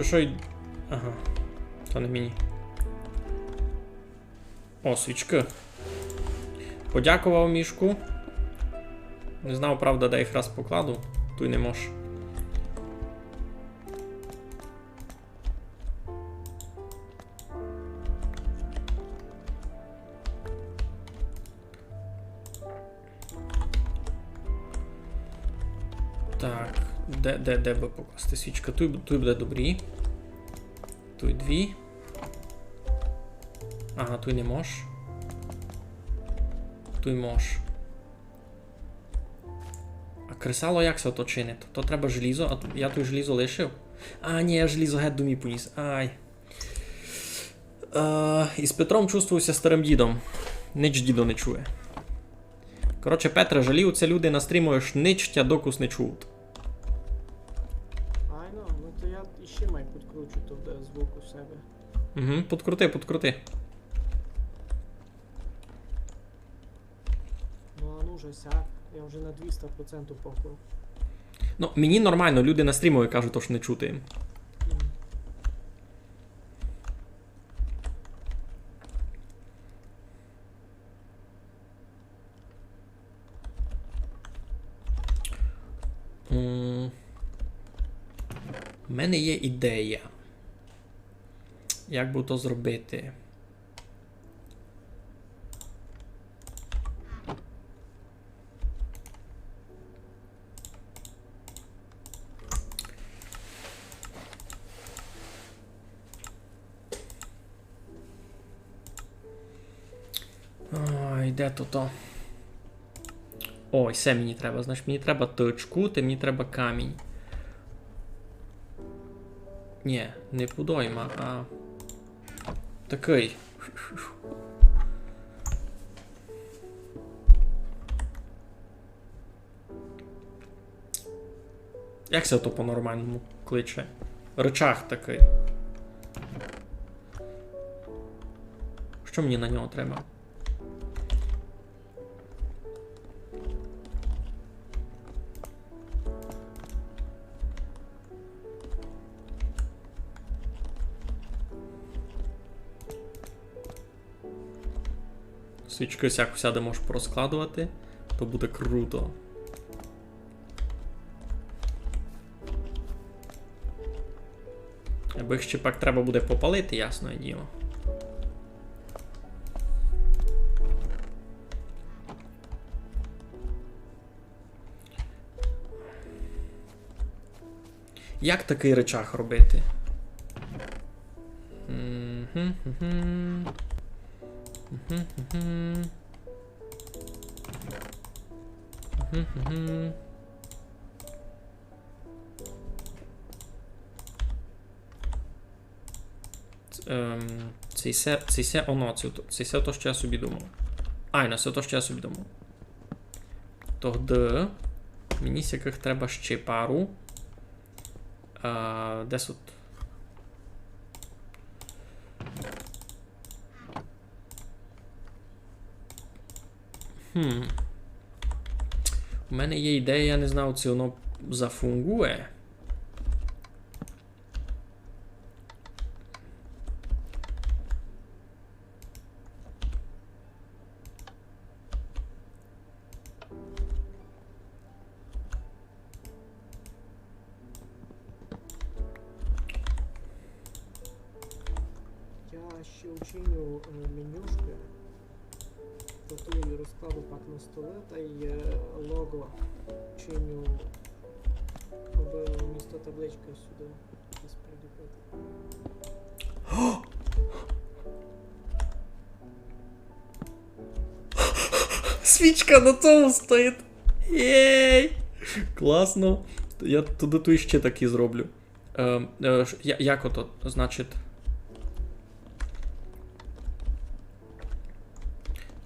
Що й... Ага. То не мені. О, свічки. Подякував мішку. Не знав, правда, де їх раз покладу. Туй не мож. Так, де би покласти свічка? Туй буде добрі. Туй дві. Ага, туй не мож. Туй мож. А кресало як це то чинить? То треба желізо, а я тут желізо лишив. А, ні, я желізо геть домі поніс. Ай. І з Петром чувствувався старим дідом. Ніч дідо не чує. Коротше, Петра жалів, це люди на стрімуєш ніч тя докус не чують. Айно, ну то я іще май підкручу туди звук у себе. Угу, подкрути. Ну а ну же сяк, я вже на 200% покрив. Ну, мені нормально, люди на стрімові кажуть, то що не чути їм. У мене є ідея. Як би то зробити? Ой, де то? Ой, все мені треба. Значить, мені треба точку, та мені треба камінь. Ні, не подойма, а такий. Як це то по-нормальному кличе? Рычаг такий. Що мені на нього треба? Свічки всяку сяде можеш порозкладувати, то буде круто. Або їх ще пак треба буде попалити, ясне діло. Як такий речах робити? Це все то, що я собі думав. Айно, це то, що я собі думав. Тогда мені всяких треба ще пару. Десь от. У мене є ідея, я не знаю, чи воно зафунгує. Я ще учиню менюшки, готую і розкладу пак на столи, та й лого чиню вмісто таблички сюди десь приліпити. Свічка на цьому стоїть. Єй! Класно. Я туди ту ще такі зроблю. Як ото, значить.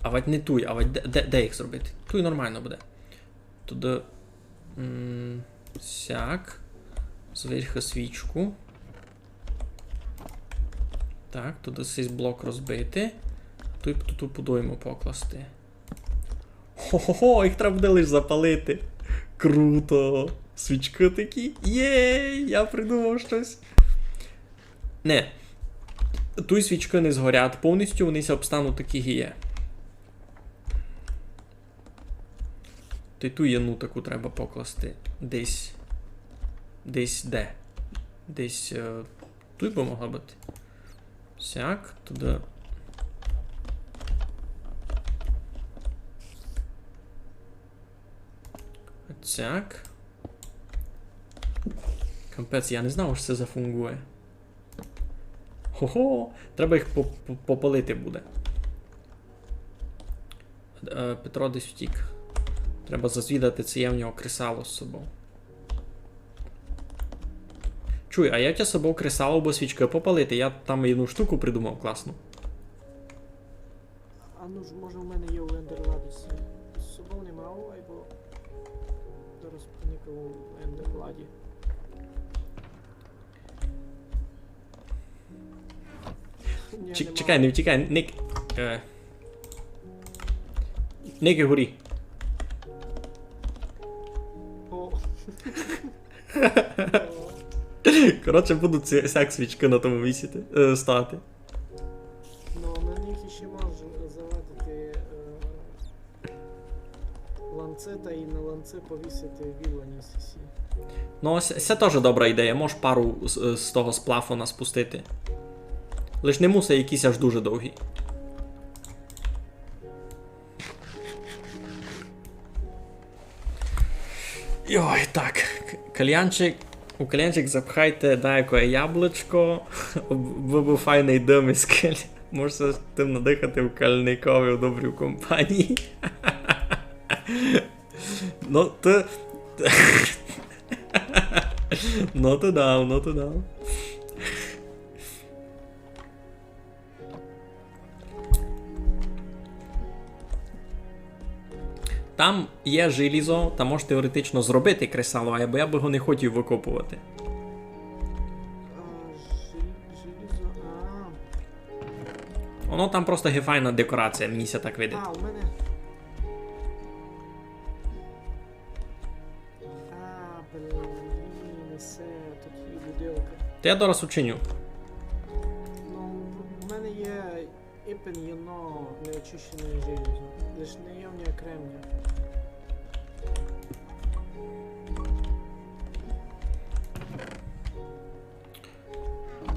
А вать не туй, а вать де їх зробити? Туй нормально буде. Туди. Сяк. Зверху свічку. Так, туди цей блок розбити. Тут подойму покласти. Хо-хо-хо, їх треба буде лише запалити. Круто. Свічки такі. Єй, я придумав щось. Не. Туй свічки не згорять повністю, вони обстануть такі гіє. Ту єну таку треба покласти. Десь де? Десь тут би могла бути. Сяк, туди. Сяк. Капець, я не знав, що це зафунгує. Хо-хо! Треба їх попалити буде. Петро десь втік. Треба зазвідати, це є в нього кресало з собою. Чуй, а я тебе з собою кресало, бо свічки попалити. Я там одну штуку придумав класну. А ну ж, може в мене є у ендерладусі. З собою не мав, або зараз поникав у ендерладі. Чекай, не втікай, Ник. Ники горі. О. Коротше, будуть всяк свічки на тому висіти, стати. Ну, на них ще можу завадити ланци та і на ланци повісити вілані сісі. Ну, це теж добра ідея, можеш пару з того з плафона спустити. Лиш не мусить якийсь аж дуже довгий. Йой, так. Кальянчик. У кальянчик запхайте деяке яблучко. Був файний дим із каля. Можете тим надихати в кальникові у добрій компанії. Ну, ти... Ну, ти дав. Там є желізо, та можеш теоретично зробити кресало, або я б його не хотів викопувати. Желізо. Воно там просто гефайна декорація, мені ся так видить. У мене. Блін, все, такі будилки. Та я зараз учиню. Ну, в мене є іпен єно неочищене желізо. Лиш не є в ній кремня.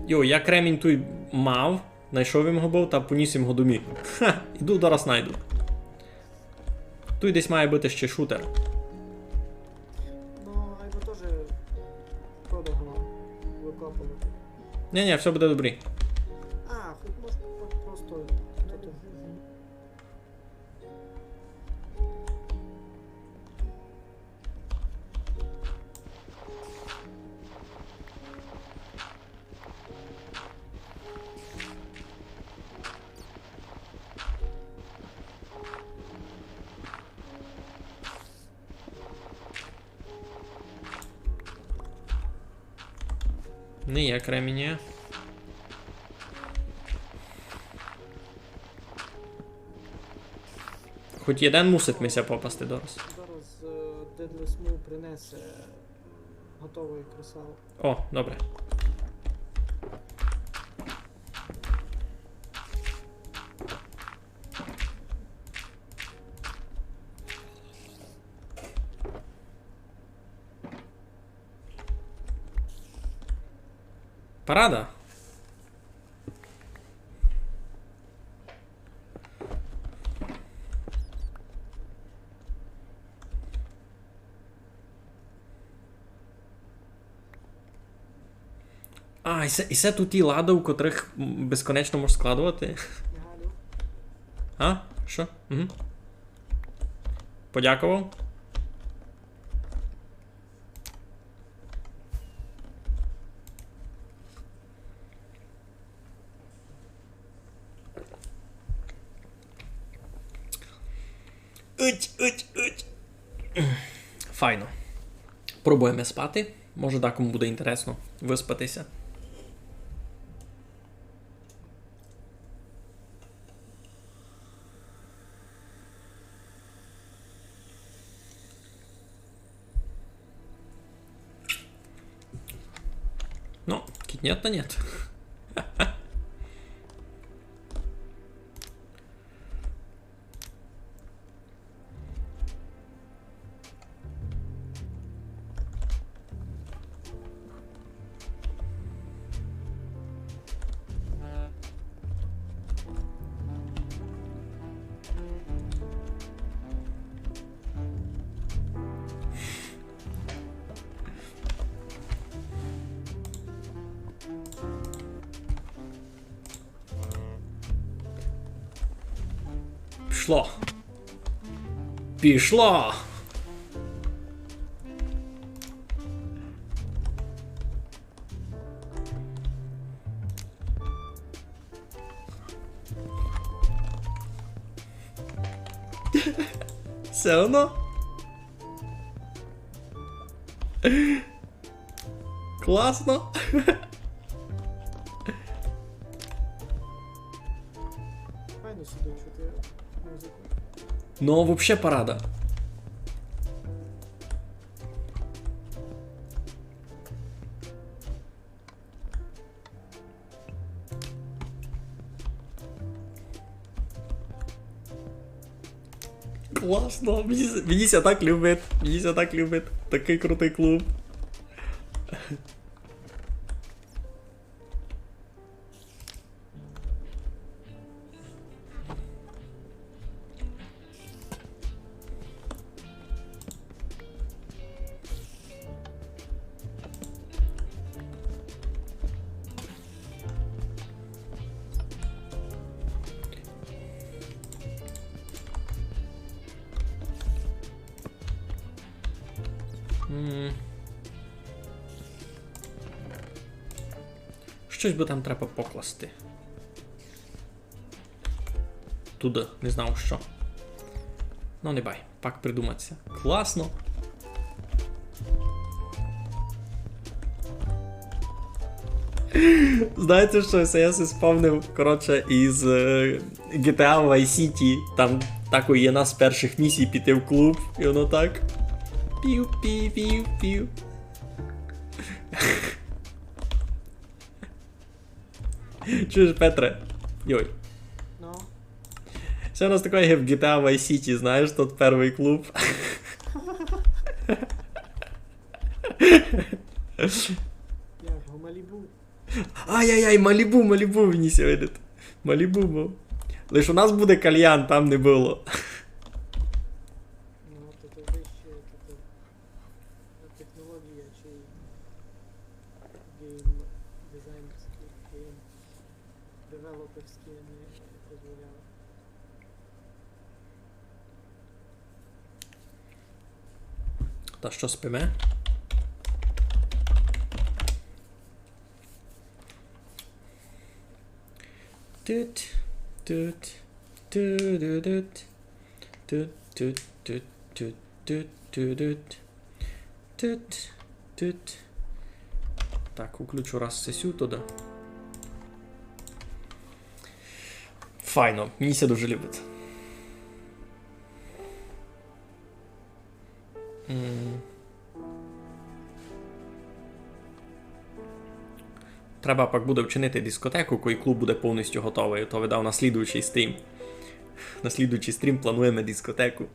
Йо, я кремінь той мав, знайшов його був та поніс його домі. Ха, іду зараз знайду. Тут десь має бути ще шутер. Ну, айбо теж продовго викопувати. Ні, все буде добре. Хоч може просто тут. Не є креміння. Хоч один мусить мися попасти зараз. Зараз Дедлес Смул принесе готовий кресало. О, добре. Парада. І це тут ті лади, у котрих безконечно можеш складувати. Галю. А? Що? Угу. Подякував. Уть. Файно. Пробуємо спати. Може, декому буде інтересно виспатися. Ну, нет-то нет. Пішло. Пішло. Все одно. Класно. Файно сюди чути музику. Ну, вообще парада. Класно, мені ся так любить, такий крутий клуб. Щось би там треба покласти. Туди, не знав що. Ну не бай, пак придуматися. Класно. Знаєте що, я се спомнив, коротше, із GTA Vice City, там такої є нас з перших місій піти в клуб, і воно так. Пів-пів-пів-пів. Чуєш, Петре? Йой. Ну, Ще у нас таке є в GTA Vice City, знаєш, тот перший клуб. як в Малібу. Ай-яй-яй, Малібу мені сьогодні. Малібу був. Лиш у нас буде кальян, там не було. Ну, то вище технологія чи гейм дизайнерські, гейм девелоперські не дозволяли. Та що спиме? Тут, тут, ту-ду-дут, тут, тут, тут, тут, тут, ту-дут, тут, тут. Так, уключу раз сесю туди. Файно, мені це дуже любить. Треба пак буде вчинити дискотеку, коли клуб буде повністю готовий, то видав на слідуючий стрім. На слідуючий стрім плануємо дискотеку.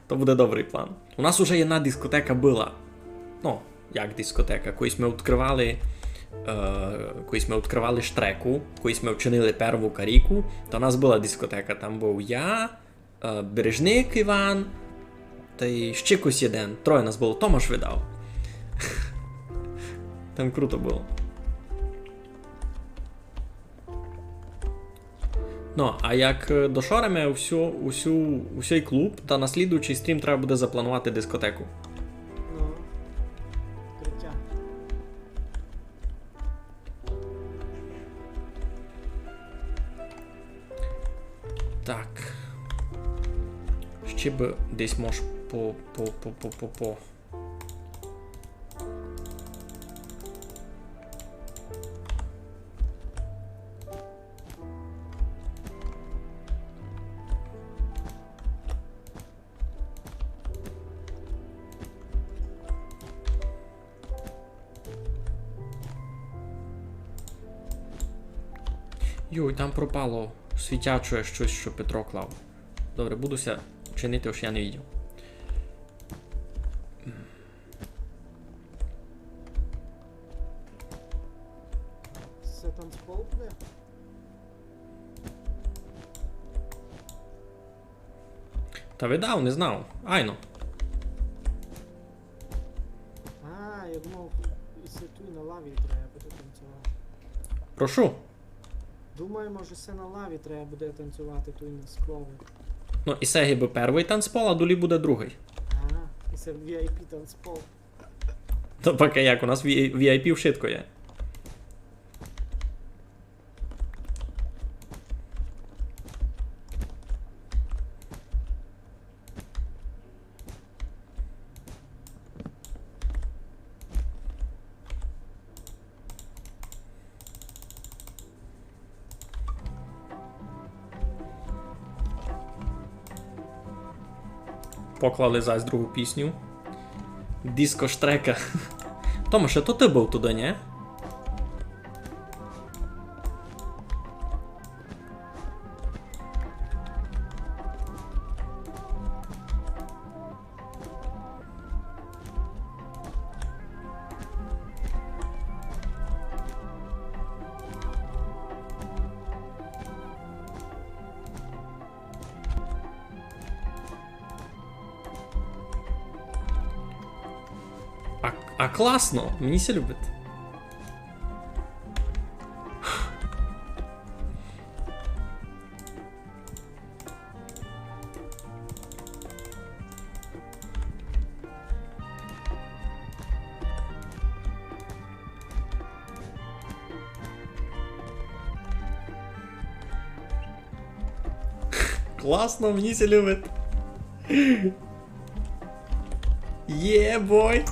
То буде добрий план. У нас уже одна дискотека була. Ну, як дискотека? Колись ми відкривали штреку, колись ми вчинили перву каріку, то у нас була дискотека. Там був я, Бережник Іван, та й ще когось один. Троє нас було, Томаш видав. Там круто було. Ну, а як дошоримо усій клуб, то на слідуючий стрім треба буде запланувати дискотеку. Ну, криття. Так. Ще б десь мож по. Йой, там пропало світяче щось, що Петро клав. Добре, будуся чинити, ось я не відео. Це танцпол буде? Та видав, не знав. Айно. А, я думав, і це тут на лаві треба буде танцювати. Прошу. Думаю, може все на лаві треба буде танцювати тут на склові. Ну, і Сегі би перший танцпол, а Дулі буде другий. Ага, і це VIP танцпол. То поки як, у нас VIP вшитко є. Поклали зась другу пісню. Диско Штрека. Томаше, то ти був туди, ні? А класно, мені ся любить. Класно, мені ся любить. Є, бой!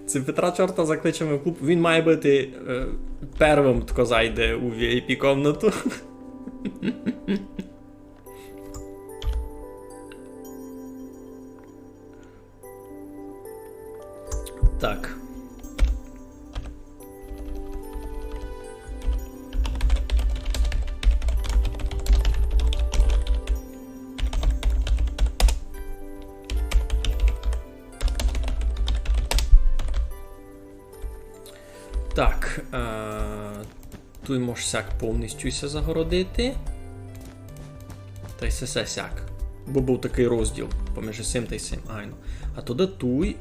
Це Петра Чорта закличемо в клуб. Він має бути первим, хто зайде у VIP-комнату. Так. Так, тут можеш сяк повністю загородити. Та й все сяк. Бо був такий розділ поміж сим та й сим. Айно. А туди туй.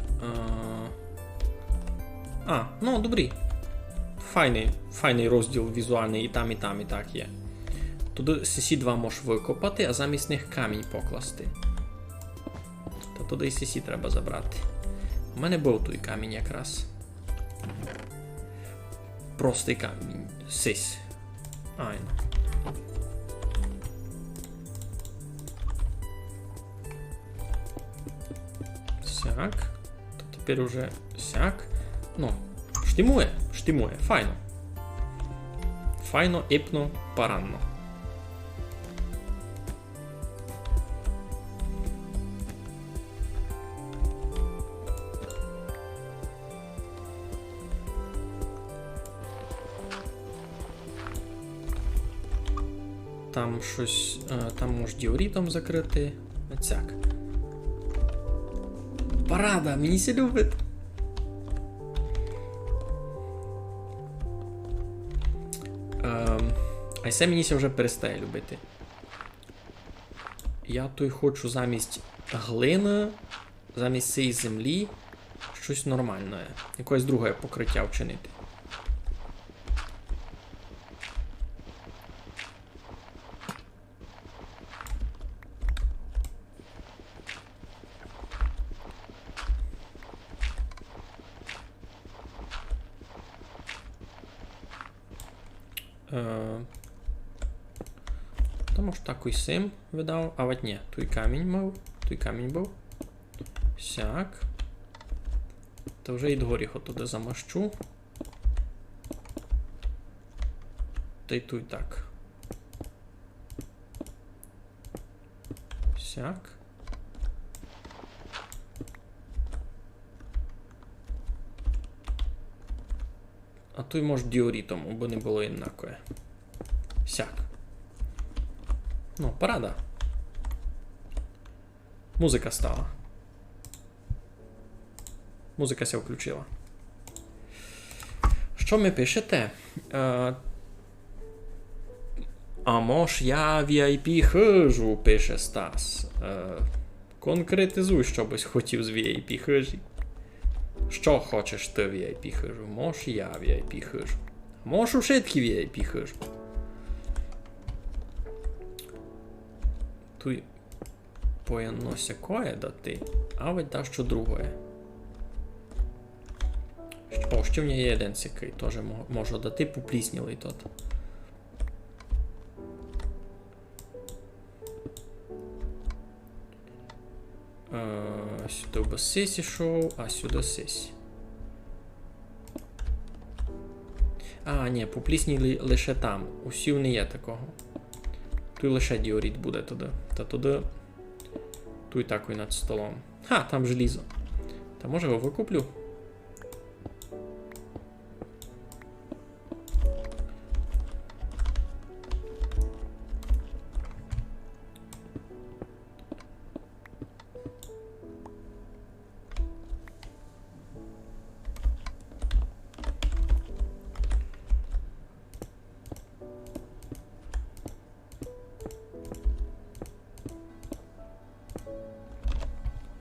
Ну добрі. Файний розділ візуальний і там, і так є. Туди CC2 можеш викопати, а замість них камінь покласти. Та туди і CC треба забрати. У мене був той камінь якраз. Простий камінь. Сись. Айно. Сяк. То тепер уже сяк. Ну, штимує. Файно. Файно, епно, паранно. Там щось, там можеш діорітом закрити. Оцяк. Парада, мені ся любить. А це мені ся вже перестає любити. Я той хочу замість глини, замість цієї землі, щось нормальне. Якесь друге покриття вчинити. Та може так і сим видав, а от ні, той камінь був. Сяк. Та вже і дгоріхо туди замащу. Та й туй так. Сяк. А той може діорітом, бо не було інакое. Сяк. Ну, парада. Музика стала. Музика ся включила. Що ми пишете? А мож я VIP хижу, пише Стас. Конкретизуй, що бись хотів з VIP хижі. Що хочеш ти VIP хижу? Мож я VIP хижу. Мож у шитки VIP хижу. Тут поянося кое дати, а ведь да що другое. О, ще в мене є один сякий, теж можу дати, попліснілий тот. Сюди би сесі шоу, а сюди сесі. А, ні, попліснілий лише там. Усів не є такого. Тут лише діоріт буде туди. Та туди. Тут і так і над столом. Ха, там желізо. Та може його викуплю?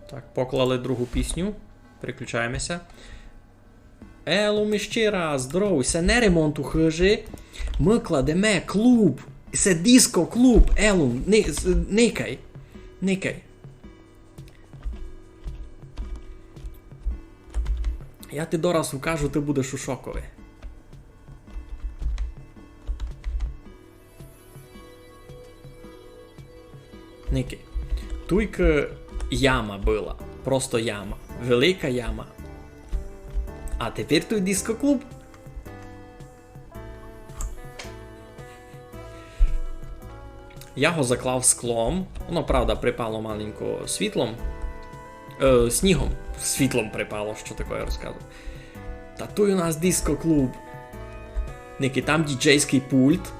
Так, поклали другу пісню. Переключаємося. Елу, ще раз, здорово, це не ремонт у хижі. Ми кладемо клуб. Це диско-клуб. Елу, никай. Никай. Я ти дораз укажу, ти будеш у шокові. Ники. Туйка яма була. Просто яма. Велика яма. А тепер тут дискоклуб. Я його заклав склом. Воно, правда, припало маленько світлом. Снігом. Світлом припало, що таке я розказую. Та тут у нас дискоклуб. Ники, там діджейський пульт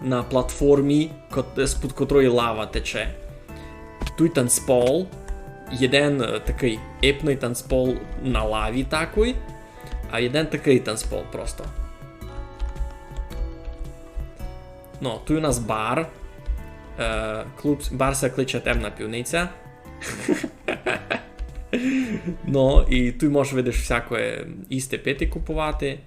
на платформі, з-під котрої лава тече. Тут танцпол. Єден такий епний танцпол на лаві такий, а єден такий танцпол просто. Ну, тут у нас бар. Бар се кличе Темна півниця. Ну, і тут можеш, видиш, всяке їсти, пити купувати.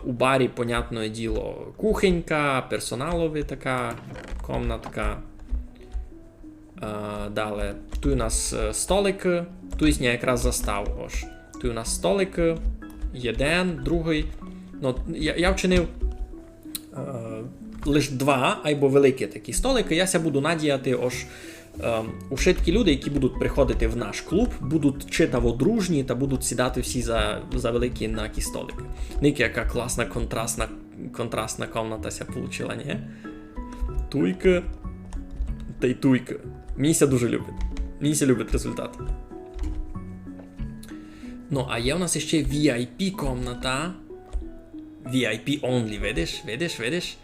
У барі, понятне діло, кухонька, персоналова така комнатка. Далі, тут у нас столики, тут я якраз застав ось. Тут у нас столики, один, другий. Ну, я вчинив лише два, або великі такі столики. Я ся буду надіяти ось у швидкі люди, які будуть приходити в наш клуб, будуть читаво дружні та будуть сідати всі за великі на ті столики. Ники, яка класна контрастна комната ся получила, ні? Туйка та й туйка. Мені ся дуже любить. Мені ся любить результат. Ну, а є у нас ще VIP комната. VIP only, видиш?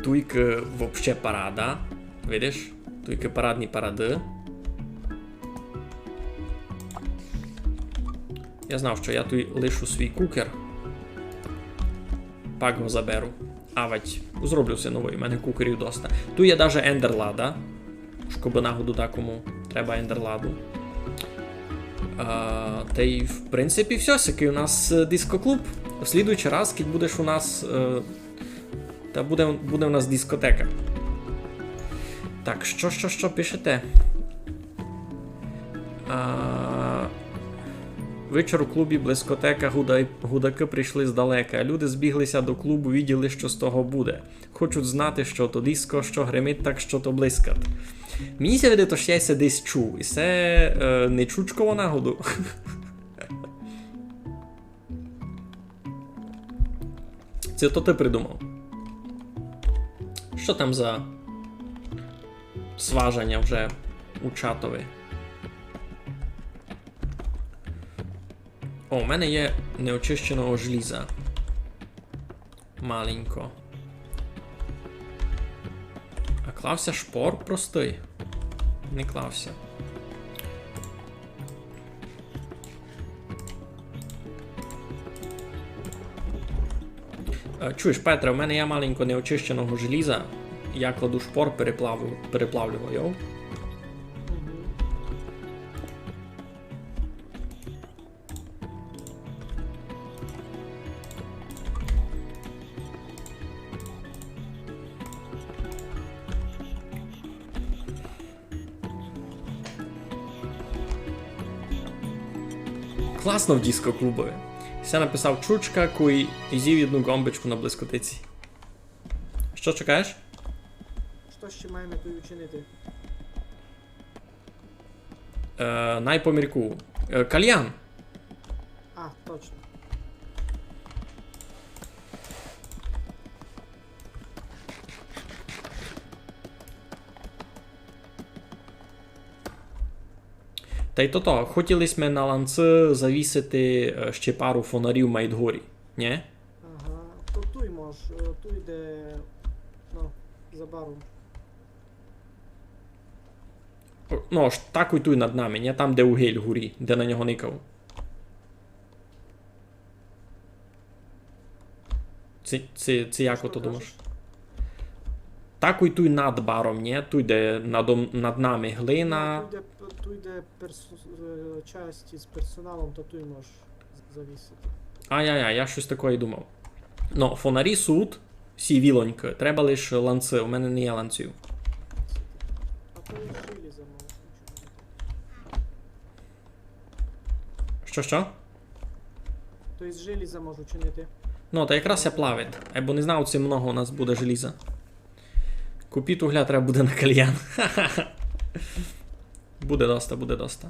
Туйка вообще парада. Видиш? Туйка парадні паради. Я знав, що я тут лишу свій кукер. Пак його заберу. Авать, зроблю все новий, у мене кукерів доста. Тут є даже ендерлада. Щоб нагоду такому треба ендерладу. Та й в принципі все, який у нас дискоклуб. В слідуючий раз, коли будеш у нас... Та буде у нас дискотека. Так, що пишете? Вечір у клубі блискотека, гудаки прийшли здалека. Люди збіглися до клубу, виділи, що з того буде. Хочуть знати, що то диско, що гримить так, що то блискат. Мені ся видить, що я се десь чув. І це не чучково нагоду. Це то ти придумав. Що там за сваження вже у чатові? О, у мене є неочищеного желіза. Маленько. А клався шпор простий? Не клався. Чуєш, Петре, у мене є маленько неочищеного желіза. Я кладу шпор, переплавлюю його. Класно в диско-клубові. Я написав чучка, куй і з'їв одну гомбочку на блискотиці. Що чекаєш? Що ще маємо тут учинити? Найпомірку. Кальян. А, точно. Та й то, хотіли ми на ланци завісити ще пару фонарів Майдгорі, ні? Ага, то туй можеш, туй йде, ну, за баром. Ну, аж так і туй над нами, ні? Там, де угіль горі, де на нього никав. Це як ото думаєш? Так і туй над баром, ні? Туй, де над нами глина. Туй йде часті з персоналом, то туй можеш завісити. Ай-яй-яй, я щось таке і думав. Ну, фонарі суд, всі вілоньки, треба лише ланци, у мене не є ланців. А то і желіза можеш учинити. Що? То із желіза можу чинити. Ну, та якраз я плавить, або не знав, це много у нас буде желіза. Купіть угля треба буде на кальян. Буде доста, буде доста.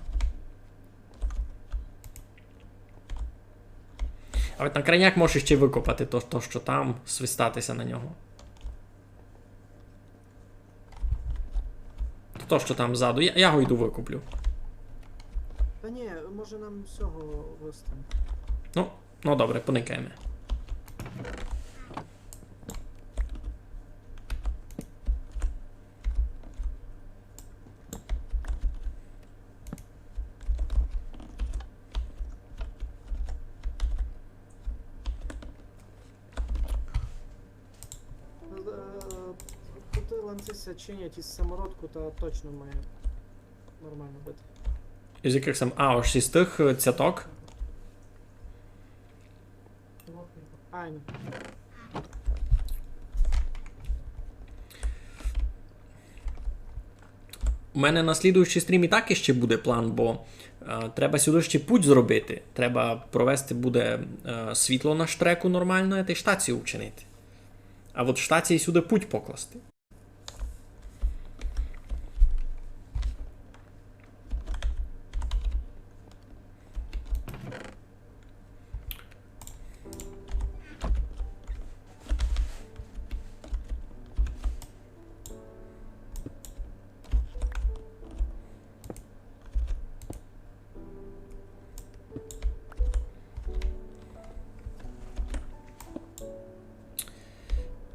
А от на крайняк можеш ще викопати то, що там, свистатися на нього. То, що там ззаду. Я його йду викуплю. Та ні, може нам всього вистане. Ну добре, поникаємо. Тут ланцися чинять із самородку, та точно має нормально бути. Із яких сам. А, ось із тих цяток. Айно. У мене на слідуючий стрім і так іще буде план, бо треба сюди ще путь зробити. Треба провести буде світло на штреку нормально, та й штацію вчинити. А от штації сюди путь покласти.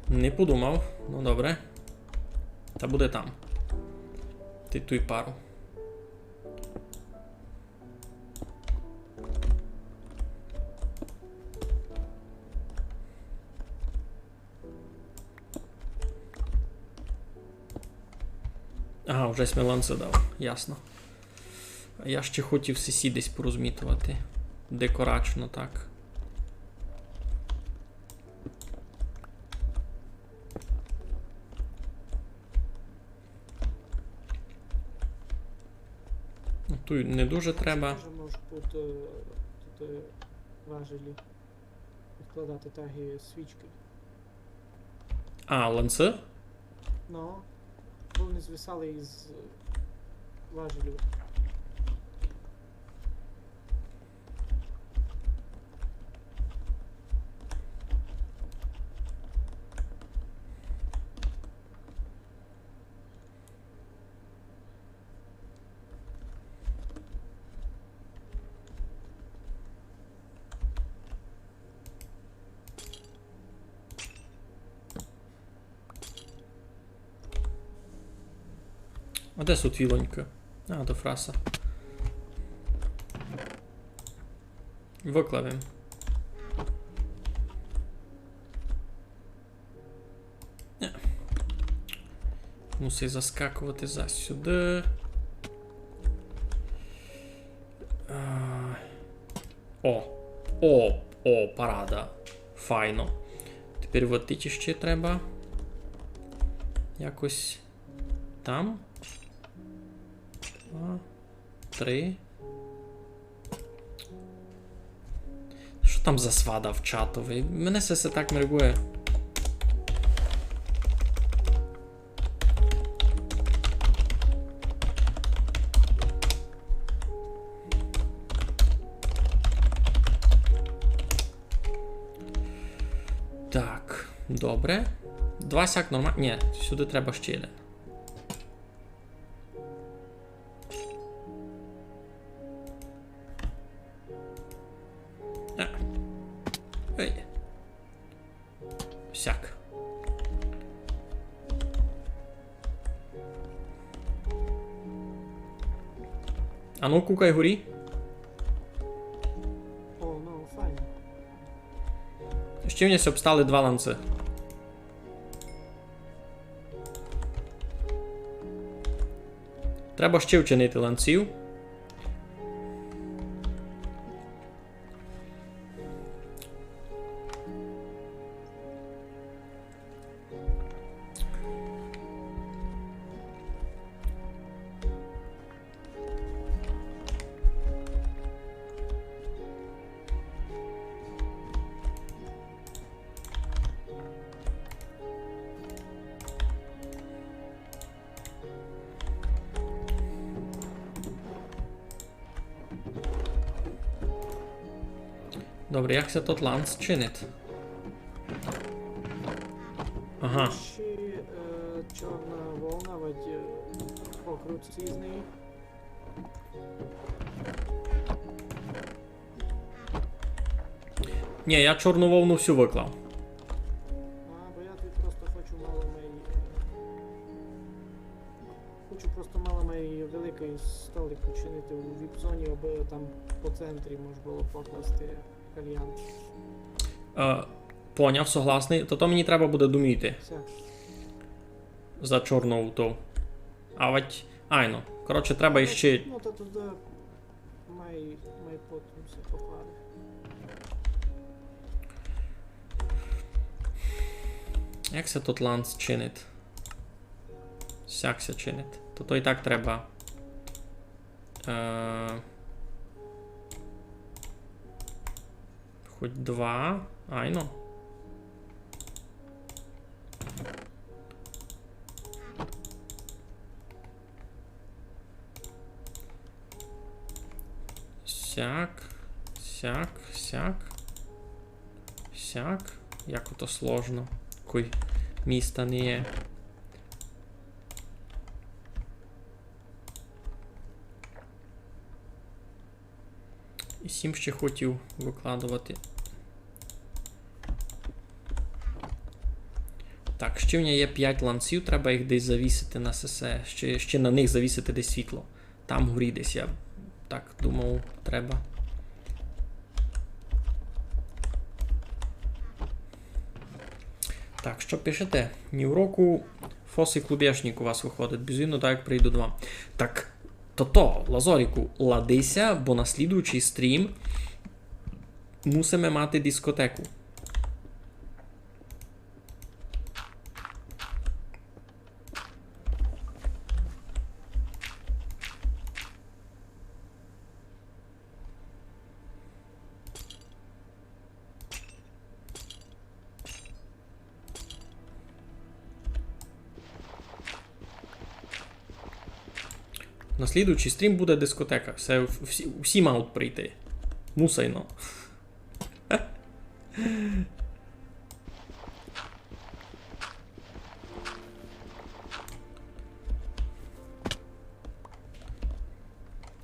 Не подумав, ну добре. Та буде там. Ти ту й пару. Ага, вже сміланце дав, ясно. А я ще хотів сесі десь порозмітувати. Декорачно так. Тут не дуже треба. Може, можу тут важелі відкладати таги свічки. А, ланци? Ну, бо вони звисали із важелів. А де сутвілонька? А, до фраса. Викладемо. Мусить заскакувати за сюди. О, парада. Файно. Тепер вот ті ще треба. Якось там. 2, 3. Що там за свада в чатові? Мене все так нервує. Так, добре. 2 сяк нормально. Ні, сюди треба ще один. Ей. Сяк. А ну, кукай горі. О, ну, файно. Ще в нас обстали 2 ланци. Треба ще вчинити ланців. Добре, як це тут ланц чинить? Ага. Ще чорна волна в покрутці з неї. Ні, я чорну вовну всю виклав. Бо я тут просто хочу малими. Хочу просто малими і великий столик починити у віп-зоні, аби там по центрі можна було покласти кальян. Поняв, согласний. То мені треба буде доміти Все. за чорну ту. А вать. Айно. Коротше, треба іще. Ну то туди май потім все покладе. Як це тут ланц чинить? Сякся чинить. То і так треба. Хоч 2. Айно. Сяк. Сяк. Сяк. Сяк. Як ото сложно. Кой міста не є. І 7 ще хотів викладувати. Так, ще в мене є 5 ланців, треба їх десь завісити на ССЕ. Ще на них завісити десь світло. Там вгорі десь, я так думав, треба. Так, що пишете? Ні в року фос і клубешник у вас виходить. Безвинно, так як прийду 2. Так, Лазоріку, ладися, бо на слідуючий стрім мусимо мати дискотеку. На слідуючий стрім буде дискотека. Все, всі мають прийти. Мусайно.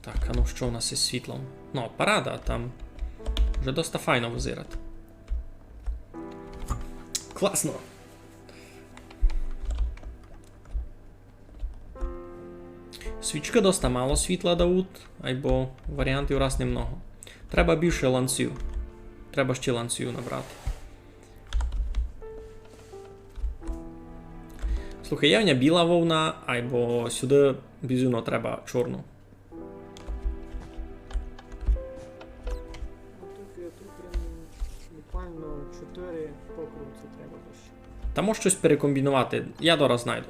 Так, а ну що у нас із світлом? Ну, парада, там вже доста файно визирати. Класно! Свічка доста мало світла дають, або варіантів раз немного. Треба більше ланців. Треба ще ланців набрати. Слухай, є в мене біла вовна, або сюди безумно треба чорну. Тут прям буквально 4 покрутці треба ще. Та може щось перекомбінувати, я дораз знайду.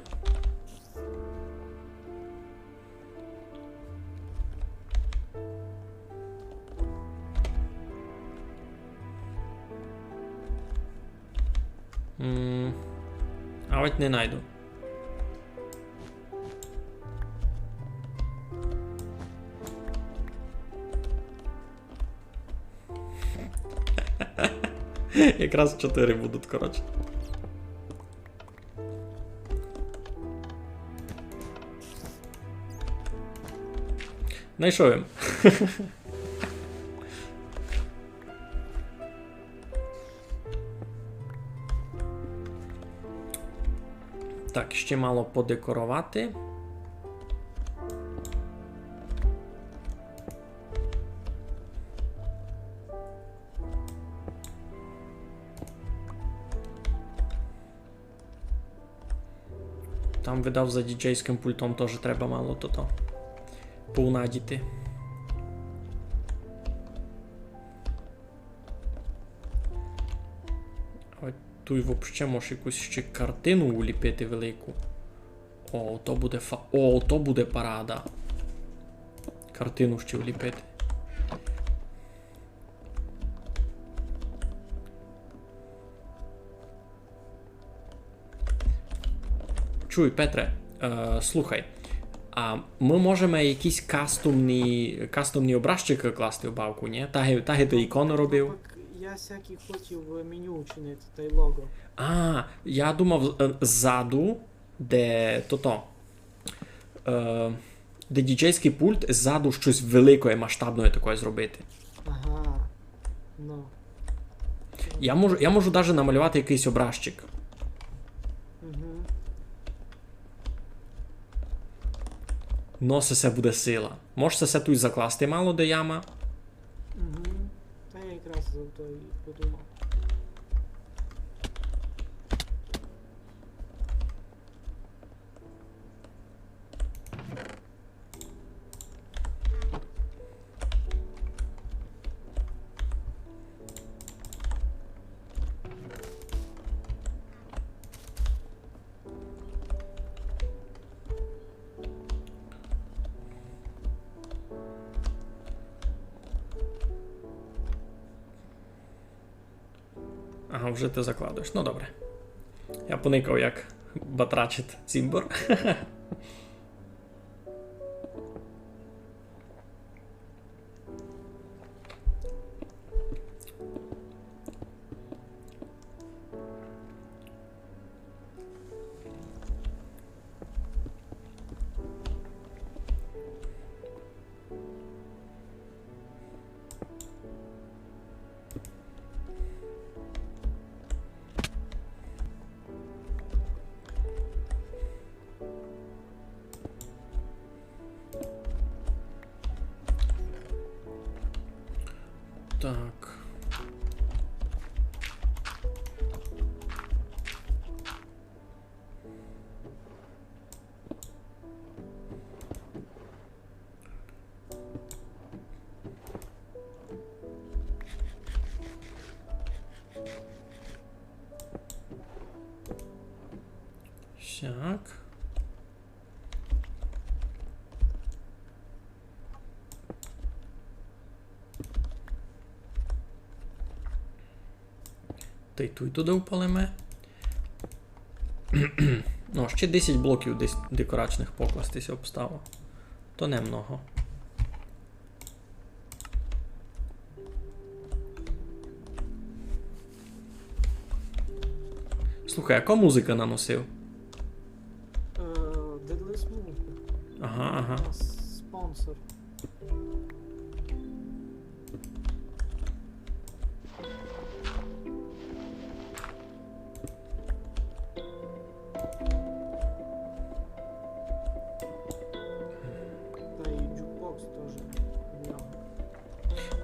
А от не найду. Якраз 4 будуть, коротше. Найшов їм. Так, ще мало подекорувати. Там видав за діджейським пультом теж треба мало то поунадіти. Тут взагалі можеш якусь ще картину уліпити велику. О, то буде парада. Картину ще уліпити. Чуй, Петре, слухай. А ми можемо якісь кастомні образчики класти в бавку, ні? Таги ти ікони робив. я всякі хотів меню чинити, та й лого. А, я думав ззаду, де то-то. Де діджейський пульт, ззаду щось великое, масштабне таке зробити. Ага. Ну. Я можу навіть намалювати якийсь образчик. Угу. Но це буде сила. Можеш це тут закласти мало де яма. Угу. Та я якраз за то і подумав. Ага, вже ти закладуєш. Ну добре. Я поникав, як батрачить цімбор. Так. Сяк. Та й тут туди впалиме. Ну, ще 10 блоків десь декорачних покластися обставив. То немного. Слухай, яка музика наносив? Deadly Smooth. Ага, ага. У нас спонсор. Та й джукбокс теж в нього.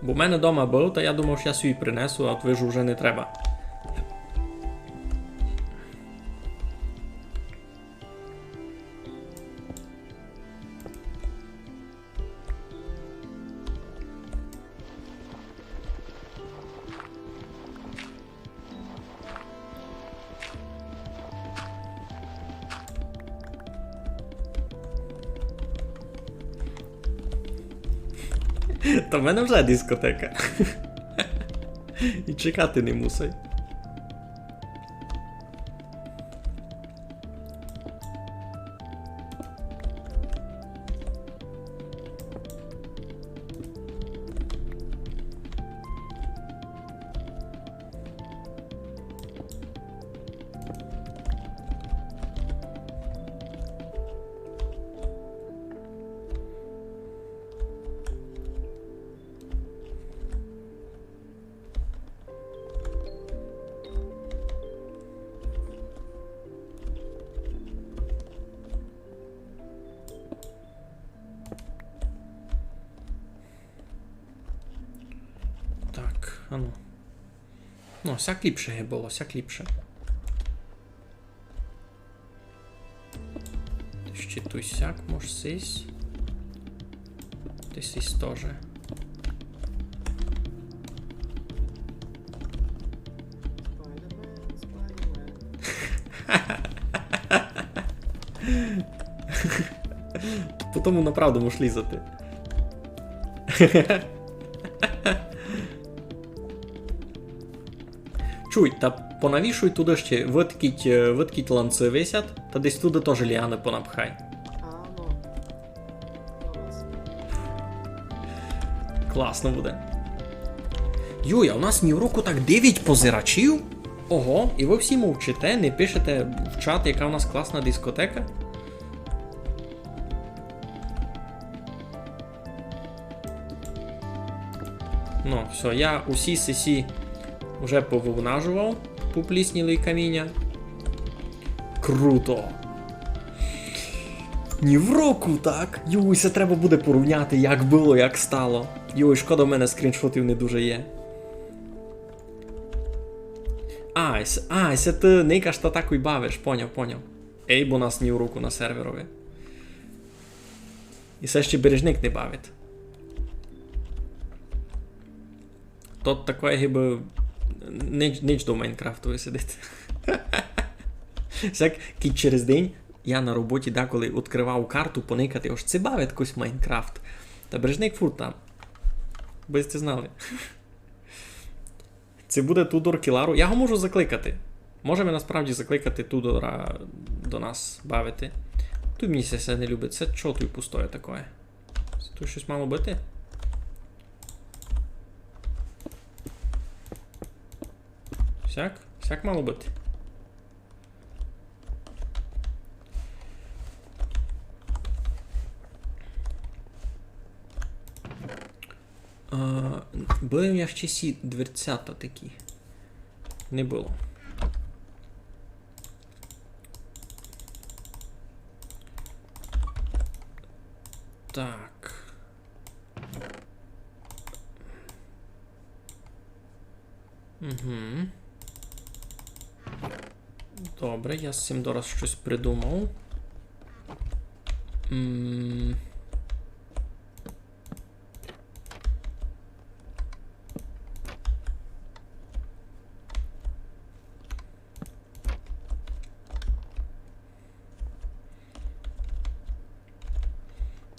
Бо в мене вдома був, та я думав, що я свій принесу, а от вижу, вже не треба. Та в мене вже дискотека. І чекати не мусить. Так, а ну. Ну, сяк ліпше було, сяк ліпше. Ще той сяк, може сись. Ти сись теж. Спайдермен, Спайдермен. Потім направду можеш лізати. Чуй, та понавішуй туди ще, виткіть ланци висять, та десь туди теж ліани понапхай. А, ну. Клас. Класно буде. Юй, а у нас ні в року так 9 позирачів? Ого, і ви всі мовчите, не пишете в чат, яка у нас класна дискотека? Ну, все, я усі сесі вже повивнажував, поплісніли каміння. Круто! Ні в року, так? Юй, це треба буде порівняти, як було, як стало. Юй, шкода, в мене скріншотів не дуже є. Це ти ника що так і бавиш, поняв. Ей, бо нас ні в руку на серверові. І все ще бережник не бавить. Тот такой гиби ніч до Майнкрафту сидить. Всяк через день я на роботі деколи відкривав карту поникати, ось це бавить якось Майнкрафт. Та бережник фур там. Ви це знали. Це буде Тудор Кілару. Я його можу закликати. Можемо насправді закликати Тудора до нас бавити. Тут мені це не любить. Це чого тут пустое таке? Тут щось мало бити? Всяк мало бути. Були в я ще сі дверцята такі. Не було. Так. Угу. Добре, я з цим дораз щось придумав.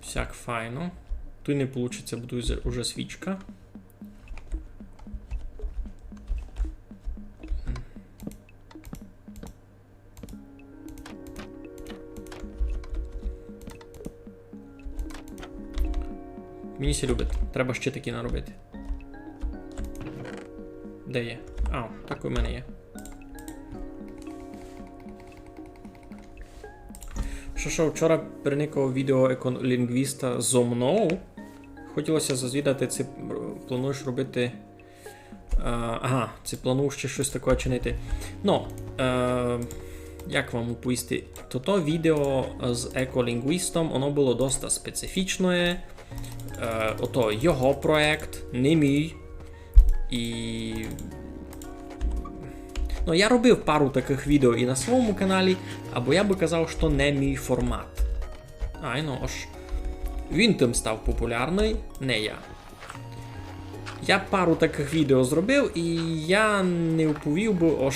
Всяк файно. Тут не вийде, буде уже свічка. Мені сі любить. Треба ще такі наробити. Де є? Так у мене є. Що, вчора переникав відео еколінгвіста зо мною. Хотілося зазвідати, чи плануєш робити... чи плануєш ще щось таке чинити. Як вам оповісти? То відео з еколінгвістом, воно було досить специфічне. Ото його проект, не мій. І... я робив пару таких відео і на своєму каналі, або я би казав, що не мій формат. Він тим став популярний, не я. Я пару таких відео зробив, і я не вповів би,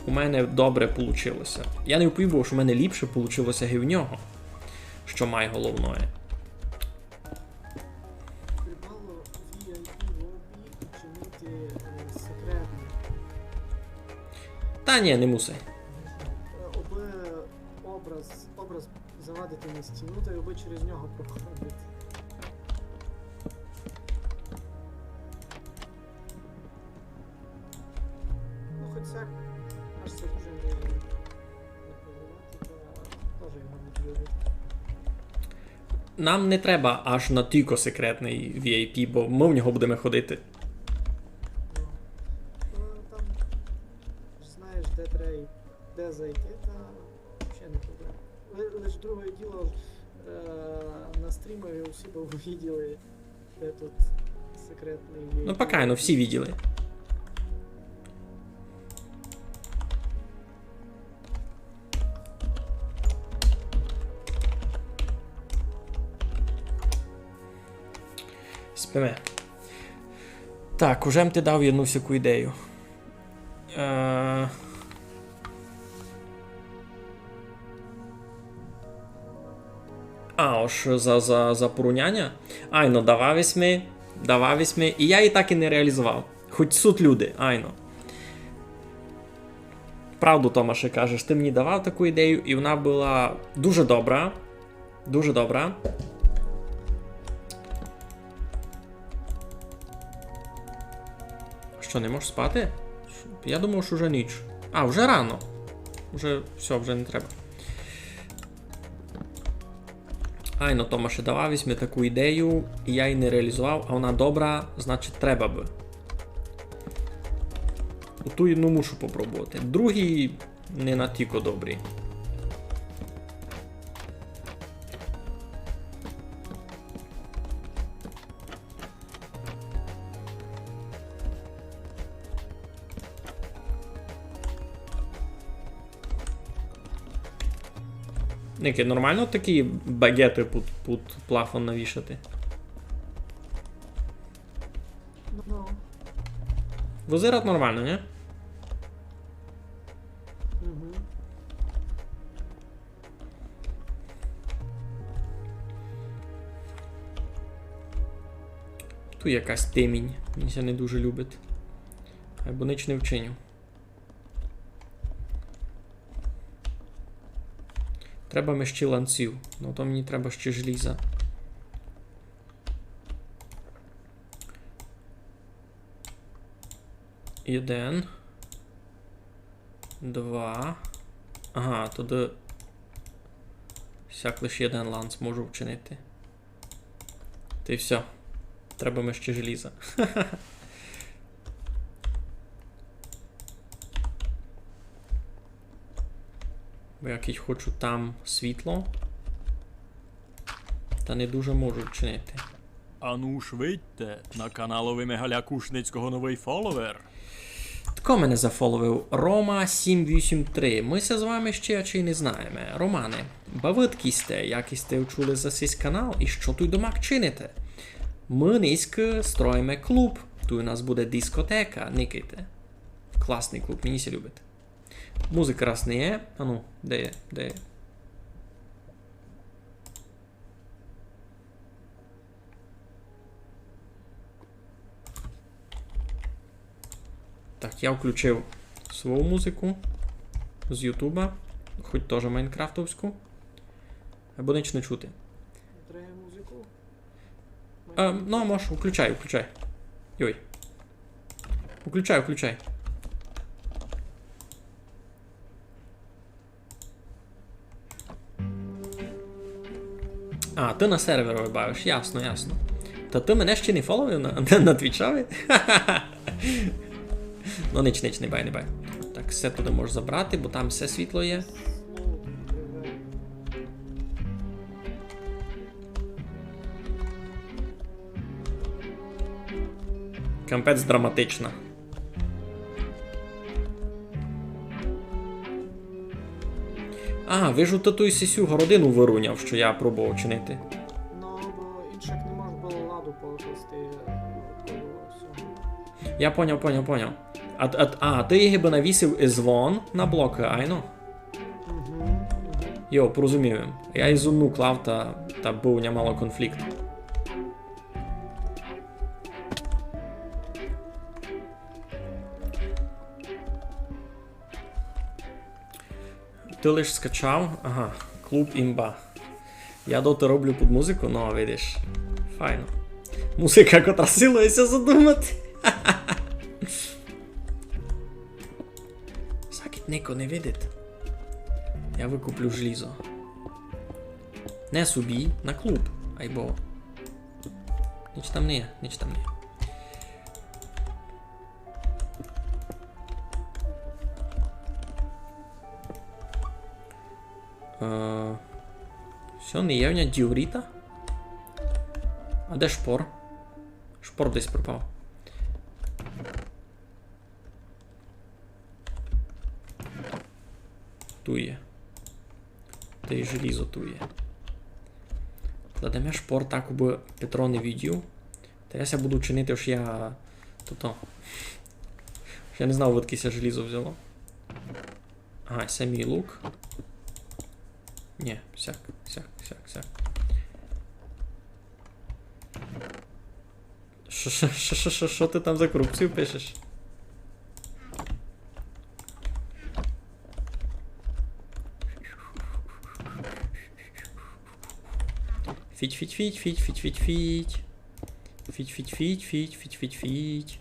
у мене добре вийшло. Я не вповів би, що у мене ліпше вийшло і в нього, що має головне. Припало VIP лобі чинити секретно. Та ні, не муси. Аби образ завадити на стіну, та й аби через нього проходити. Хоч це аж це дуже не прозивати, та теж його не любить. Нам не треба аж на тільки секретний VIP, бо ми в нього будемо ходити. Там знаєш, де зайти, та взагалі не проблема. Лише друге діло, на стрімові усі б виділи, де тут секретний VIP. Поки, всі виділи. Спиме. Так, уже ти дав одну всяку ідею. За поруняння? Давав ми, і я її так і не реалізував. Хоч суд люди, Правду, Томаше, кажеш, ти мені давав таку ідею, і вона була дуже добра. Дуже добра. Що, не можеш спати? Я думав, що вже ніч. А, вже рано. Вже все, вже не треба. Ай, ну Томаше давав візьми таку ідею, і я її не реалізував, а вона добра, значить треба би. Ту одну мушу попробувати. Другі не натіко добрі. Ники, нормально такі багети під плафон навішати? Ну. Возират нормально, не? Угу. Тут якась темінь. Мені ся не дуже любить. Або ніч не вчиню. Треба ми ще ланців. Ну то мені треба ще желіза. Один. Два. Ага, туди сяк лише один ланц можу вчинити. Та й все. Треба ми ще желіза. Бо якось хочу там світло. Та не дуже можу вчинити. Ану швидьте, на каналові Мегаля Кушницького новий фоловер. Тако мене зафоловив Рома783. Ми се з вами ще чи не знаємо. Романе, бавиткі сте, які сте вчули за сей канал і що тут дома чините? Ми низько строїмо клуб. Тут у нас буде дискотека, никайте. Класний клуб, мені се любить. Музика раз не є. А ну, де є? Де є? Так, я включив свою музику з Ютуба, хоч теж майнкрафтовську. Або ніч не чути. Треба музику. Ну, можеш, включай. Йой. Включай. А, ти на сервер бавиш, ясно. Та ти мене ще не фоловив на твічаві? Ну, ніч, не бай. Так, все туди можеш забрати, бо там все світло є. Кампець драматична. А, ви ж ту сісю городину вируняв, що я пробував чинити. Ну, бо інших не можна було ладу покласти того всього. Я поняв. А ти її би навісив із вон на блоки, айно? Угу. Йо, порозумів. Я із одну клав, та був немало конфлікт. Ти лиш скачав? Ага, клуб імба. Я доти роблю під музику, ну, видиш. Файно. Музика, котра силується задумати. Сакіт Нико не видить. Я викуплю желізо. Не собі, на клуб. Айбо. Ніч там не є. Все, неявня діоріта. А де шпор? Шпор десь пропав. Ту є. Та й желізо ту є. Кладемо шпор так, аби Петро не відів. Та я ся буду чинити, що я... Що я не знав, відки ся желізо взяло. Ага, це мій лук. Ні, сяк. Що ти там за корупцію пишеш? Фіть.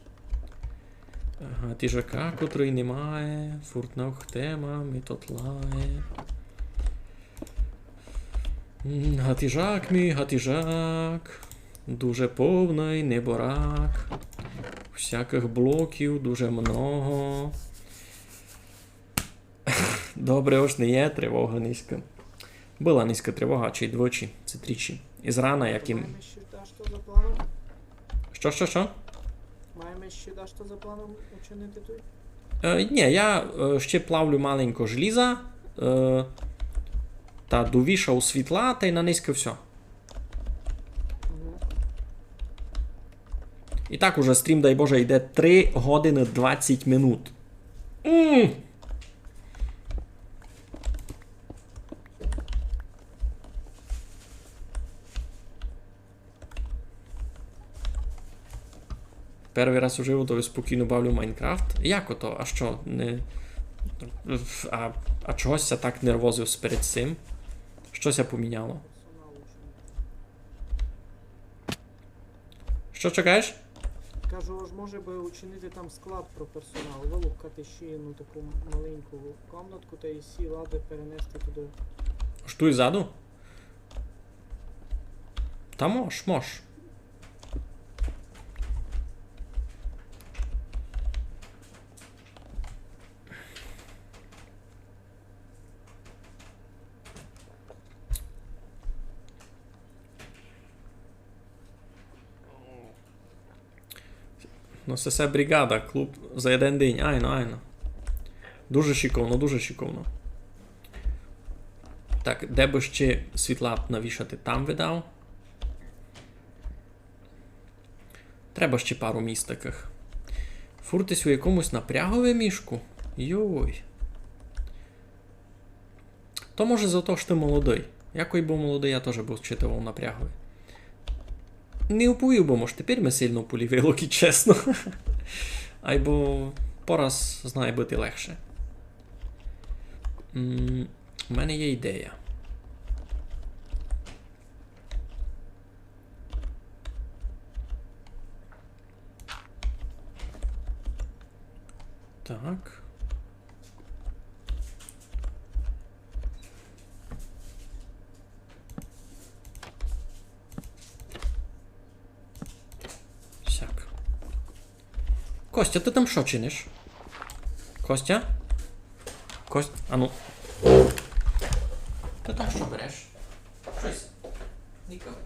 Гатіжака, котрий немає, фуртнав тема, мітотлає. Гатіжак мій, гатіжак. Дуже повний неборак. Всяких блоків дуже много. Добре, ось не є тривога низька. Була низька тривога, чи й двічі, це тричі. Із рана, яким... Маємо ще що за планом? Що? Маємо ще що за планом учинити тут? Ні, я ще плавлю маленько желіза. Та довішав світла, та й на низьке все. Угу. І так уже стрім, дай Боже, йде 3 години 20 минут. Перший раз у животові спокійно бавлю в Майнкрафт. Як ото? А що? Не... А чогось я так нервозив перед цим? Щось я поміняло. Персонал учинити. Що чекаєш? Кажу, ж може би учинити там склад про персонал, вилупкати ще ну, таку маленьку комнатку та і всі лади перенести туди. Штуй ззаду? Та мож. Ну, це бригада, клуб за один день. Айно. Дуже шиковно. Так, де би ще світла навішати, там видав. Треба ще пару місць таких. Фуртись у якомусь напрягові мішку? Йой. То може за те, що ти молодий. Який був молодий, я теж був читував напрягові. Не уповів, бо може тепер ми сильно полівили, чесно. Айбо пораз знає бути легше. У мене є ідея. Так. Сяк. Костя, ти там що чиниш? Костя? А ну. Ти там що береш? Щось. Ніколи.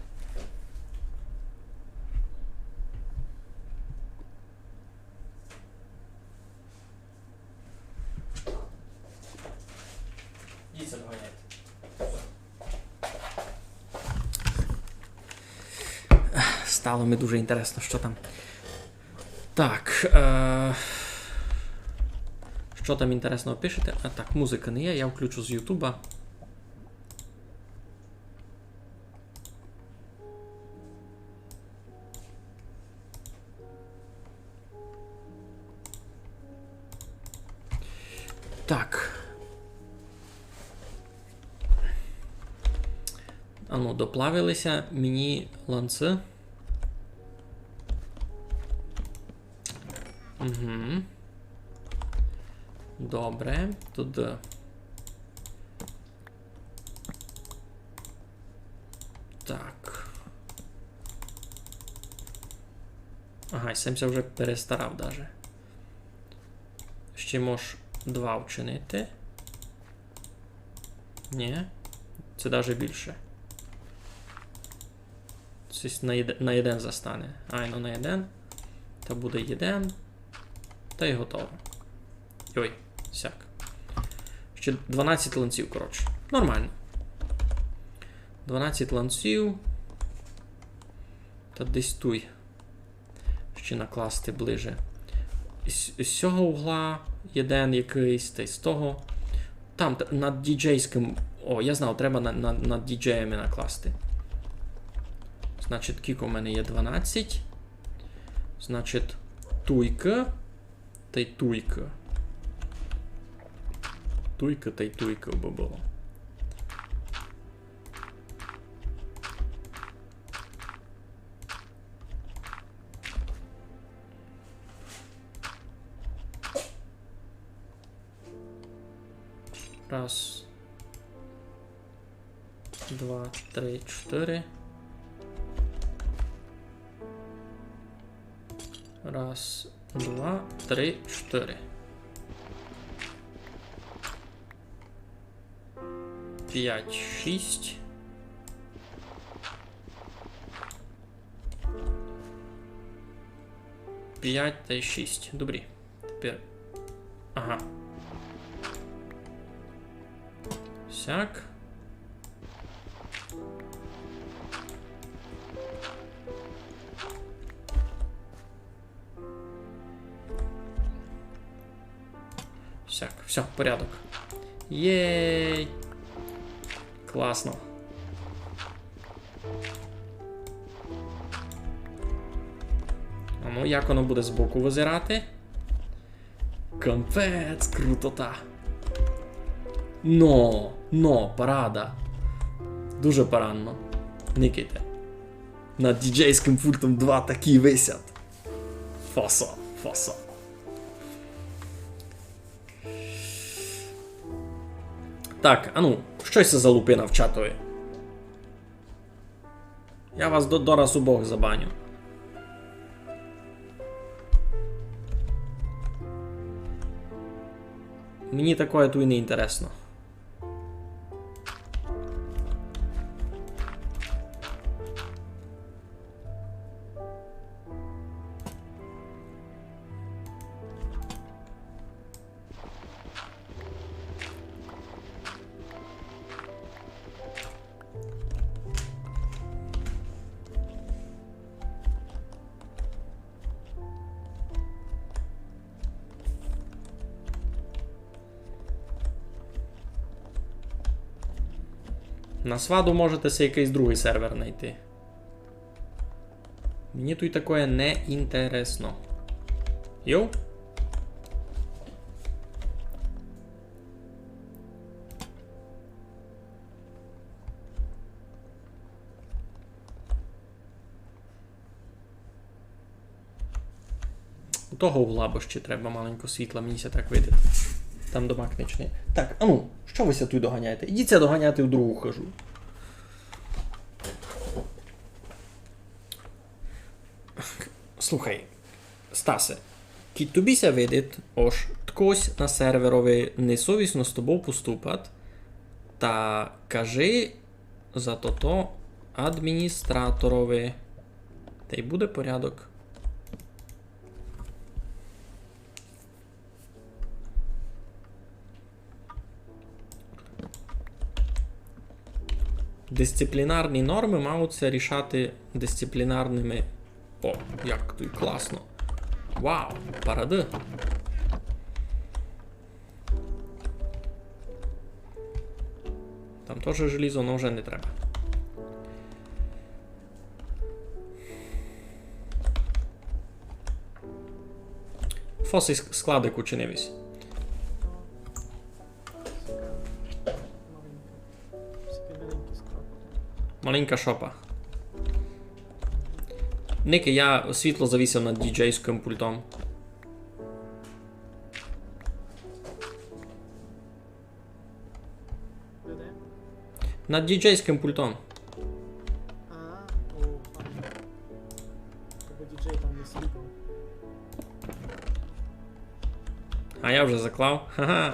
Дійсно доганяйте. Стало мені дуже інтересно, що там. Так. Що там інтересного пишете? А так, музика не є, я включу з Ютуба. Так. Ану, доплавилися мені ланци. Угу. Добре. Тут. Так. Ага, Семся вже перестарав даже. Ще можеш 2 вчинити. Ні. Це навіть більше. Це на 1 застане. Айно на 1. Та буде 1. Та й готово. Ой, сяк. Ще 12 ланців, коротше. Нормально. 12 ланців. Та десь туй. Ще накласти ближе. З цього угла 1 якийсь, та й з того. Там, над діджейським. О, я знав, треба над діджеями накласти. Значить, кілько в мене є 12. Значить, туйка. Та й туйка. Туйка та й туйка би було. Раз. 2, 3, 4. Раз, 2, 3, 4. 5, 6. П'ять та 6. Добрі. Тепер. Ага. Сяк. Сяк. Все, порядок. Єй. Класно. А ну, як воно буде збоку визирати? Капець, крутота. Парада. Дуже парадно. Никите. Над діджейським пультом 2 такі висять. Фосо. Так, а ну, що це за лупина в чатові? Я вас до раз обох забаню. Мені такое тут і не інтересно. На сваду можете си якийсь другий сервер знайти. Мені тут такое не інтересно. Йоу? У того угла бо ще треба маленько світла, мені ся так видить. Там дома книжний. Так, а ну, що ви ся тут доганяєте? Ідіться доганяти в другу хожу. Слухай, Стасе, кіть тобі ся видить, ож ткось на серверові несовісно з тобою поступат, та кажи за то адміністраторові, та й буде порядок. Дисциплінарні норми маються рішати дисциплінарними. О, як тут класно. Вау, паради. Там теж желізо, але вже не треба. Фоси складик учинивись. Маленька шопа. Ники, я світло завісив над діджейським пультом. Де? Над діджейським пультом. Там. Бо діджей там не світло. А я вже заклав. Ха-ха.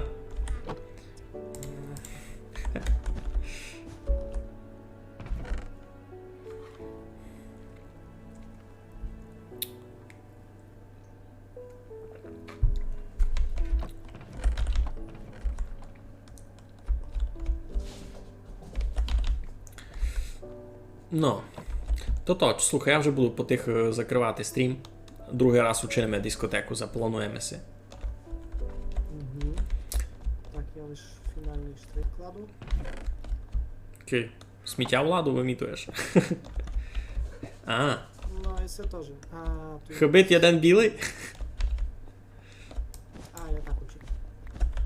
Ну, то, слухай, я вже буду потихо закривати стрім. Другий раз учинимо дискотеку, заплануємося. Угу. Так, я лише фінальний штрих кладу. Окей. Сміття владу вимітуєш. А, Ну, і це теж. Тут... хибит один білий? Я так учу.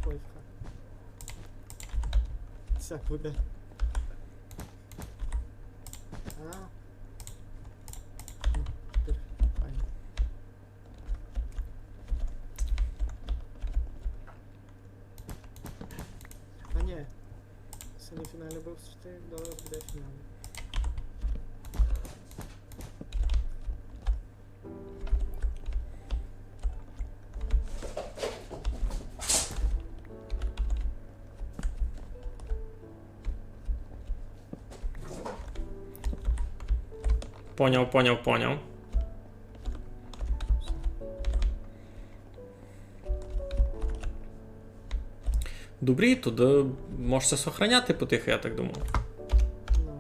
Ой, це буде. Файно. Семіфіналі був стрітик, до буде фіналі. Поняв. Добрі, туди можете сохраняти потихо, я так думаю. Ну,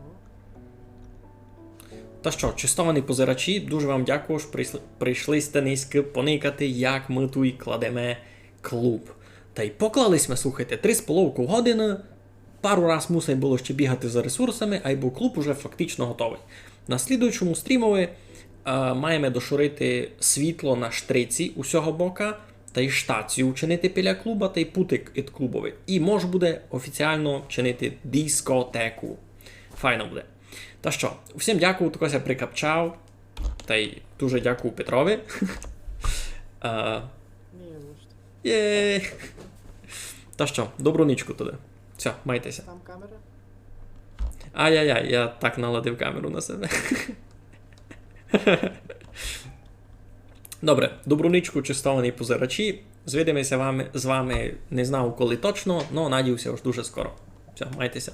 Та що, чистовані позирачі, дуже вам дякую, що прийшли сте низько поникати, як ми тут кладемо клуб. Та й поклались ми, слухайте, 3,5 години, пару раз мусить було ще бігати за ресурсами, а й бо клуб уже фактично готовий. На слідуючому стрімові маємо дошурити світло на штриці усього бока, та й штацію чинити біля клуба, та й путик від клубовий. І може буде офіціально чинити дискотеку. Файно буде. Та що, всім дякую, також я прикапчав. Та й дуже дякую Петрові. ні, бачите. Є. Та що, добру нічку туди. Все, майтеся. Там камера? Ай-яй-яй, я так наладив камеру на себе. Добре, добру нічку, чистовані позирачі. Звидимося з вами не знав коли точно, але надіюся, аж дуже скоро. Все, майтеся.